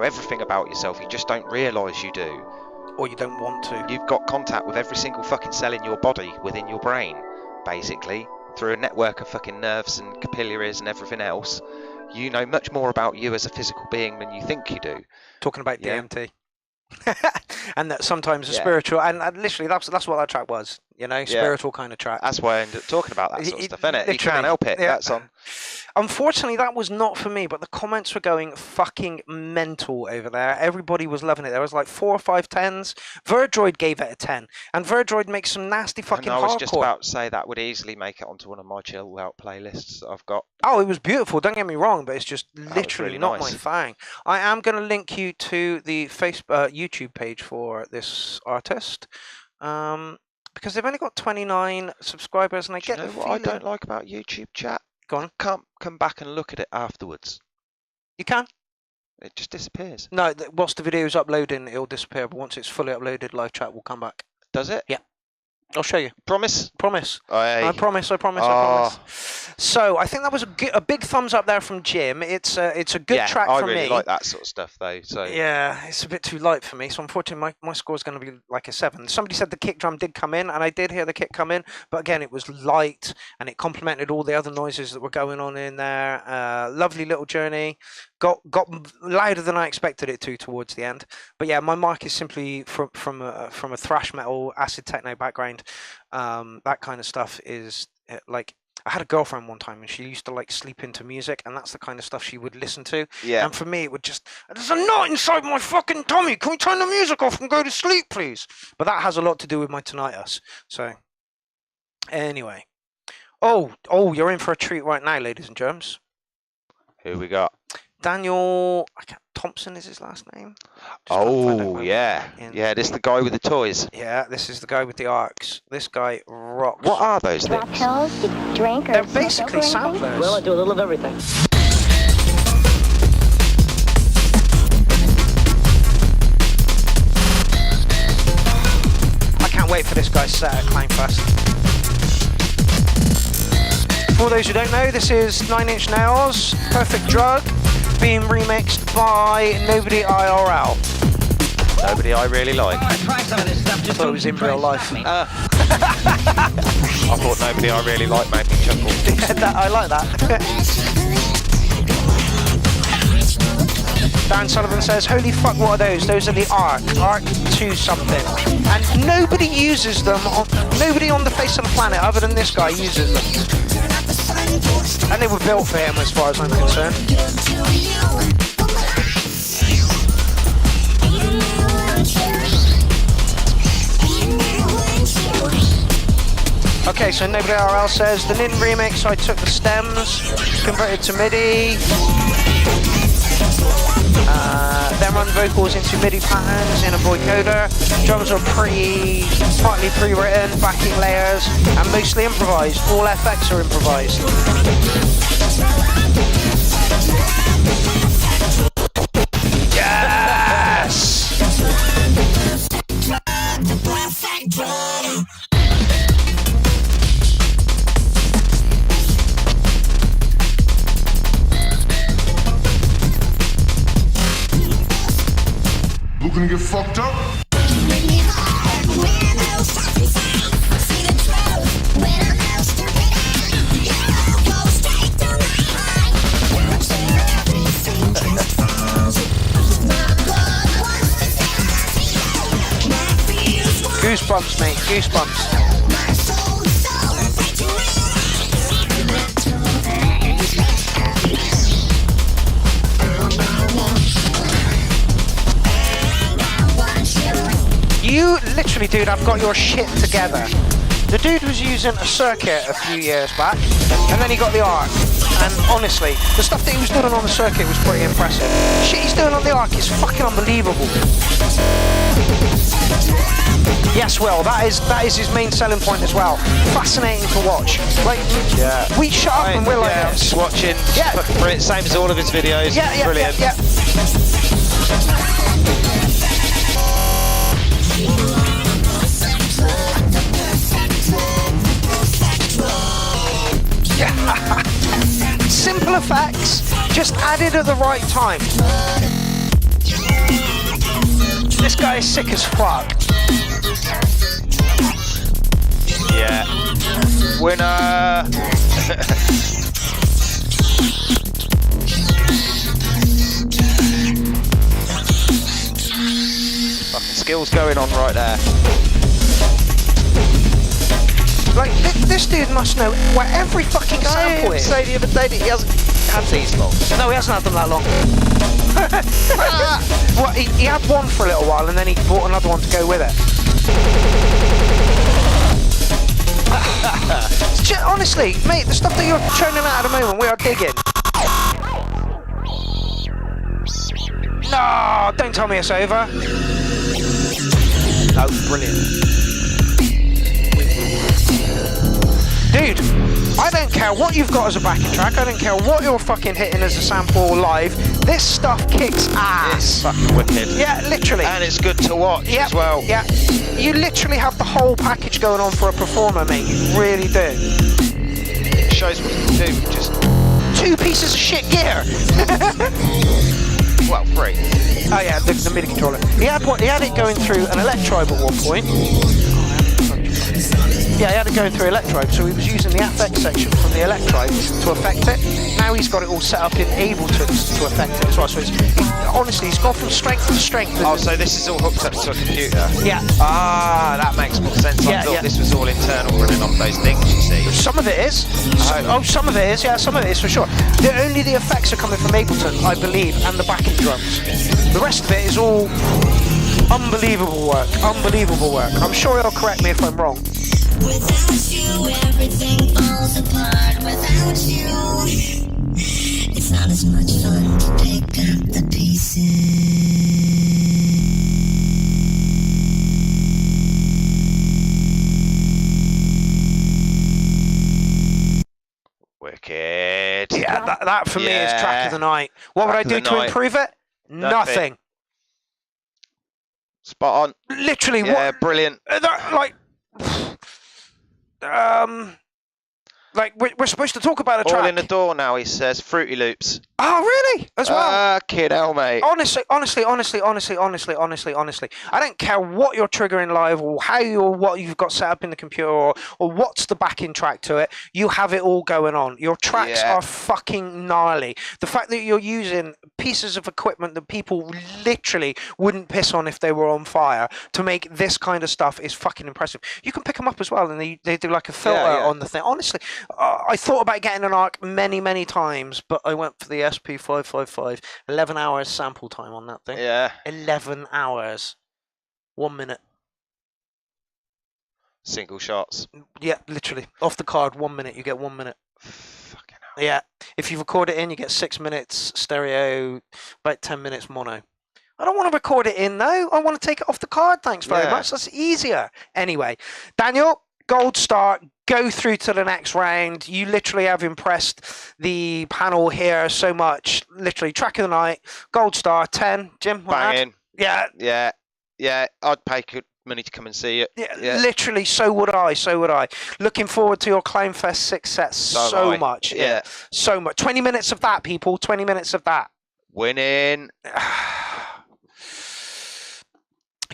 know everything about yourself. You just don't realise you do. Or you don't want to. You've got contact with every single fucking cell in your body, within your brain, basically, through a network of fucking nerves and capillaries and everything else. You know much more about you as a physical being than you think you do. Talking about DMT. And that sometimes a spiritual, and literally that's what that track was, you know, spiritual kind of track. That's why I ended up talking about that sort of stuff, innit? You can't help it. Yeah. That's on. Unfortunately, that was not for me, but the comments were going fucking mental over there. Everybody was loving it. There was like 4 or 5 10s. Verdroid gave it a 10, and Verdroid makes some nasty fucking hardcore. I was just about to say that would easily make it onto one of my chill out playlists that I've got. Oh, it was beautiful. Don't get me wrong, but it's just literally really not nice. my thing. I am going to link you to the YouTube page for this artist. Because they've only got 29 subscribers, and I get you know the what feeling... I don't like about YouTube chat? Go on. Can't come back and look at it afterwards. You can? It just disappears. No, whilst the video is uploading, it'll disappear, but once it's fully uploaded, live chat will come back. Does it? Yeah. I'll show you. Promise? Promise. Aye. I promise. I promise. So I think that was a big thumbs up there from Jim. It's a good track for me. I really like that sort of stuff though. So yeah, it's a bit too light for me. So unfortunately, my score is going to be like a 7. Somebody said the kick drum did come in, and I did hear the kick come in, but again, it was light and it complemented all the other noises that were going on in there. Lovely little journey. Got louder than I expected it to towards the end. But yeah, my mark is simply from a thrash metal, acid techno background. That kind of stuff is like, I had a girlfriend one time and she used to like sleep into music, and that's the kind of stuff she would listen to. Yeah. And for me, it would just, there's a knot inside my fucking tummy. Can we turn the music off and go to sleep, please? But that has a lot to do with my tinnitus. So anyway. Oh, you're in for a treat right now, ladies and germs. Who we got? Daniel Thompson is his last name. Oh, yeah. Yeah, this is the guy with the toys. Yeah, this is the guy with the arcs. This guy rocks. What are those Rock things? pills? Did you drink or They're smoke basically or anything? samplers. Well, I do a little of everything. I can't wait for this guy's set at Clown Fest. For those who don't know, this is 9 Inch Nails, Perfect Drug, being remixed by Nobody IRL. Nobody I really like. I try some of this stuff I just thought it was in real life. I thought Nobody I really like made me chuckle. I like that. Dan Sullivan says, holy fuck, what are those? Those are the Arc 2 something. And nobody uses them, nobody on the face of the planet other than this guy uses them. And they were built for him as far as I'm concerned. Okay, so Nobody RL says, the Nin remix, I took the stems, converted to MIDI, then run vocals into MIDI patterns in a vocoder. Drums are partly pre-written, backing layers, and mostly improvised. All effects are improvised. Yes! Looking to get fucked up? Goosebumps, mate, goosebumps. You literally, dude, I've got your shit together. The dude was using a circuit a few years back, and then he got the Arc. And honestly, the stuff that he was doing on the circuit was pretty impressive. Shit he's doing on the Arc is fucking unbelievable. Yes, Will, that is his main selling point as well. Fascinating to watch. Like, we shut up and we're like this. Just watching. Yeah. Fucking brilliant. Same as all of his videos. Yeah, Brilliant. Yeah. Simple effects, just added at the right time. is sick as fuck. Yeah. Winner. Fucking skills going on right there. Like, this dude must know where every fucking sample is. Say the other day that he hasn't had these long. No, he hasn't had them that long. Well, he had one for a little while and then he bought another one to go with it. Honestly, mate, the stuff that you're churning out at the moment, we are digging. No, don't tell me it's over. Oh, brilliant. Dude, I don't care what you've got as a backing track, I don't care what you're fucking hitting as a sample live, this stuff kicks ass. It's fucking wicked. Yeah, literally. And it's good to watch as well. Yeah, you literally have the whole package going on for a performer, mate, you really do. It shows what you can do with just 2 pieces of shit gear. well, 3. Oh yeah, the MIDI controller. He had it going through an electrode at one point. Yeah, he had it going through electrode, so he was using the FX section from the electrode to affect it. Now he's got it all set up in Ableton to affect it as well. So honestly, he's gone from strength to strength. Oh, so this is all hooked up to a computer? Yeah. Ah, that makes more sense. I thought this was all internal running off those things, you see. Some of it is. Some of it is, yeah, some of it is for sure. Only the effects are coming from Ableton, I believe, and the backing drums. The rest of it is all unbelievable work, unbelievable work. I'm sure he'll correct me if I'm wrong. Without you, everything falls apart. Without you, it's not as much fun to pick up the pieces. Wicked. Yeah, that for me is track of the night. What would I do to improve it? Nothing. Spot on. Literally, yeah, what? Brilliant. Like we're supposed to talk about a track. All in the door now, he says. Fruity Loops. Oh, really? As well? Kid hell, mate. Honestly. I don't care what you're triggering live or what you've got set up in the computer or what's the backing track to it. You have it all going on. Your tracks are fucking gnarly. The fact that you're using pieces of equipment that people literally wouldn't piss on if they were on fire to make this kind of stuff is fucking impressive. You can pick them up as well and they do like a filter on the thing. Honestly, I thought about getting an ARC many times, but I went for the SP555. 11 hours sample time on that thing. Yeah. 11 hours. 1 minute. Single shots. Yeah, literally. Off the card, 1 minute. You get 1 minute. Fucking hell. Yeah. If you record it in, you get 6 minutes stereo, about 10 minutes mono. I don't want to record it in, though. I want to take it off the card, thanks very much. That's easier. Anyway, Daniel, gold star. Go through to the next round. You literally have impressed the panel here so much. Literally, track of the night, gold star, 10. Jim, banging. Yeah. I'd pay good money to come and see it. Yeah, literally, so would I. Looking forward to your Clownfest 6 sets so much. Yeah, so much. 20 minutes of that, people. 20 minutes of that. Winning.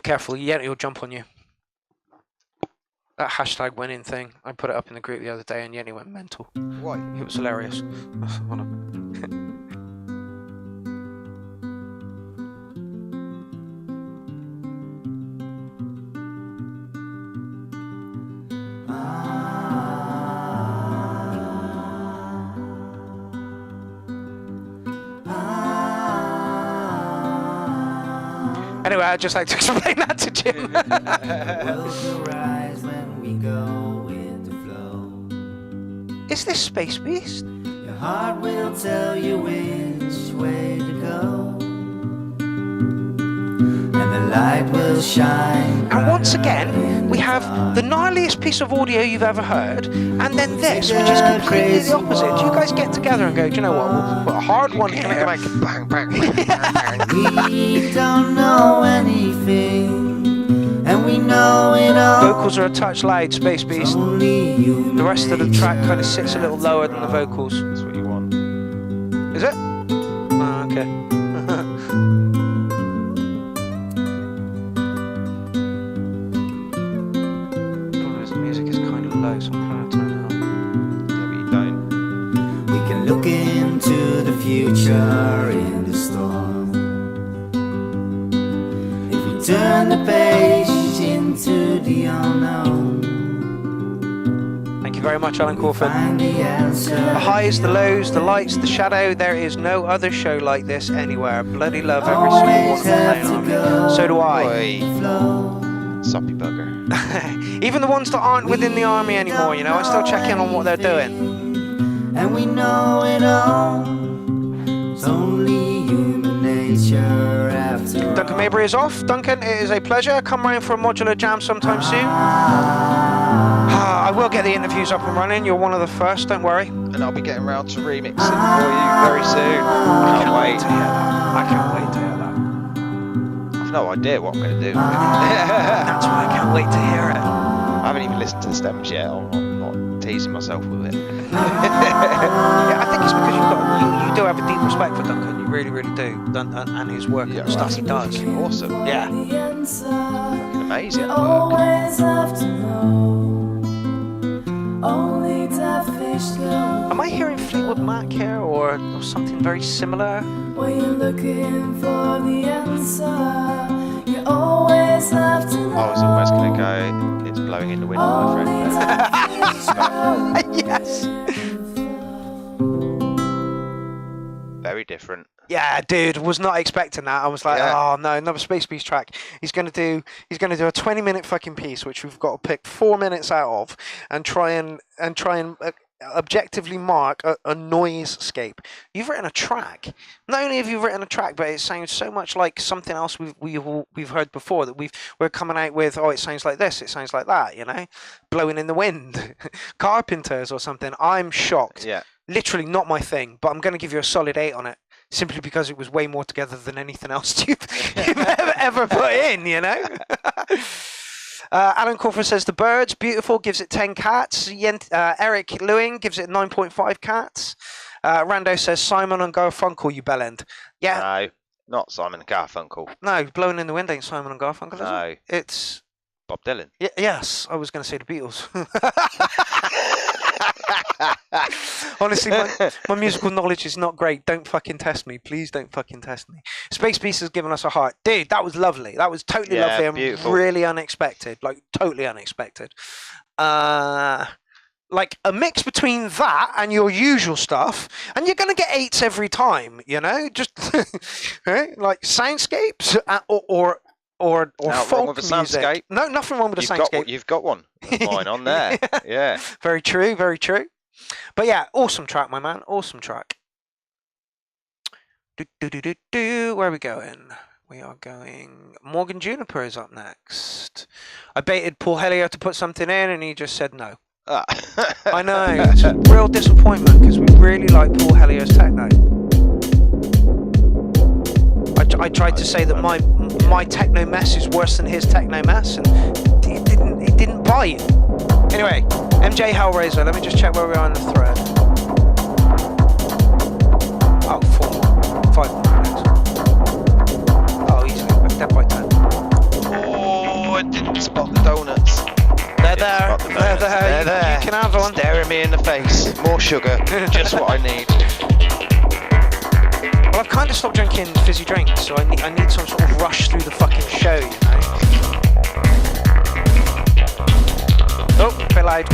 Careful, he'll jump on you. That hashtag winning thing, I put it up in the group the other day and Yenny went mental. Why? It was hilarious. Hold on. Anyway, I'd just like to explain that to Jim. Is this Space Beast? Your heart will tell you which way to go, and the light will shine. And once again, we have the gnarliest piece of audio you've ever heard, and then this, which is completely the opposite. You guys get together and go, do you know what? We'll put a hard one here. Make it bang, bang, bang. We don't know anything, and we know it all. Vocals are a touch loud, Space Beast. The rest of the track kind of sits a little lower than the vocals. That's what you want. Is it? Oh, okay. turn the page into the unknown. Thank you very much, Alan Crawford. Find the answer. The highs, the lows, the lights, the shadow. There is no other show like this anywhere. Bloody love every single one of the Clown Army. So do I. Soppy bugger. Even the ones that aren't within the army anymore, you know, I still check in on what they're doing. And we know it all. It's only human nature after all. Duncan Mabry is off. Duncan, it is a pleasure. Come round for a modular jam sometime soon. I will get the interviews up and running. You're one of the first, don't worry. And I'll be getting round to remixing for you very soon. Can't wait. To hear that. I can't wait to hear that. I've no idea what I'm going to do. That's why I can't wait to hear it. I haven't even listened to the stems yet. I'm not teasing myself with it. Yeah, I think it's because you do have a deep respect for Duncan. You really, really do. And his work and the stuff he does. Awesome. Yeah. Amazing work. Am I hearing Fleetwood Mac here or something very similar? When you're looking for the answer, you always have to know. I was almost going to go, it's blowing in the wind, my friend. Yes. Very different. Yeah, dude, was not expecting that. I was like, oh no, another Space Beast track. He's gonna do a 20-minute fucking piece, which we've got to pick 4 minutes out of, and try and objectively mark a noisescape. You've written a track. Not only have you written a track, but it sounds so much like something else we've heard before, that we're coming out with. Oh, it sounds like this. It sounds like that. You know, blowing in the wind, Carpenters or something. I'm shocked. Yeah. Literally not my thing, but I'm going to give you a solid 8 on it. Simply because it was way more together than anything else you've ever put in, you know? Alan Crawford says The Birds, beautiful, gives it 10 cats. Eric Lewing gives it 9.5 cats. Rando says Simon and Garfunkel, you bellend. Yeah. No, not Simon and Garfunkel. No, Blowing in the Wind ain't Simon and Garfunkel, is No. it? It's Bob Dylan. Yes, I was going to say the Beatles. Honestly, my musical knowledge is not great. Don't fucking test me. Please don't fucking test me. Space Beast has given us a heart. Dude, that was lovely. That was totally lovely and beautiful. Really unexpected. Like, totally unexpected. Like, a mix between that and your usual stuff, and you're going to get 8s every time, you know? Just, right? Like, soundscapes or folk with a music. soundscape? No, nothing wrong with a soundscape. You've got one. Mine on there. Yeah. Very true, very true. But yeah, awesome track, my man. Awesome track. Where are we going? We are going... Morgan Juniper is up next. I baited Paul Hellier to put something in, and he just said no. I know. It's a real disappointment, because we really like Paul Hellier's techno. I tried to say that my techno mess is worse than his techno mess, and it didn't bite. Anyway, MJ Hellraiser, let me just check where we are in the thread. Oh, 4 more. 5 more minutes. Oh, easily, but dead by 10. Oh, I didn't spot the donuts. They're there. You can have one. Staring me in the face. More sugar. Just what I need. Well, I've kind of stopped drinking fizzy drinks, so I need some sort of rush through the fucking show, you know? Oh, a bit loud.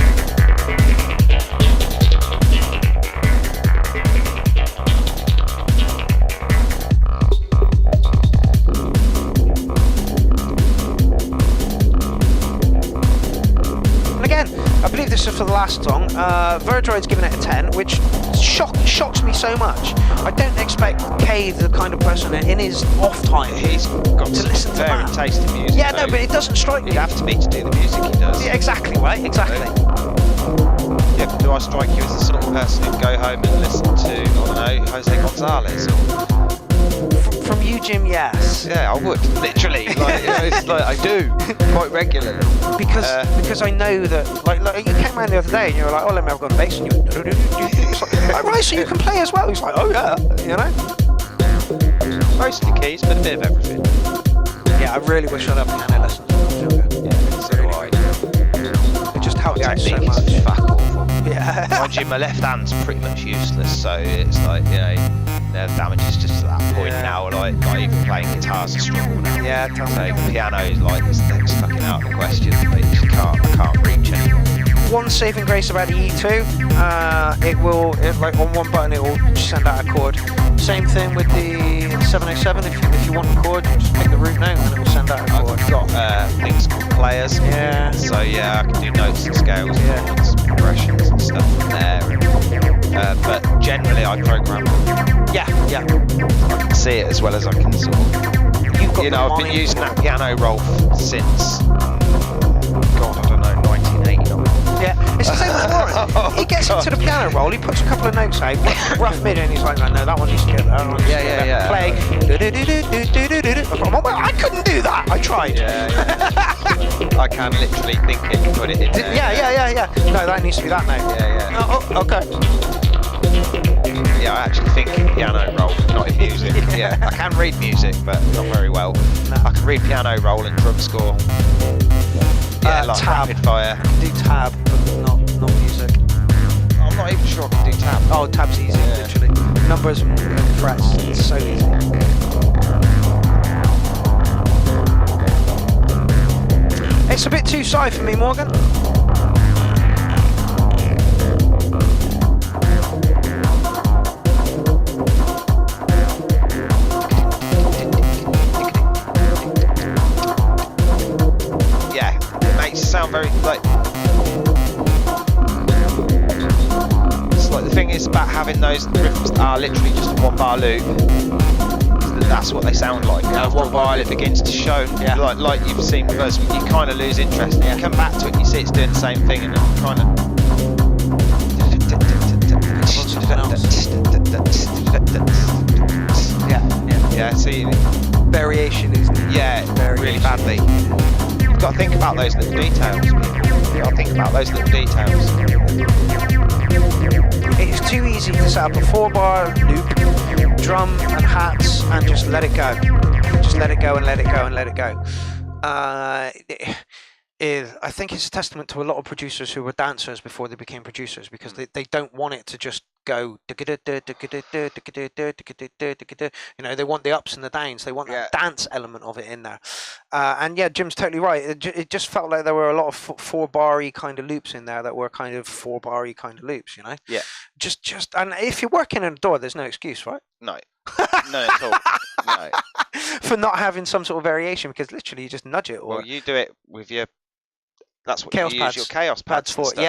And again, I believe this is for the last song. Verdroid's given it a 10, which shocks me so much. I don't expect Kay, the kind of person in his off time, he's got to listen to very that. tasty music. Yeah, no, but it doesn't strike me. You have to be to do the music he does. Yeah, exactly, right? Exactly. Yeah, do I strike you as the sort of person who'd go home and listen to, I don't know, Jose Gonzalez? From you, Jim, yes. Yeah, I would, literally. Like, you know, it's like I do, quite regularly. Because I know that, like you came around the other day and you were like, oh, let me have a go on bass, and you went, it's like, oh, right, so you can play as well. He's like, oh yeah, you know? Mostly keys, but a bit of everything. Yeah, I really wish I'd have piano lessons when I was younger. Yeah, so do I. It just helped out so technique much. is fuck awful. Yeah. Mind you, my left hand's pretty much useless, so it's like, you know, the damage is just to that point now. Like even playing guitar's a struggle now. Yeah, so piano is like it's stuck out of the question. I can't reach anymore. One saving grace about the E2, like on one button it will send out a chord. Same thing with the 707. If you want a chord, you just pick the root note and it will send out a chord. I've got things called players. Yeah. So yeah, I can do notes and scales, chords, progressions and stuff from there. But generally, I program. Yeah. I can see it as well as I can sort of. I've been using that piano roll since. God, I don't know, 1989. Yeah, it's the same with Warren. He gets into the piano roll, he puts a couple of notes out, rough mid, and he's like, no, that one needs to get that one. Yeah. Play. I couldn't do that. I tried. Yeah. I can literally think it and put it in there. Yeah. No, that needs to be that note. Yeah. Oh, okay. Yeah, I actually think in piano roll, not in music. Yeah, I can read music, but not very well. No. I can read piano roll and drum score. Yeah, like tab. rapid fire. Do tab, but not music. I'm not even sure I can do tab. Oh, tab's easy, literally. Numbers and frets, it's so easy. It's a bit too sci for me, Morgan. Sound very like it's like the thing is about having those rhythms that are literally just a 1 bar loop. That's what they sound like. After a while, it begins to show. Yeah. Like you've seen with us, you kind of lose interest. And you come back to it, and you see it's doing the same thing, and it kind of. Yeah. See, variation is really badly. Got to think about those little details. Got to think about those little details. It's too easy to set up a 4-bar loop, drum and hats, and just let it go. Just let it go and let it go and let it go. I think it's a testament to a lot of producers who were dancers before they became producers, because they don't want it to just go. They want the ups and the downs. They want that dance element of it in there. And yeah, Jim's totally right. It just felt like there were a lot of 4-bar-y kind of loops in there that were kind of 4-bar-y kind of loops, you know? Yeah. Just and if you're working in a door, there's no excuse, right? No. No, at all. No. For not having some sort of variation, because literally you just nudge it. Or well, you do it with your. That's what chaos you pads. use your chaos pads for. And stuff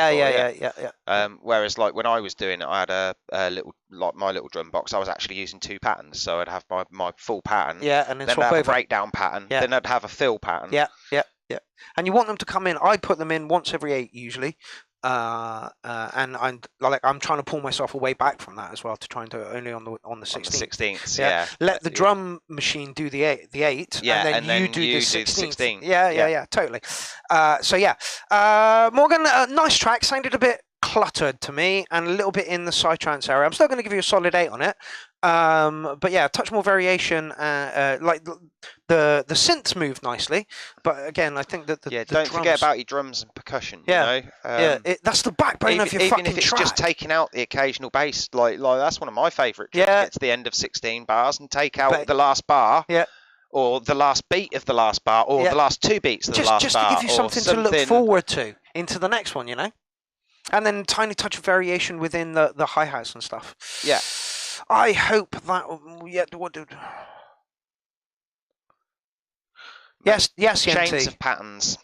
Yeah. Whereas, like when I was doing it, I had a little, like my little drum box. I was actually using 2 patterns, so I'd have my full pattern. Yeah, and then I'd have a breakdown pattern. Yeah. Then I'd have a fill pattern. Yeah. And you want them to come in. I put them in once every 8 usually. And I'm trying to pull myself away back from that as well, to try and do it only on the 16th. On the 16th, yeah. Let the drum machine do the 8, and then you do the 16th. Yeah, totally. Morgan, nice track. Sounded a bit cluttered to me, and a little bit in the psytrance area. I'm still going to give you a solid 8 on it. But yeah, a touch more variation. Like the synths move nicely, but again, I think that the don't drums... forget about your drums and percussion. Yeah, you know? That's the backbone of your fucking Even if it's track. just taking out the occasional bass, like that's one of my favourite tricks. Get to the end of 16 bars and take out the last bar. Yeah. Or the last beat of the last bar, or the last 2 beats of the last bar. Just to give you something to look forward to into the next one, you know. And then tiny touch of variation within the hi-hats and stuff. Yeah. I hope that. Yes, chains of patterns.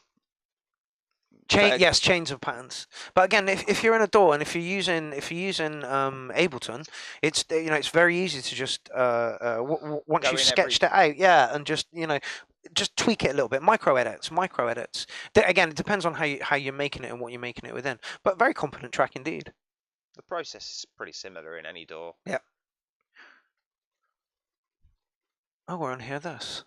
Yes, chains of patterns. But again, if you're in a DAW and if you're using Ableton, it's it's very easy to just once you've sketched it out, and just tweak it a little bit. Micro edits. Again, it depends on how you're making it and what you're making it within. But very competent track indeed. The process is pretty similar in any DAW. Yeah. Oh, we're on here. This.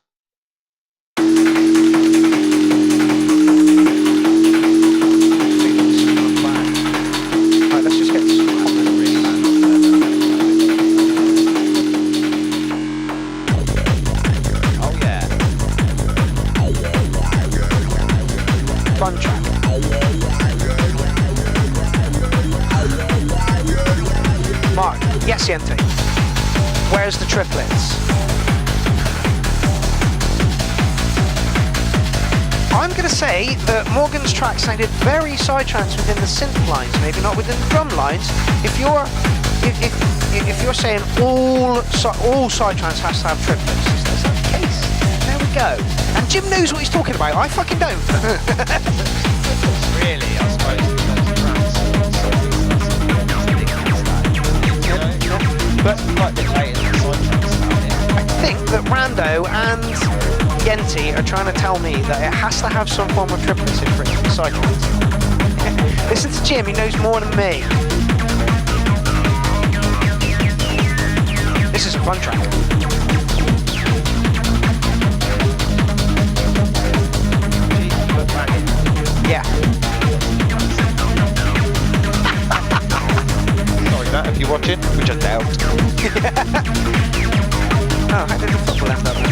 Right, let's just get this Oh yeah. fun track. Mark, yes, Yente. Where's the triplets? I'm going to say that Morgan's track sounded very psytrance within the synth lines, maybe not within the drum lines. If you're saying all psytrance has to have triplets, is that the case? There we go. And Jim knows what he's talking about. I fucking don't. Really, I suppose. But like the I think that Rando and Yenti are trying to tell me that it has to have some form of triplets in for it to be psytrance. Listen to Jim, he knows more than me. This is a fun track. Yeah. Sorry, Matt, if you're watching, which I doubt. Oh, how did the football end up there?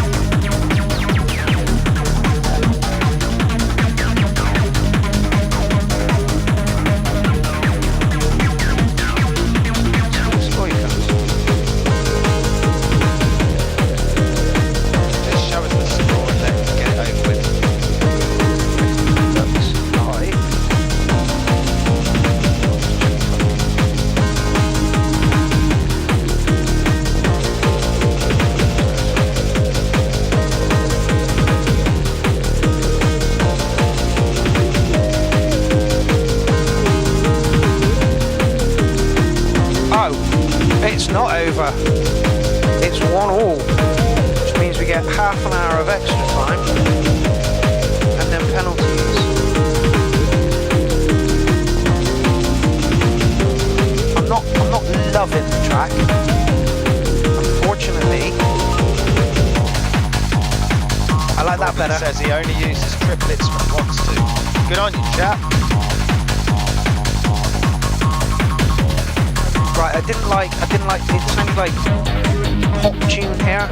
Just show us the score and let's get it over with. It's not over. It's 1-1, which means we get half an hour of extra time and then penalties. I'm not loving the track. Unfortunately, I like that better. Says he only uses triplets when he wants to. Good on you, chap. Right, I didn't like it sounded like pop tune here.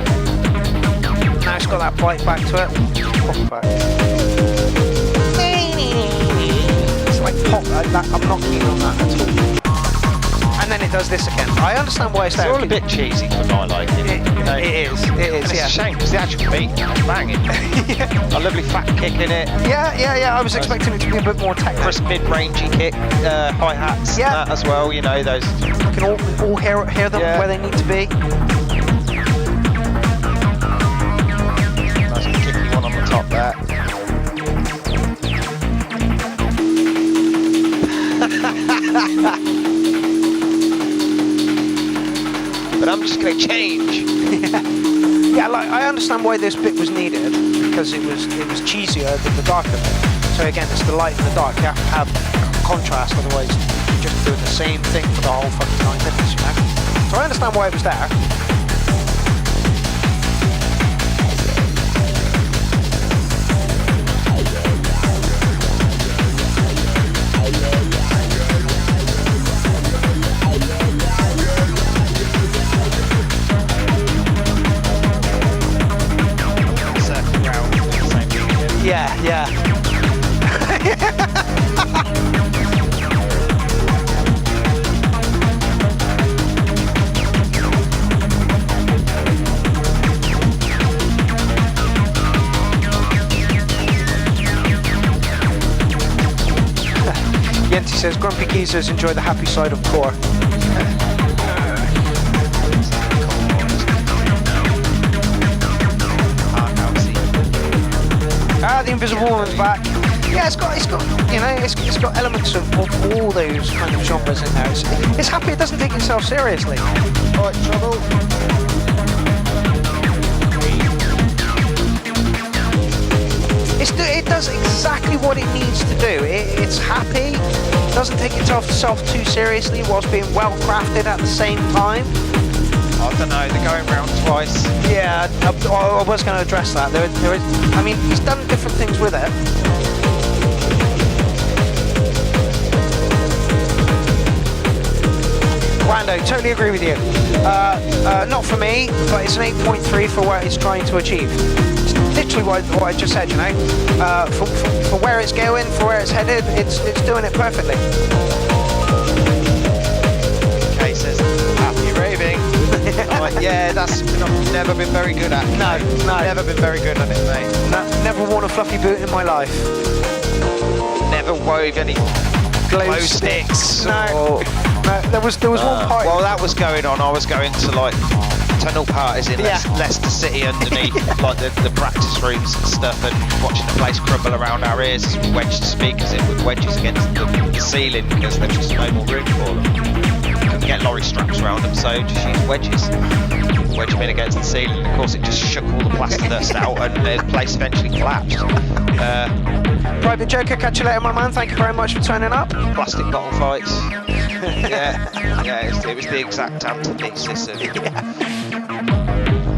Now it's got that bite back to it. Pop back. It's like pop, I'm not keen on that at all. And then it does this again. I understand why it's there. It's all a bit cheesy for my liking. It is, and yeah. It's a shame because the actual beat is banging. Yeah. A lovely fat kick in it. Yeah. I was expecting it to be a bit more technical. Crisp mid-rangey kick, hi-hats, and that as well, you know, those. You can all hear them where they need to be. Nice kicky one on the top there. But I'm just going to change. Yeah, like I understand why this bit was needed because it was cheesier than the darker bit. So again, it's the light and the dark. You have to have contrast, otherwise you're just doing the same thing for the whole fucking 9 minutes, you know. So I understand why it was there. Yeah. Yenti says, grumpy geezers enjoy the happy side of core. The Invisible Woman's back. Yeah, it's got you know, it's got elements of all those kind of genres in there. It's happy. It doesn't take itself seriously. Alright, trouble. It does exactly what it needs to do. It's happy. Doesn't take itself too seriously whilst being well crafted at the same time. I don't know, they're going round twice. Yeah, I was going to address that. There is, I mean, he's done different things with it. Rando, totally agree with you. Not for me, but it's an 8.3 for what it's trying to achieve. It's literally what I just said, you know. For where it's going, for where it's headed, it's doing it perfectly. Kay says, happy raving. Yeah, that's I've never been very good at. No. Never been very good at it, mate. No, never worn a fluffy boot in my life. Never wove any glow sticks. No, there was one party. Well, that was going on. I was going to like tunnel parties in Leicester City underneath like the practice rooms and stuff, and watching the place crumble around our ears as we wedged speakers in with wedges against the ceiling because there was just no more room for them. Couldn't get lorry straps around them, so just used wedges. Wedge them in against the ceiling, and of course it just shook all the plaster dust out, and the place eventually collapsed. Private Joker, catch you later, my man. Thank you very much for turning up. Plastic bottle fights. It was the exact antithesis of.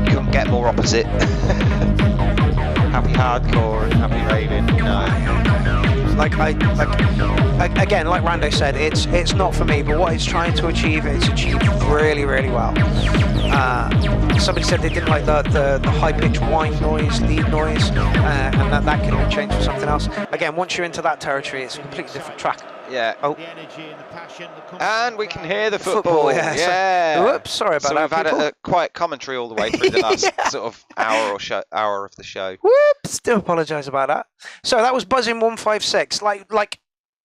Couldn't get more opposite. Happy hardcore and happy raving. No. Again, like Rando said, it's not for me, but what it's trying to achieve, it's achieved really, really well. Somebody said they didn't like the high-pitched whine noise, lead noise, and that can be changed for something else. Again, once you're into that territory, it's a completely different track. Yeah. Oh. And we can hear the football. Yeah. So, whoops, sorry about that. So we've had a quiet commentary all the way through the last sort of hour of the show. Whoops, do apologise about that. So that was Buzzing 156. Like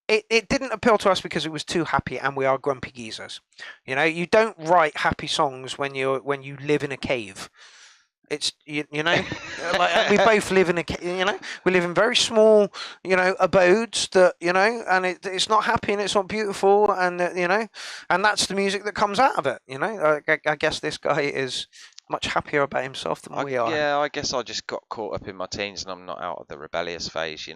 it didn't appeal to us because it was too happy, and we are grumpy geezers. You know, you don't write happy songs when you live in a cave. It's you know, like we both live in we live in very small, abodes that, and it's not happy and it's not beautiful, and and that's the music that comes out of it. I guess this guy is much happier about himself than we are. Yeah, I guess I just got caught up in my teens and I'm not out of the rebellious phase, so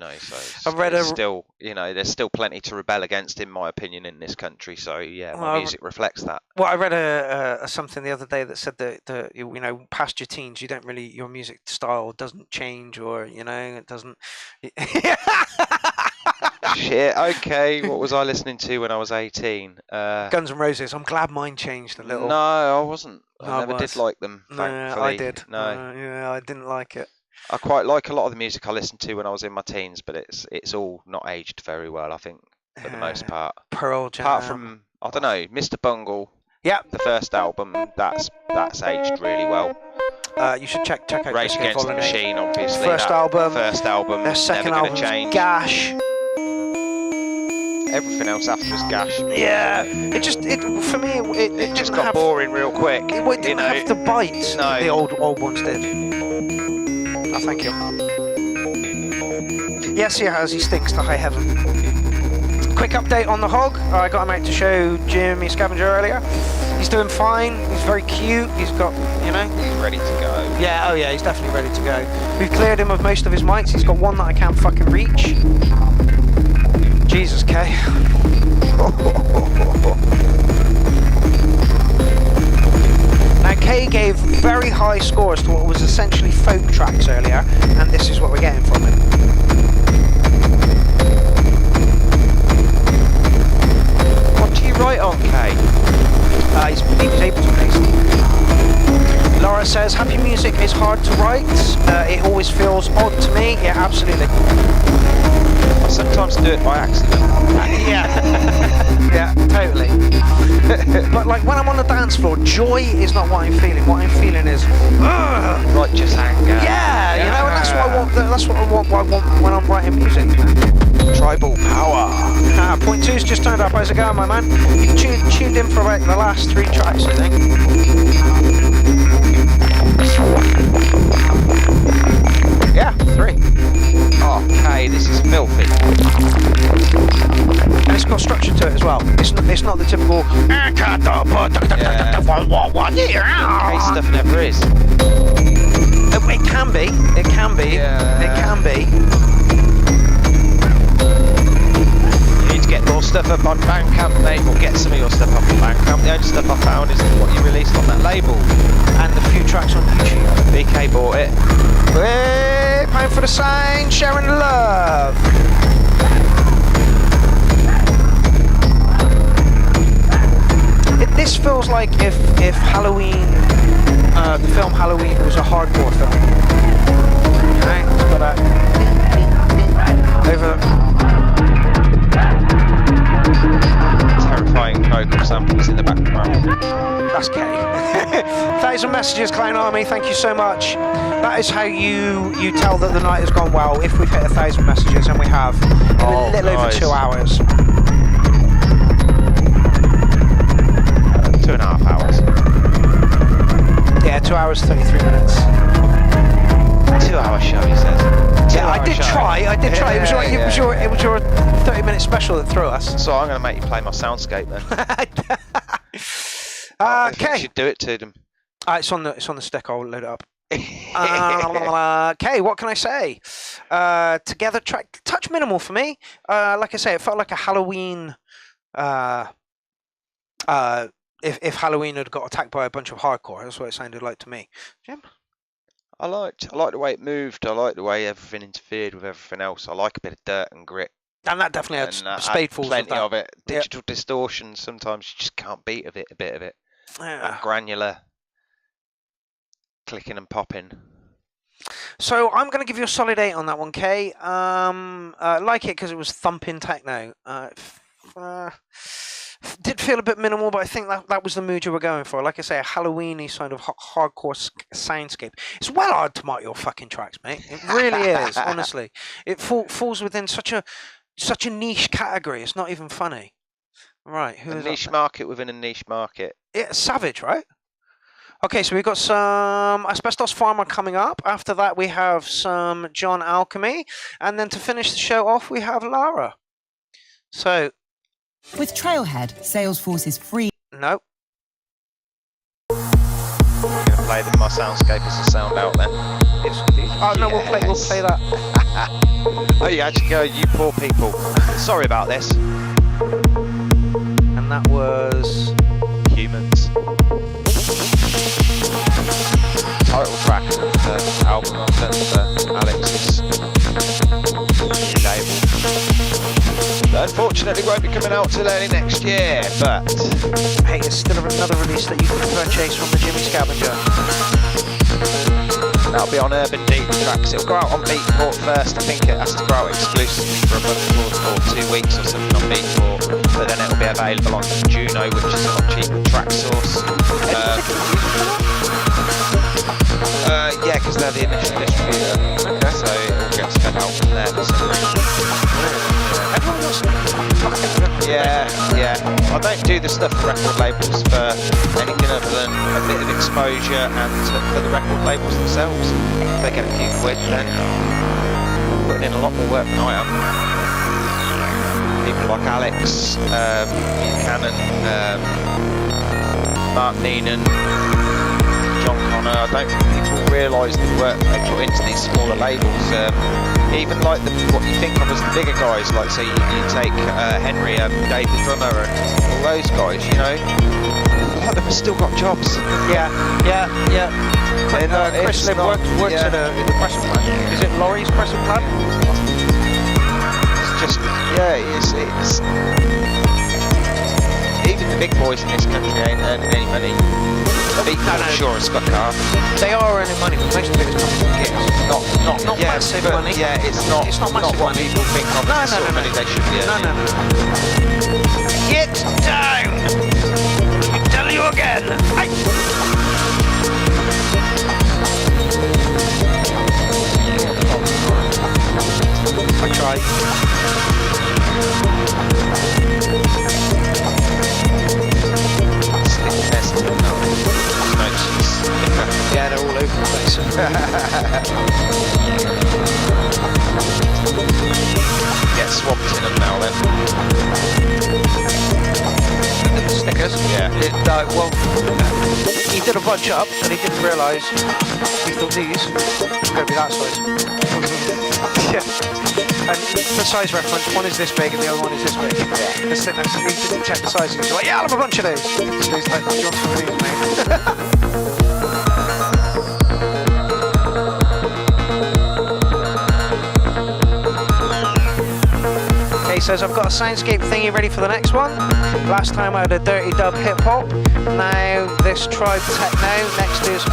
I've read still, there's still plenty to rebel against, in my opinion, in this country. So yeah, my music reflects that. Well, I read something the other day that said that past your teens, your music style doesn't change, or it doesn't. Shit. Okay, what was I listening to when I was 18? Guns N' Roses. I'm glad mine changed a little. No, I wasn't. I never did like them. Thankfully. I did. No. I didn't like it. I quite like a lot of the music I listened to when I was in my teens, but it's all not aged very well, I think, for the most part. Pearl Jam. Apart from, I don't know, Mr. Bungle. Yeah. The first album, that's aged really well. You should check out Rage Against the Machine, obviously. First album. Their second never album. Change. Gash. Everything else after was gash. Yeah, it just got boring real quick. It didn't have the bite the old ones did. Oh, thank you. Yes, he has. He stinks to high heaven. Quick update on the hog. I got him out to show Jimmy Scavenger earlier. He's doing fine. He's very cute. He's got, He's ready to go. Yeah, oh yeah, he's definitely ready to go. We've cleared him of most of his mics. He's got one that I can't fucking reach. Jesus, Kay. Now, Kay gave very high scores to what was essentially folk tracks earlier, and this is what we're getting from him. What do you write on, Kay? He's Ableton-based. Laura says, happy music is hard to write. It always feels odd to me. Yeah, absolutely. I sometimes do it by accident. Yeah, totally. But like when I'm on the dance floor, joy is not what I'm feeling. What I'm feeling is righteous anger. Yeah, and that's what I want. That's what I want when I'm writing music. Tribal power. Point two's just turned up. How's it going, my man? You've tuned in for about the last 3 tracks, I think. Yeah, 3. Okay, this is filthy. And it's got structure to it as well. It's not the typical. K stuff never is. It can be. It can be. Yeah. It can be. You need to get more stuff up on Bandcamp, mate, or get some of your stuff up on Bandcamp. The only stuff I found is what you released on that label. And a few tracks on YouTube. BK bought it. Hey, paying for the sign, sharing the love. This feels like if Halloween, the film Halloween was a hardcore film. Okay, it's got a over. Terrifying vocal samples in the background. That's Kay. 1,000 messages, Clown Army. Thank you so much. That is how you tell that the night has gone well. If we've hit 1,000 messages, and we have, in a little over 2 hours. 2.5 hours. Yeah, 2 hours 33 minutes. 2 hour show, he says. Yeah, I did try. It was your 30-minute special that threw us. So I'm going to make you play my soundscape then. Okay. You should do it to them. It's on the stick. I'll load it up. Okay, what can I say? Together track, touch minimal for me. Like I say, it felt like a Halloween. If Halloween had got attacked by a bunch of hardcore, that's what it sounded like to me. Jim? I like the way it moved. I like the way everything interfered with everything else. I like a bit of dirt and grit. And that definitely had spadefuls plenty of it. Digital distortion, sometimes you just can't beat a bit of it. That granular clicking and popping. So I'm going to give you a solid 8 on that one, Kay. Like it because it was thumping techno. Did feel a bit minimal, but I think that was the mood you were going for. Like I say, a Halloween-y sort of hardcore soundscape. It's well hard to mark your fucking tracks, mate. It really is, honestly. It falls within such a niche category. It's not even funny. Right, who is a niche market within a niche market. Yeah, Savage, right? Okay, so we've got some Asbestos Farmer coming up. After that, we have some John Alchemy. And then to finish the show off, we have Lara. So... With Trailhead, Salesforce is free. Nope. I'm going to play my soundscape as a sound out then. Yes, indeed. Oh, no, we'll play that. Oh, you actually go, you poor people. Sorry about this. And that was... Humans. Title track of the album I've done for Alex's label. That unfortunately won't be coming out till early next year, but... Hey, it's still another release that you can purchase from the Jimmy Scavenger. That'll be on Urban Deep Tracks. It'll go out on Beatport first. I think it has to go out exclusively for a month or 2 weeks or something on Beatport, but then it'll be available on Juno, which is a lot cheaper track source. Yeah, because they're the initial distributor, okay. So it'll get sent out from there. Yeah. I don't do the stuff for record labels for anything other than a bit of exposure and for the record labels themselves. If they get a few quid, then I'm putting in a lot more work than I am. People like Alex, Buchanan, Mark Neenan, John Connor, I don't think people realise the work they put into these smaller labels. Even like what you think of as the bigger guys, like say you take Henry, Dave the drummer, and all those guys, you know, a lot of them have still got jobs. Yeah. Chris Liv works in the pressing plant. Is it Laurie's pressing plant? It's just, it's even the big boys in this country ain't earning any money. Sure, it's got car. They are earning money, but most of it is coming from gigs. Not massive money. Yeah, it's not massive what money. People think of as the sort of money they should be earning. No. Get down! I tell you again! I tried. Yeah, they're all over the place. Get swamped in them now then. The stickers? Yeah. He did a bunch up and he didn't realise he thought these were going to be that size. Yeah. And for size reference, one is this big and the other one is this big. Yeah. He didn't check the size. He was like, yeah, I'll have a bunch of those. So he's like, do you want some of these, mate? Okay, says I've got a soundscape thingy ready for the next one. Last time I had a dirty dub hip hop. Now this tribe techno. Next is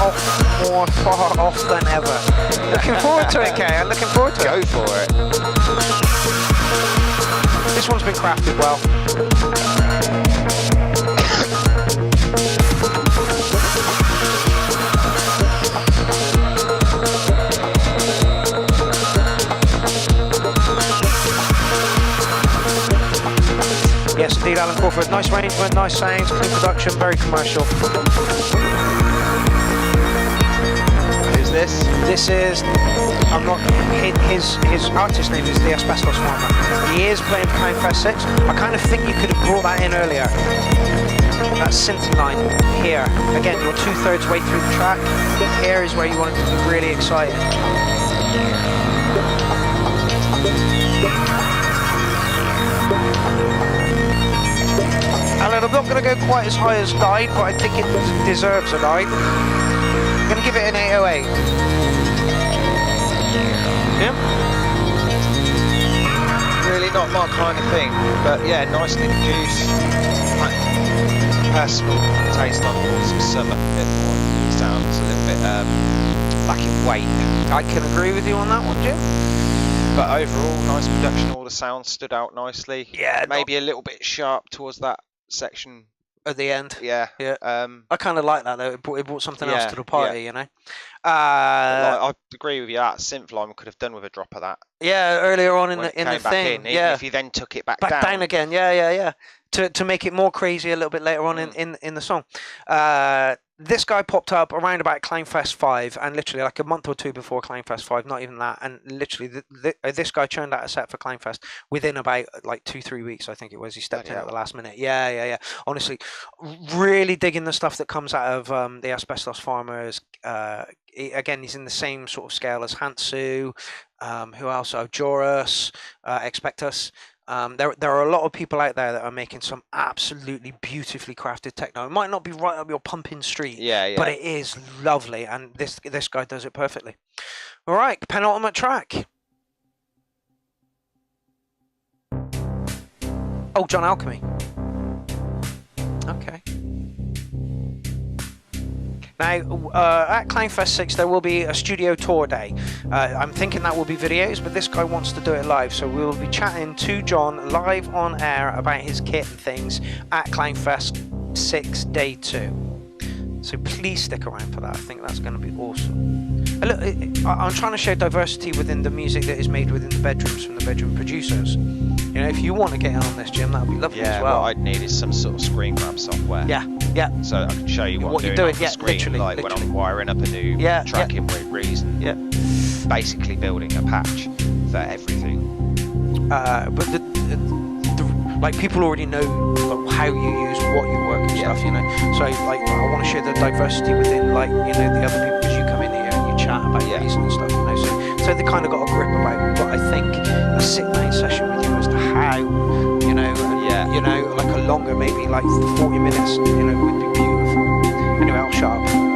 more far off than ever. Looking forward to it, Kay. I'm looking forward to it. Go for it. This one's been crafted well. indeed, Alan Crawford. Nice arrangement, nice sounds, clean production, very commercial. Who's this? This is, I'm not, his artist name is The Asbestos Farmer. He is playing Clownfest 6. I kind of think you could have brought that in earlier. That synth line here. Again, you're 2/3 way through the track. Here is where you want it to be really exciting. Alan, I'm not going to go quite as high as 9, but I think it deserves a 9. I'm going to give it an 808. Yeah? Really not my kind of thing, but yeah, nicely produced. Personal taste on some summer, a bit more sounds a little bit lacking weight. I can agree with you on that one, Jim. But overall, nice production. All the sounds stood out nicely. Yeah, maybe a little bit sharp towards that section at the end. Yeah, yeah. I kind of like that though. It brought something else to the party, you know. I agree with you. That synth line could have done with a drop of that. Yeah, earlier on in the thing. Even if you then took it back down again. Yeah. To make it more crazy a little bit later on in the song. This guy popped up around about Clownfest 5, and literally like a month or two before Clownfest 5, not even that, and literally this guy churned out a set for Clownfest within about like 2-3 weeks, I think it was. He stepped in at the last minute. Yeah. Honestly, really digging the stuff that comes out of the Asbestos Farmers. Again, he's in the same sort of scale as Hantsu. Who else? Joris, Expectus. There are a lot of people out there that are making some absolutely beautifully crafted techno. It might not be right up your pumping street, but it is lovely, and this guy does it perfectly. All right, penultimate track. Oh, John Alchemy. Okay. Now, at Clownfest 6, there will be a studio tour day. I'm thinking that will be videos, but this guy wants to do it live, so we will be chatting to John live on air about his kit and things at Clownfest 6 Day 2. So please stick around for that. I think that's going to be awesome. Look, I'm trying to show diversity within the music that is made within the bedrooms from the bedroom producers. You know, if you want to get in on this, Jim, that would be lovely as well. What I'd need is some sort of screen grab software. Yeah. So I can show you what I'm doing on the screen, like when I'm wiring up a new track in Reason. Yeah. Basically building a patch for everything. But like people already know how you use what you work and stuff, you know. So like I want to share the diversity within like, you know, the other people, because you come in here and you chat about Reason and stuff, you know. So they kind of got a grip about what I think a sit-down session with you as to how, you know, and, you know, like a longer, maybe like 40 minutes, you know, would be beautiful. Anyway, I'll shut up.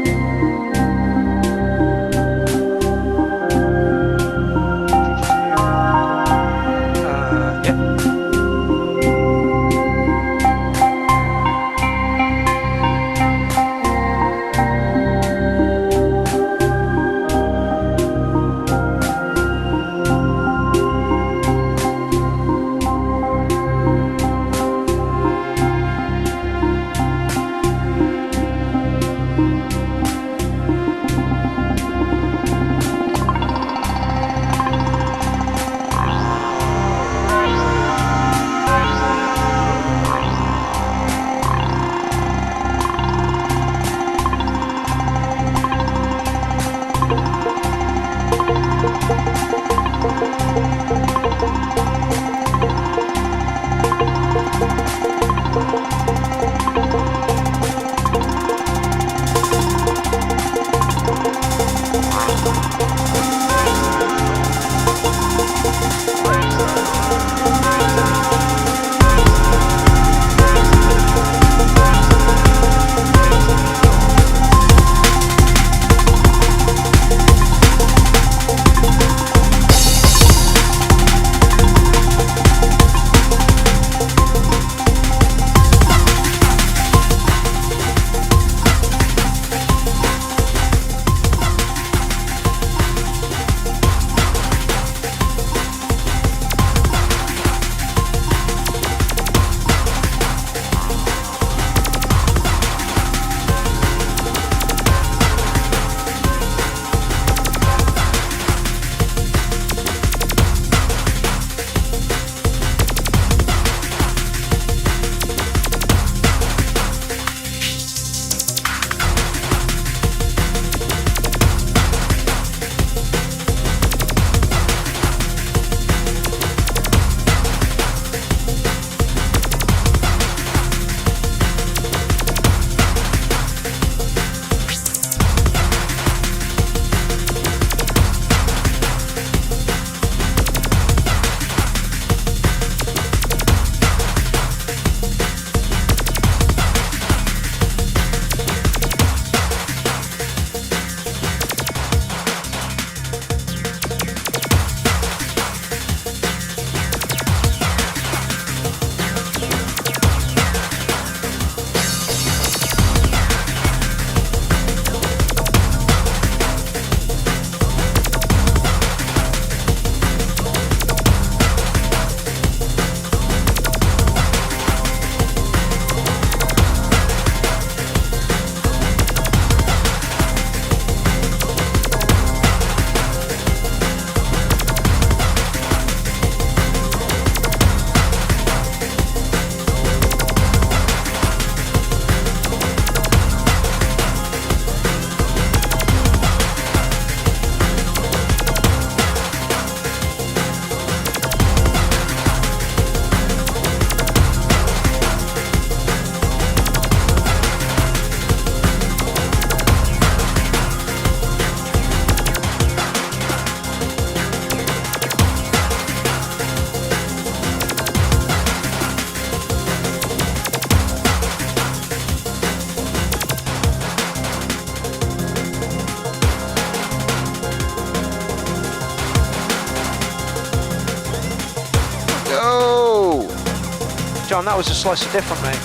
John, that was a slice of different, mate.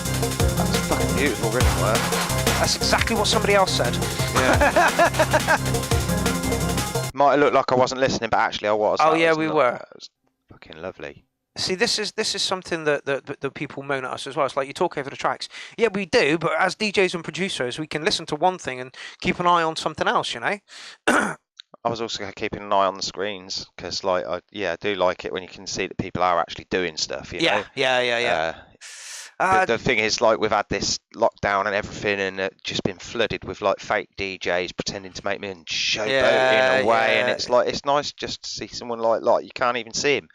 That's fucking beautiful rhythm work. That's exactly what somebody else said. Yeah. Might have looked like I wasn't listening, but actually I was. Oh yeah, we were. That was fucking lovely. See, this is something that people moan at us as well. It's like you talk over the tracks. Yeah, we do, but as DJs and producers, we can listen to one thing and keep an eye on something else, you know? I was also keeping an eye on the screens because, like, I do like it when you can see that people are actually doing stuff. You know? Yeah. The thing is, like, we've had this lockdown and everything, and just been flooded with like fake DJs pretending to make me and showboating away, and it's like it's nice just to see someone like you can't even see him.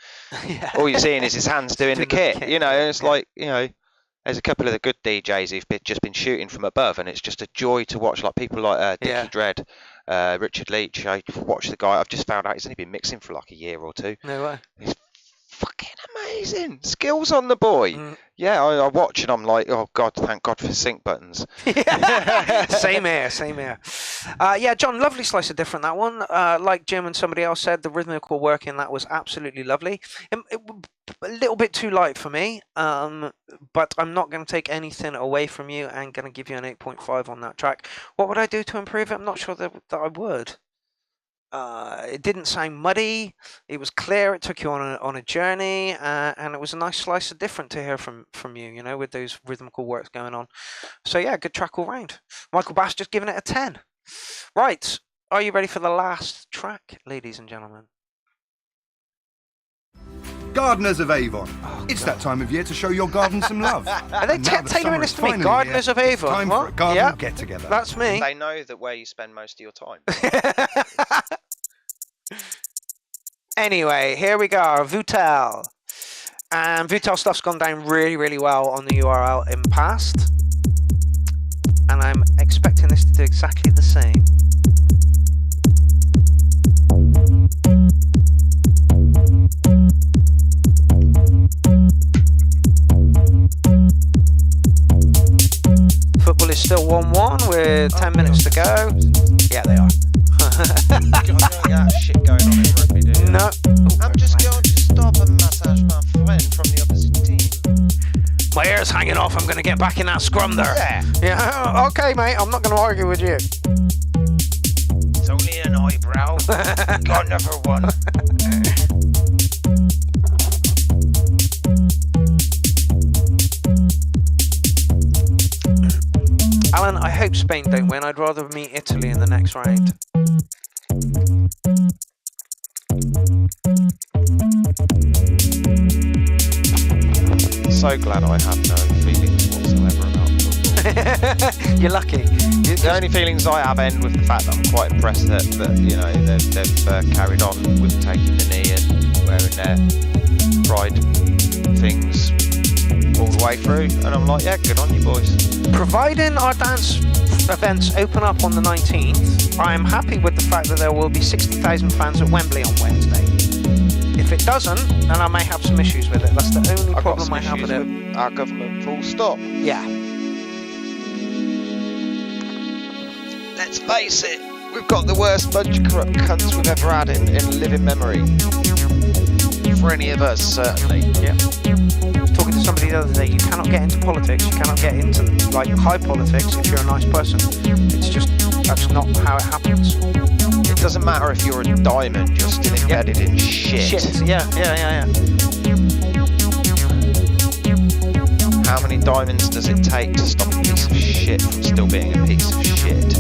All you're seeing is his hands doing the kit, you know. And it's like, you know, there's a couple of the good DJs who've just been shooting from above, and it's just a joy to watch. Like people like Dickie Dredd, Richard Leach. I watched the guy. I've just found out he's only been mixing for like a year or two. No way. He's fucking amazing. Skills on the boy. Yeah, I watch and I'm like, oh God, thank God for sync buttons. Same here. Yeah, John, lovely slice of different, that one. Like Jim and somebody else said, the rhythmical work in that was absolutely lovely. It a little bit too light for me, but I'm not going to take anything away from you and going to give you an 8.5 on that track. What would I do to improve it? I'm not sure that I would. It didn't sound muddy. It was clear. It took you on a journey, and it was a nice slice of different to hear from you. You know, with those rhythmical works going on. So yeah, good track all round. Michael Bass just giving it a 10. Right, are you ready for the last track, ladies and gentlemen? Gardeners of Avon. It's that time of year to show your garden some love. Are they tailoring this to me? Gardeners of Avon. Time for a garden get-together. That's me. They know that where you spend most of your time. Anyway, here we go. Vutel. And Vutel stuff's gone down really, really well on the URL in past. And I'm expecting this to do exactly the same. Football is still 1-1 with 10 minutes to go. Yeah, they are. Shit going on in rugby, do you? No. I'm just going to stop and massage my friend from the opposite team. My hair's hanging off. I'm going to get back in that scrum there. Yeah. Okay, mate. I'm not going to argue with you. It's only an eyebrow. Got number one. Alan, I hope Spain don't win. I'd rather meet Italy in the next round. So glad I have no feelings whatsoever about football. You're lucky. The only feelings I have end with the fact that I'm quite impressed that you know they've carried on with taking the knee and wearing their pride things all the way through, and I'm like, yeah, good on you boys. Providing our dance events open up on the 19th, I am happy with the fact that there will be 60,000 fans at Wembley on Wednesday. If it doesn't, then I may have some issues with it. That's the only problem I have with it. Our government, full stop. Yeah. Let's face it, we've got the worst bunch of corrupt cunts we've ever had in living memory. For any of us, certainly. Yeah. Talking to somebody the other day, you cannot get into politics, you cannot get into like high politics if you're a nice person. It's just, that's not how it happens. It doesn't matter if you're a diamond, you're still embedded in shit. Yeah. How many diamonds does it take to stop a piece of shit from still being a piece of shit?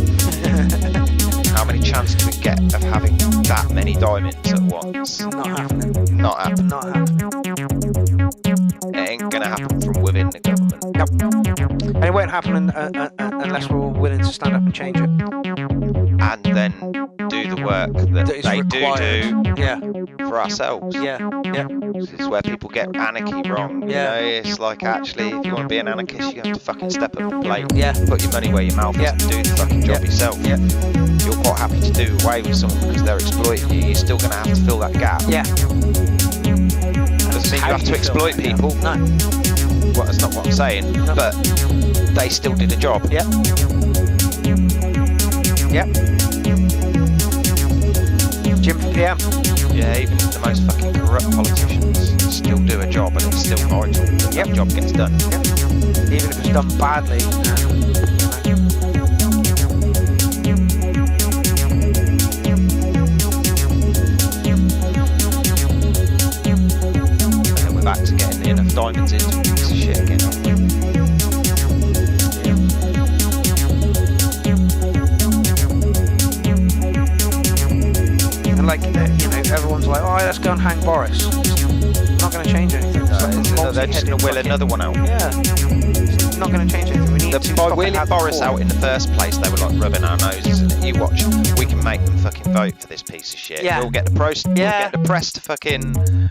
How many chances do we get of having that many diamonds at once? Not happening. Not happening. Not happening. It ain't gonna happen from within the government. Nope. And it won't happen unless we're all willing to stand up and change it. And then do the work that they required. do for ourselves. Yeah. This is where people get anarchy wrong. Yeah. You know, it's like, actually, if you want to be an anarchist, you have to fucking step up and play. Yeah. Put your money where your mouth is and do the fucking job yourself. Yeah. You're quite happy to do away with someone because they're exploiting you. You're still going to have to fill that gap. Yeah. Doesn't mean you have to exploit people. No. Well, that's not what I'm saying. No. But they still did a job. Yep. Jim for PM. Yeah, even the most fucking corrupt politicians still do a job and it's still vital. That job gets done. Even if it's done badly. And we're back to getting enough diamonds into a piece of shit again, aren't we? And like, everyone's like, oh, let's go and hang Boris. It's not going to change anything. They're just going to will another one out. Yeah. It's not going to change anything. We need to by wheeling Boris out in the first place, they were like rubbing our noses in it. You watch, we can make them fucking vote for this piece of shit. Yeah. We'll get the press to fucking...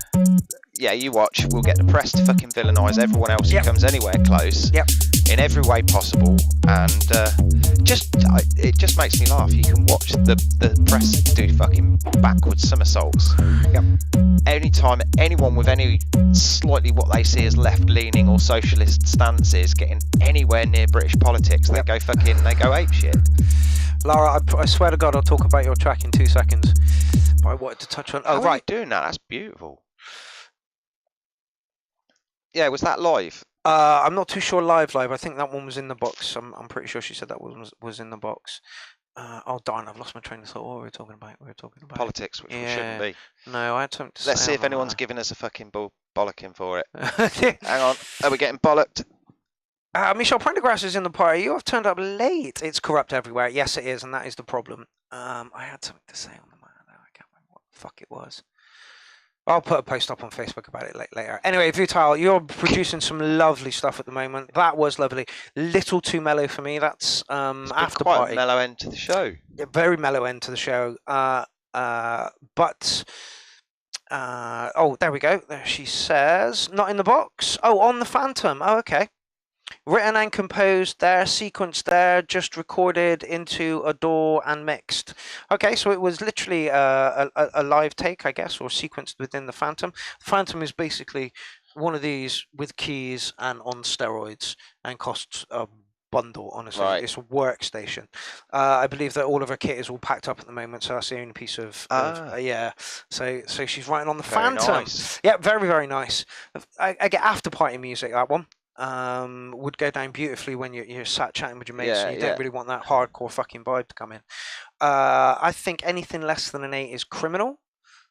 Yeah, you watch, we'll get the press to fucking villainise everyone else who comes anywhere close. In every way possible, and it just makes me laugh. You can watch the press do fucking backwards somersaults. Anytime anyone with any slightly what they see as left-leaning or socialist stances getting anywhere near British politics, they go apeshit. Lara, I swear to God, I'll talk about your track in 2 seconds. But I wanted to touch on. How are you doing that? That's beautiful. Yeah, was that live? I'm not too sure live. I think that one was in the box. I'm pretty sure she said that was in the box. Oh darn! I've lost my train of thought. What were we talking about? Politics, which we shouldn't be. No, I had something to say. Let's see if anyone's giving us a fucking bollocking for it. Hang on, are we getting bollocked? Michelle Prendergrass is in the party. You have turned up late. It's corrupt everywhere. Yes, it is, and that is the problem. I had something to say on the matter. I can't remember what the fuck it was. I'll put a post up on Facebook about it later. Anyway, Vutal, you're producing some lovely stuff at the moment. That was lovely. Little too mellow for me. That's after quite party. A mellow end to the show. Yeah, very mellow end to the show. Oh, there we go. There she says, not in the box. Oh, on the Phantom. Oh, okay. Written and composed there, sequenced there, just recorded into a DAW and mixed. Okay, so it was literally a live take, I guess, or sequenced within the Phantom. The Phantom is basically one of these with keys and on steroids and costs a bundle, honestly. Right. It's a workstation. I believe that all of her kit is all packed up at the moment, so that's the only piece of yeah. So she's writing on the Phantom. Nice. Yeah, very, very nice. I get after party music, that one. Would go down beautifully when you're sat chatting with your mates, and you don't really want that hardcore fucking vibe to come in. I think anything less than an 8 is criminal,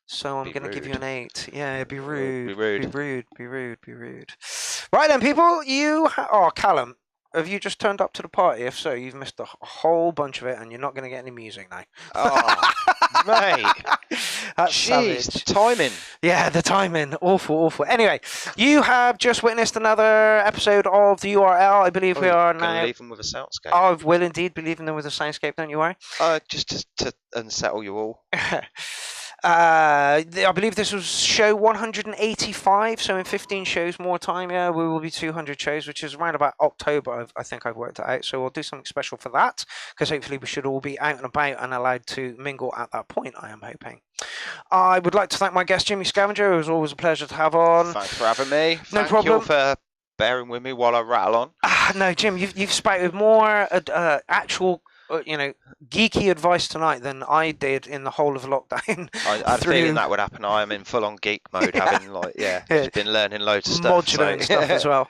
so I'm going to give you an 8. Yeah, be rude. Be rude. Right then, people, Callum, have you just turned up to the party? If so, you've missed a whole bunch of it, and you're not going to get any music now. Oh, mate. That's jeez, savage. The timing. Yeah, the timing. Awful. Anyway, you have just witnessed another episode of the URL. I believe we are now. Leave them with a soundscape. I will indeed be leaving them with a soundscape, don't you worry? Just to unsettle you all. I believe this was show 185, so in 15 shows more time, we will be 200 shows, which is around about October, I think I've worked it out, so we'll do something special for that, because hopefully we should all be out and about and allowed to mingle at that point, I am hoping. I would like to thank my guest, Jimmy Scavenger. It was always a pleasure to have on. Thanks for having me. No problem. Thank you for bearing with me while I rattle on. No, Jim, you've spouted more actual... geeky advice tonight than I did in the whole of lockdown. I had a feeling that would happen. I am in full-on geek mode, having just been learning loads of stuff. Modular and stuff as well.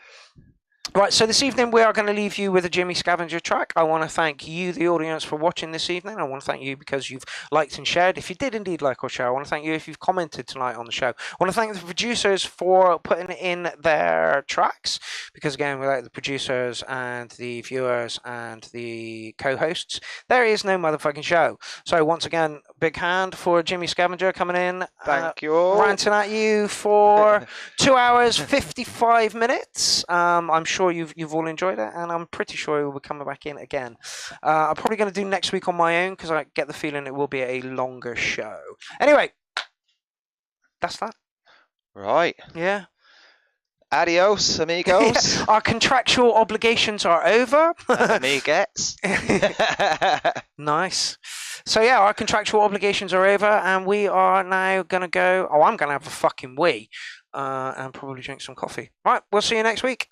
Right, so this evening we are going to leave you with a Jimmy Scavenger track. I want to thank you, the audience, for watching this evening. I want to thank you because you've liked and shared. If you did indeed like our show, I want to thank you if you've commented tonight on the show. I want to thank the producers for putting in their tracks, because again, without the producers and the viewers and the co-hosts, there is no motherfucking show. So once again, big hand for Jimmy Scavenger coming in. Thank you. Ranting at you for 2 hours, 55 minutes. I'm sure you've all enjoyed it, and I'm pretty sure we'll be coming back in again. I'm probably going to do next week on my own, because I get the feeling it will be a longer show. Anyway, that's that. Right. Yeah. Adios, amigos. Our contractual obligations are over. Amiguettes. Nice. So yeah, our contractual obligations are over, and we are now going to go... I'm going to have a fucking wee and probably drink some coffee. Right, we'll see you next week.